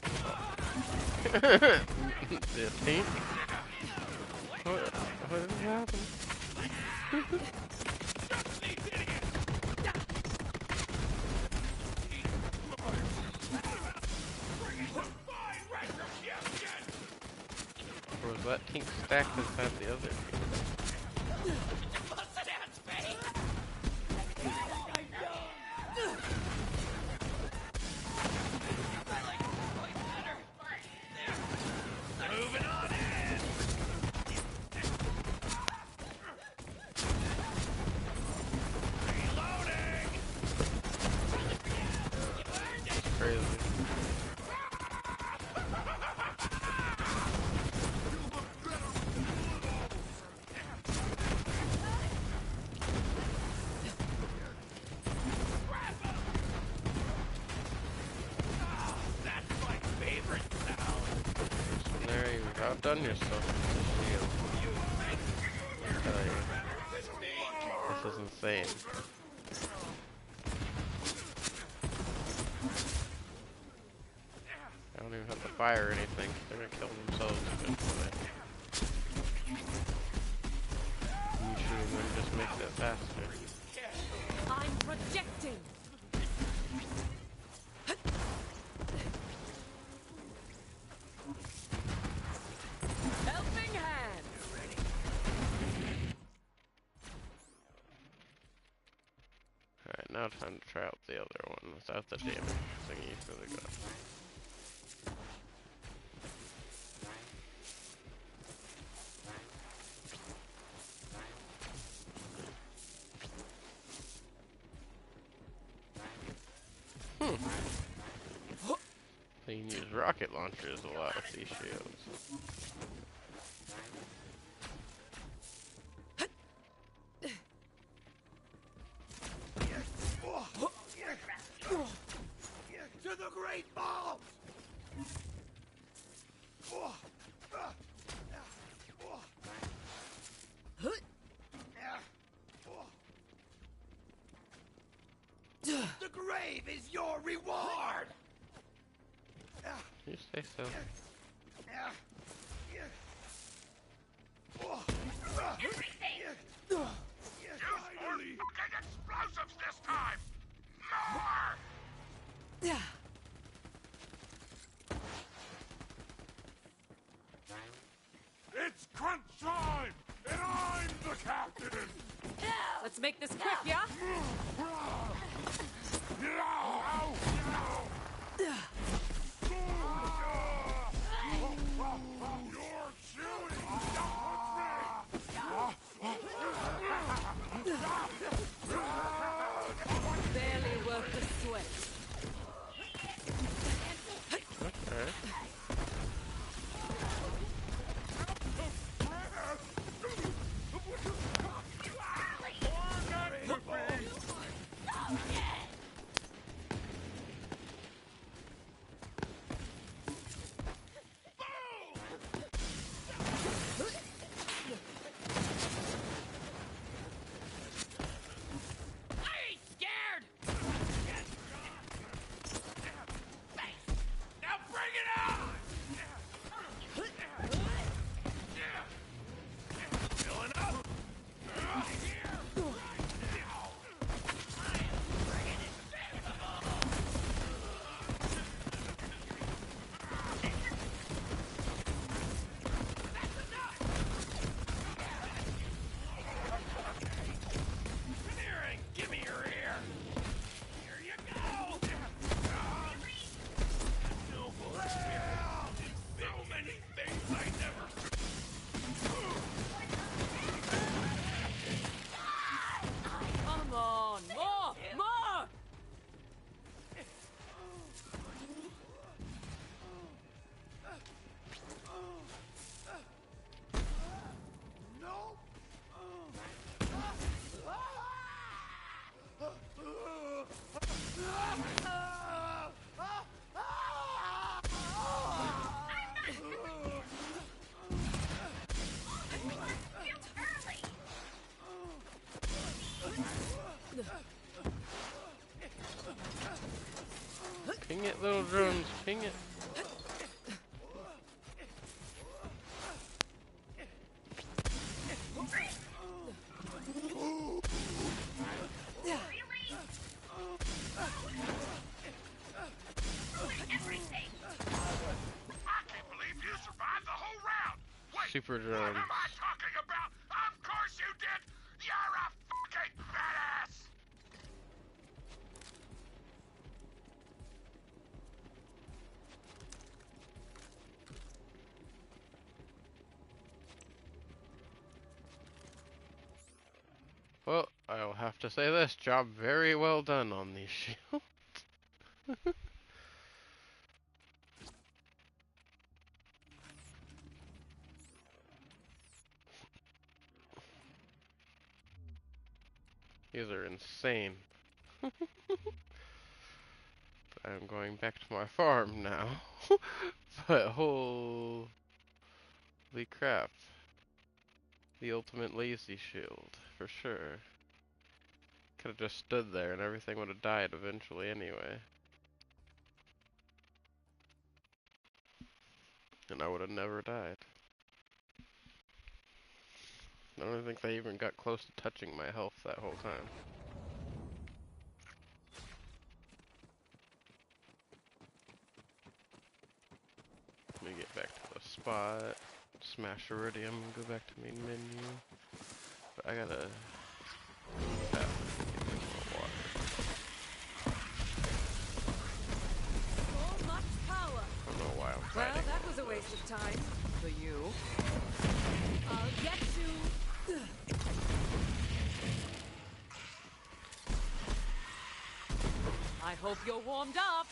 The tank? What did happen? Or was that tank stacked inside the other? Crazy. So there you've outdone yourself. This is insane. I don't even have to fire anything. They're gonna kill themselves eventually. You shooting them just makes it faster. I'm projecting. Helping hand. Alright, now time to try out the other one without the damage thingy for the gun. So you can use rocket launchers a lot with these shields. To the great ball! The grave is your reward! You say so. Use more fucking explosives this time! More! It's crunch time! And I'm the captain! Let's make this quick, yeah? You're chewing! Barely worth the sweat. Okay. Now bring it on! Filling up! Come here and give me your ear! Here you go! Noble experience. So many things I never. Come on, more! More! No! Ping it, little drones, ping it. I can't believe you survived the whole round! Wait! Super What drones. am I talking about? Of course you did! You're a fucking badass! Well, I'll have to say this, job very well done on these shields. These are insane. I'm going back to my farm now. But holy crap. The ultimate lazy shield, for sure. Could have just stood there and everything would have died eventually anyway. And I would have never died. I don't think they even got close to touching my health that whole time. Let me get back to the spot. Smash Iridium, go back to main menu. But I gotta... get more water. So much power! I don't know why I'm Well, fighting. that was a waste of time. For you. I'll get you. I Hope you're warmed up.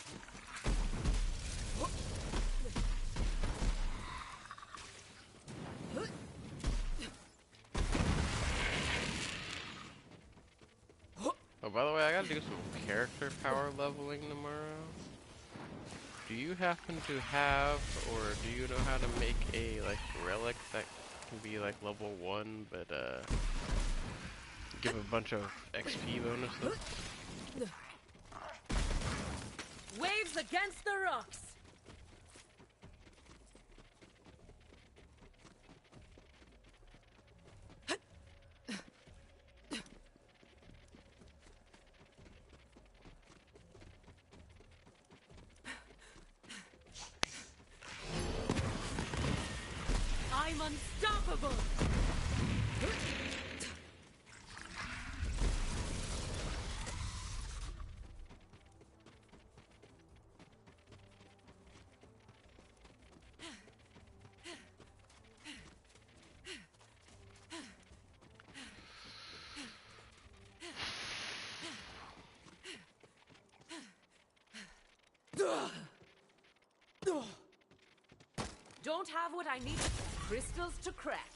Oh, by the way, I gotta do some character power leveling tomorrow. Do you happen to have, or do you know how to make a, like, relic that can be, like, level 1, but, give a bunch of XP bonuses? Waves against the rocks. I'm unstoppable. Don't have what I need. Crystals to crack.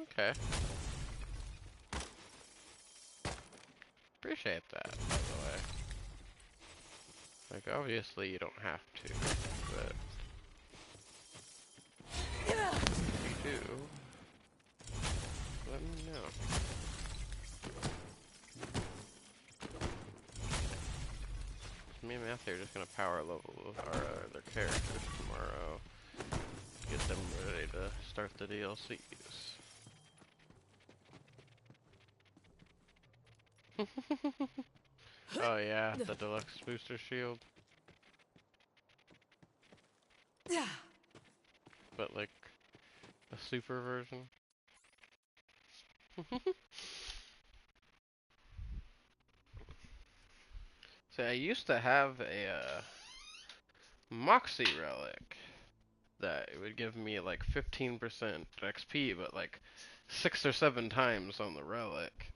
Okay. Appreciate that, by the way. Like, obviously you don't have to, but if you do, let me know. Me and Matthew are just gonna power level our their characters tomorrow. Get them ready to start the DLCs. Oh yeah, the deluxe booster shield. But like a super version. So I used to have a Moxie relic that it would give me like 15% XP, but like 6 or 7 times on the relic.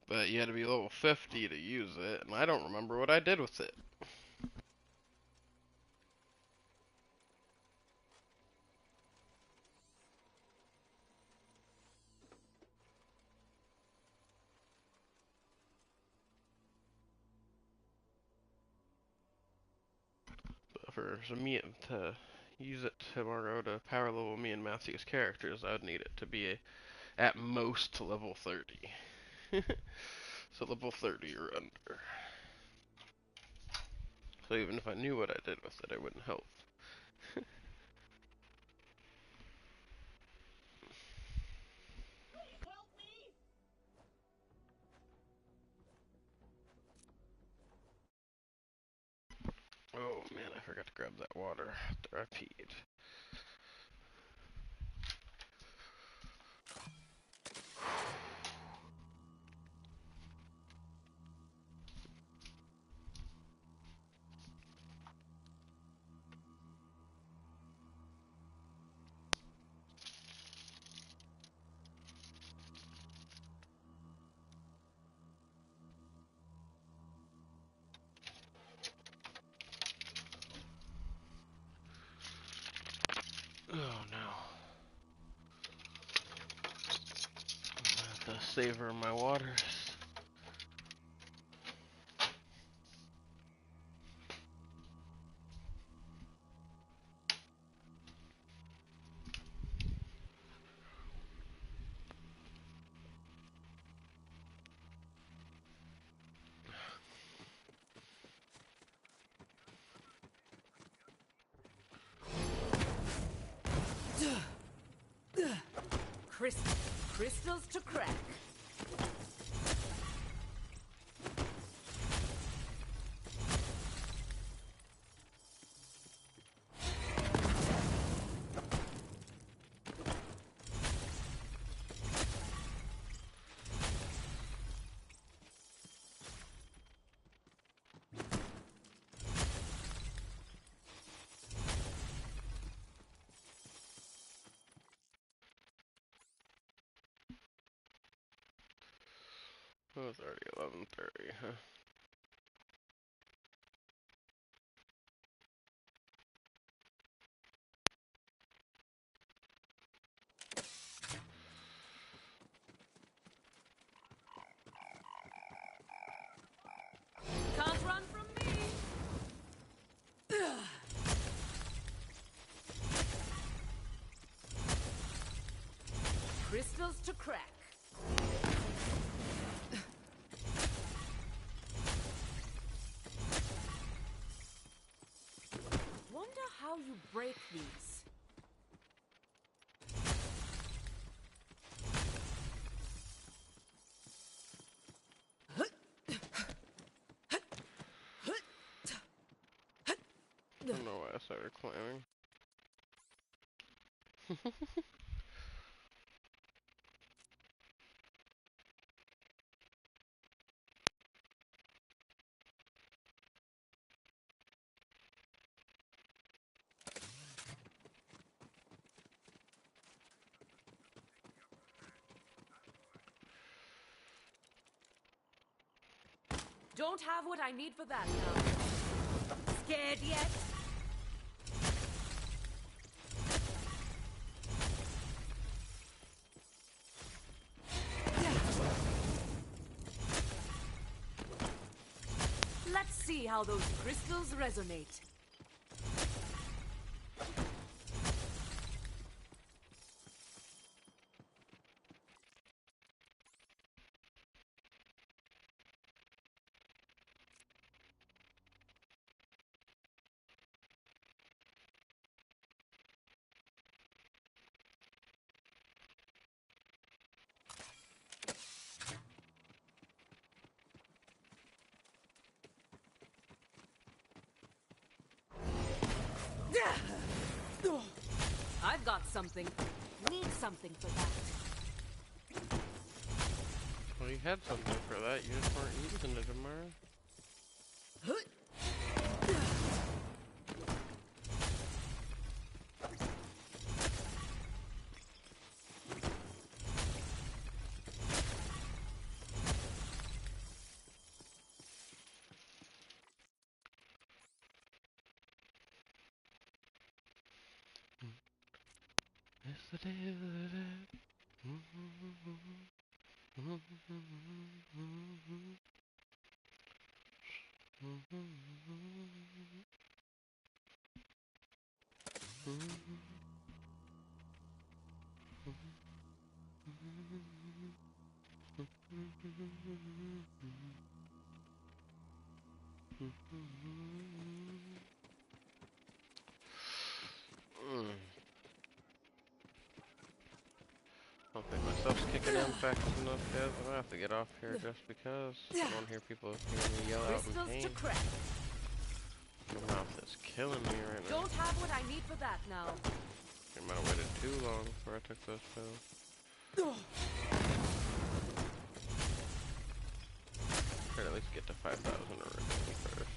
But you had to be level 50 to use it, and I don't remember what I did with it. But for me to use it tomorrow to power level me and Matthew's characters, I would need it to be at most level 30. So level 30 or under. So even if I knew what I did with it, it wouldn't help. Oh man, I forgot to grab that water after I peed. Oh no. I have to savor my waters. Crystals to crack. Oh, it's already 11:30, huh? crystals to crack. Wonder how you break these. I don't know why I started climbing. Don't have what I need for that now. Scared yet? Let's see how those crystals resonate. I've got something. Need something for that. Well, you had something for that. You just weren't using it, Amara. It's the day of it. I don't think my stuff's kicking in fast enough, guys. I'm gonna have to get off here just because I don't hear people hearing me yell out in Crystals pain. to crack. My mouth is killing me right now. Don't have what I need for that now. I might have waited too long before I took those pills. Try to at least get to 5,000 originally first.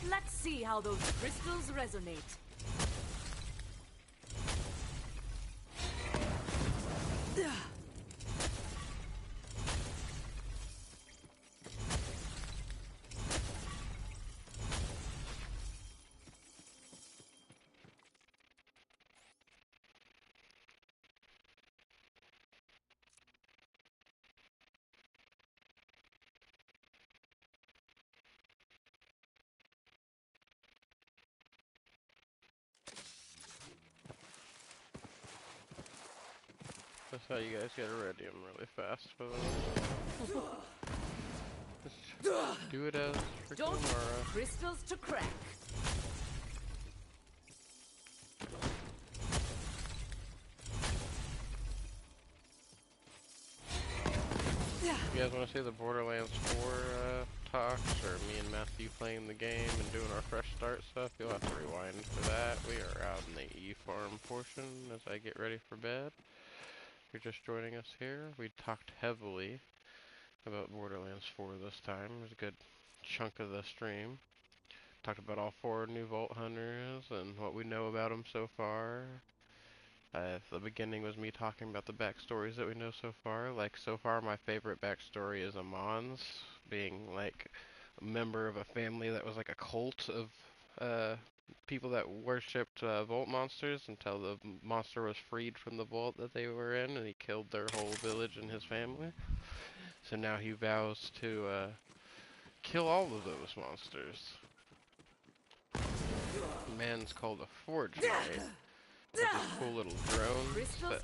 Let's see how those crystals resonate. That's how you guys get iridium really fast, by the way. Just do it as freaking Amara. Crystals to crack. If you guys want to see the Borderlands 4 talks, or me and Matthew playing the game and doing our fresh start stuff, you'll have to rewind for that. We are out in the E-Farm portion as I get ready for bed. If you're just joining us here, we talked heavily about Borderlands 4 this time. It was a good chunk of the stream. talked about all 4 new Vault Hunters and what we know about them so far. The beginning was me talking about the backstories that we know so far. Like, so far my favorite backstory is Amon's, being like a member of a family that was like a cult of people that worshipped Vault monsters until the monster was freed from the vault that they were in, and he killed their whole village and his family. So now he vows to kill all of those monsters. The man's called a Forge Knight. With these cool little drones that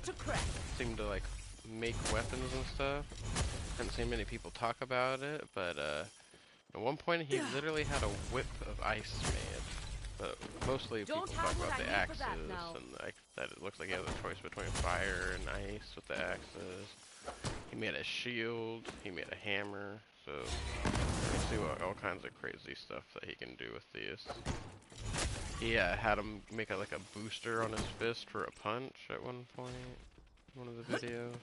seem to like make weapons and stuff. Haven't seen many people talk about it, but at one point he literally had a whip of ice made. But mostly people talk about the axes and like that it looks like he has a choice between fire and ice with the axes. He made a shield, he made a hammer, so you see all kinds of crazy stuff that he can do with these. He had him make like a booster on his fist for a punch at one point, one of the videos.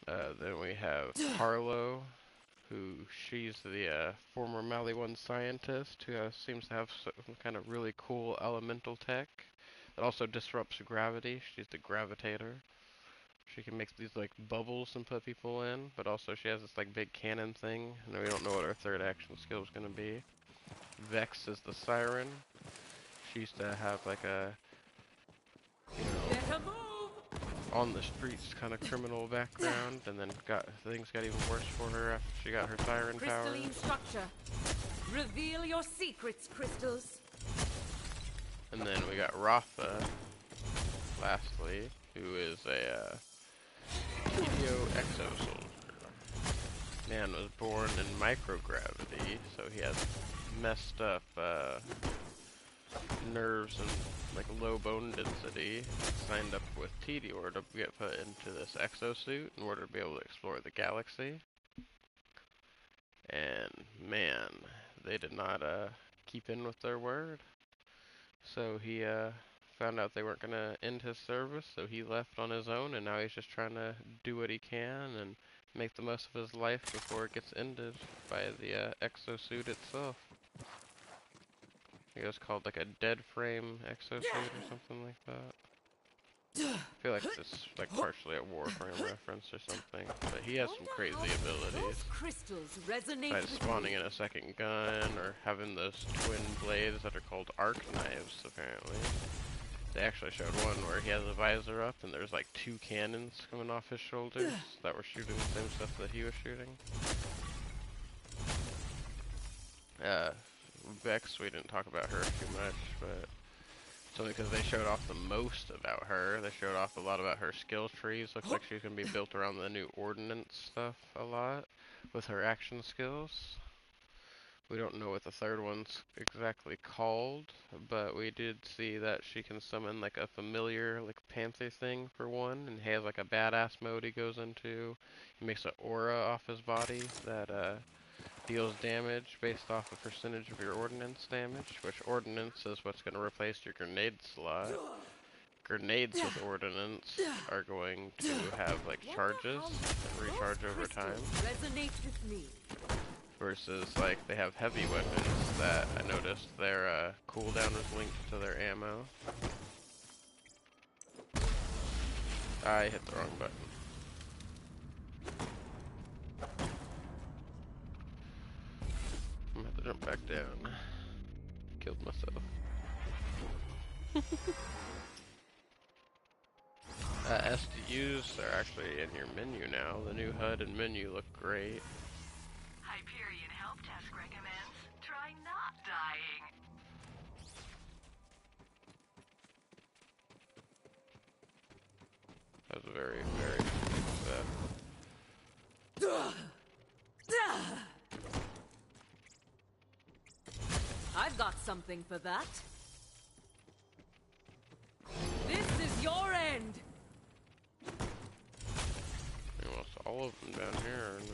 Then we have Harlow, who she's the former Mali 1 scientist who seems to have some kind of really cool elemental tech that also disrupts gravity. She's the gravitator. She can make these like bubbles and put people in, but also she has this like big cannon thing, and we don't know what her third action skill is going to be. Vex is the siren. She used to have like a, you know, on the streets kind of criminal background, and then things got even worse for her after she got her siren power. Crystalline structure. Reveal your secrets, crystals. And then we got Rafa, lastly, who is a TDO exo soldier. Man was born in microgravity, so he has messed up nerves and like low bone density. Signed up with Tedior to get put into this exosuit in order to be able to explore the galaxy. And man, they did not keep in with their word. So he found out they weren't gonna end his service, so he left on his own, and now he's just trying to do what he can and make the most of his life before it gets ended by the exosuit itself. I think it was called like a dead frame exosuit or something like that. I feel like it's like partially a Warframe reference or something, but he has some crazy abilities. Besides spawning in a second gun or having those twin blades that are called arc knives, apparently. They actually showed one where he has a visor up and there's like 2 cannons coming off his shoulders that were shooting the same stuff that he was shooting. Vex, we didn't talk about her too much, but it's only because they showed off the most about her. They showed off a lot about her skill trees. Looks like she's going to be built around the new ordnance stuff a lot with her action skills. We don't know what the third one's exactly called, but we did see that she can summon like a familiar like panther thing for one, and he has like a badass mode he goes into. He makes an aura off his body that deals damage based off a percentage of your ordnance damage, which ordnance is what's going to replace your grenade slot. Grenades with ordnance are going to have like charges and recharge over time. Versus like they have heavy weapons that I noticed their cooldown was linked to their ammo. I hit the wrong button. I'm gonna have to jump back down. Killed myself. SDUs are actually in your menu now. The new HUD and menu look great. Hyperion help desk recommends try not dying. That was very, very I've got something for that. This is your end. almost all of them down here are new.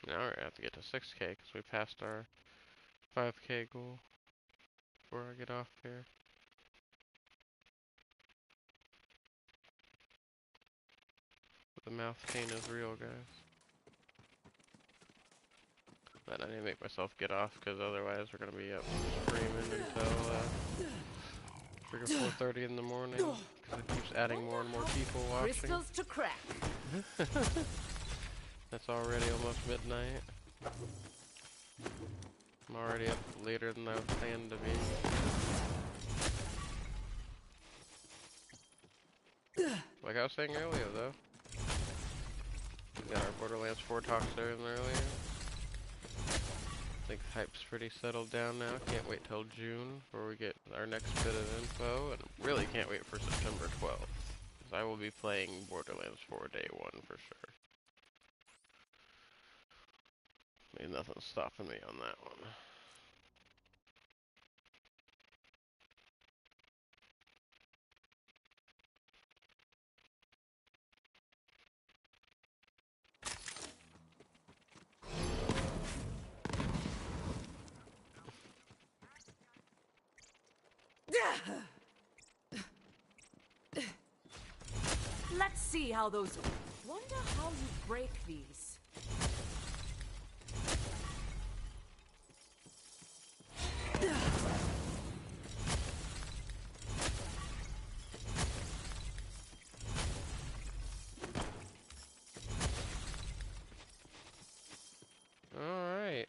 Now we have to get to 6K because we passed our 5K goal. before I get off here. But the mouth pain is real, guys. But I need to make myself get off, because otherwise we're going to be up screaming until freaking 4:30 in the morning, because it keeps adding more and more people watching. Crystals to crack. That's already almost midnight. I'm already up later than I was planned to be. Like I was saying earlier, though. We got our Borderlands 4 talks there earlier. I think hype's pretty settled down now. Can't wait till June before we get our next bit of info, and really can't wait for September 12th, because I will be playing Borderlands 4 day one for sure. Ain't nothing stopping me on that one. Let's see how those... Wonder how you break these. Alright,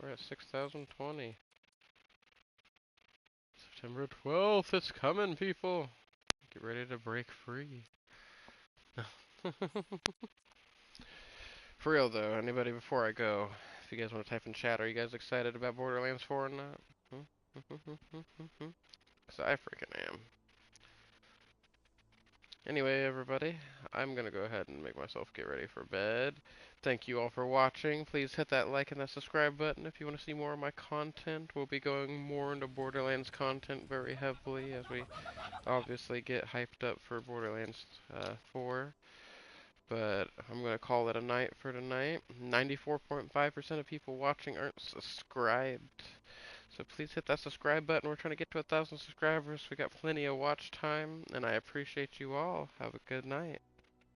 we're at 6,020. September 12th, it's coming, people! Get ready to break free. For real though, anybody before I go, if you guys want to type in chat, are you guys excited about Borderlands 4 or not? Because I freaking am. Anyway, everybody, I'm going to go ahead and make myself get ready for bed. Thank you all for watching. Please hit that like and that subscribe button if you want to see more of my content. We'll be going more into Borderlands content very heavily as we obviously get hyped up for Borderlands 4. But I'm going to call it a night for tonight. 94.5% of people watching aren't subscribed. So please hit that subscribe button. We're trying to get to 1,000 subscribers. We got plenty of watch time, and I appreciate you all. Have a good night.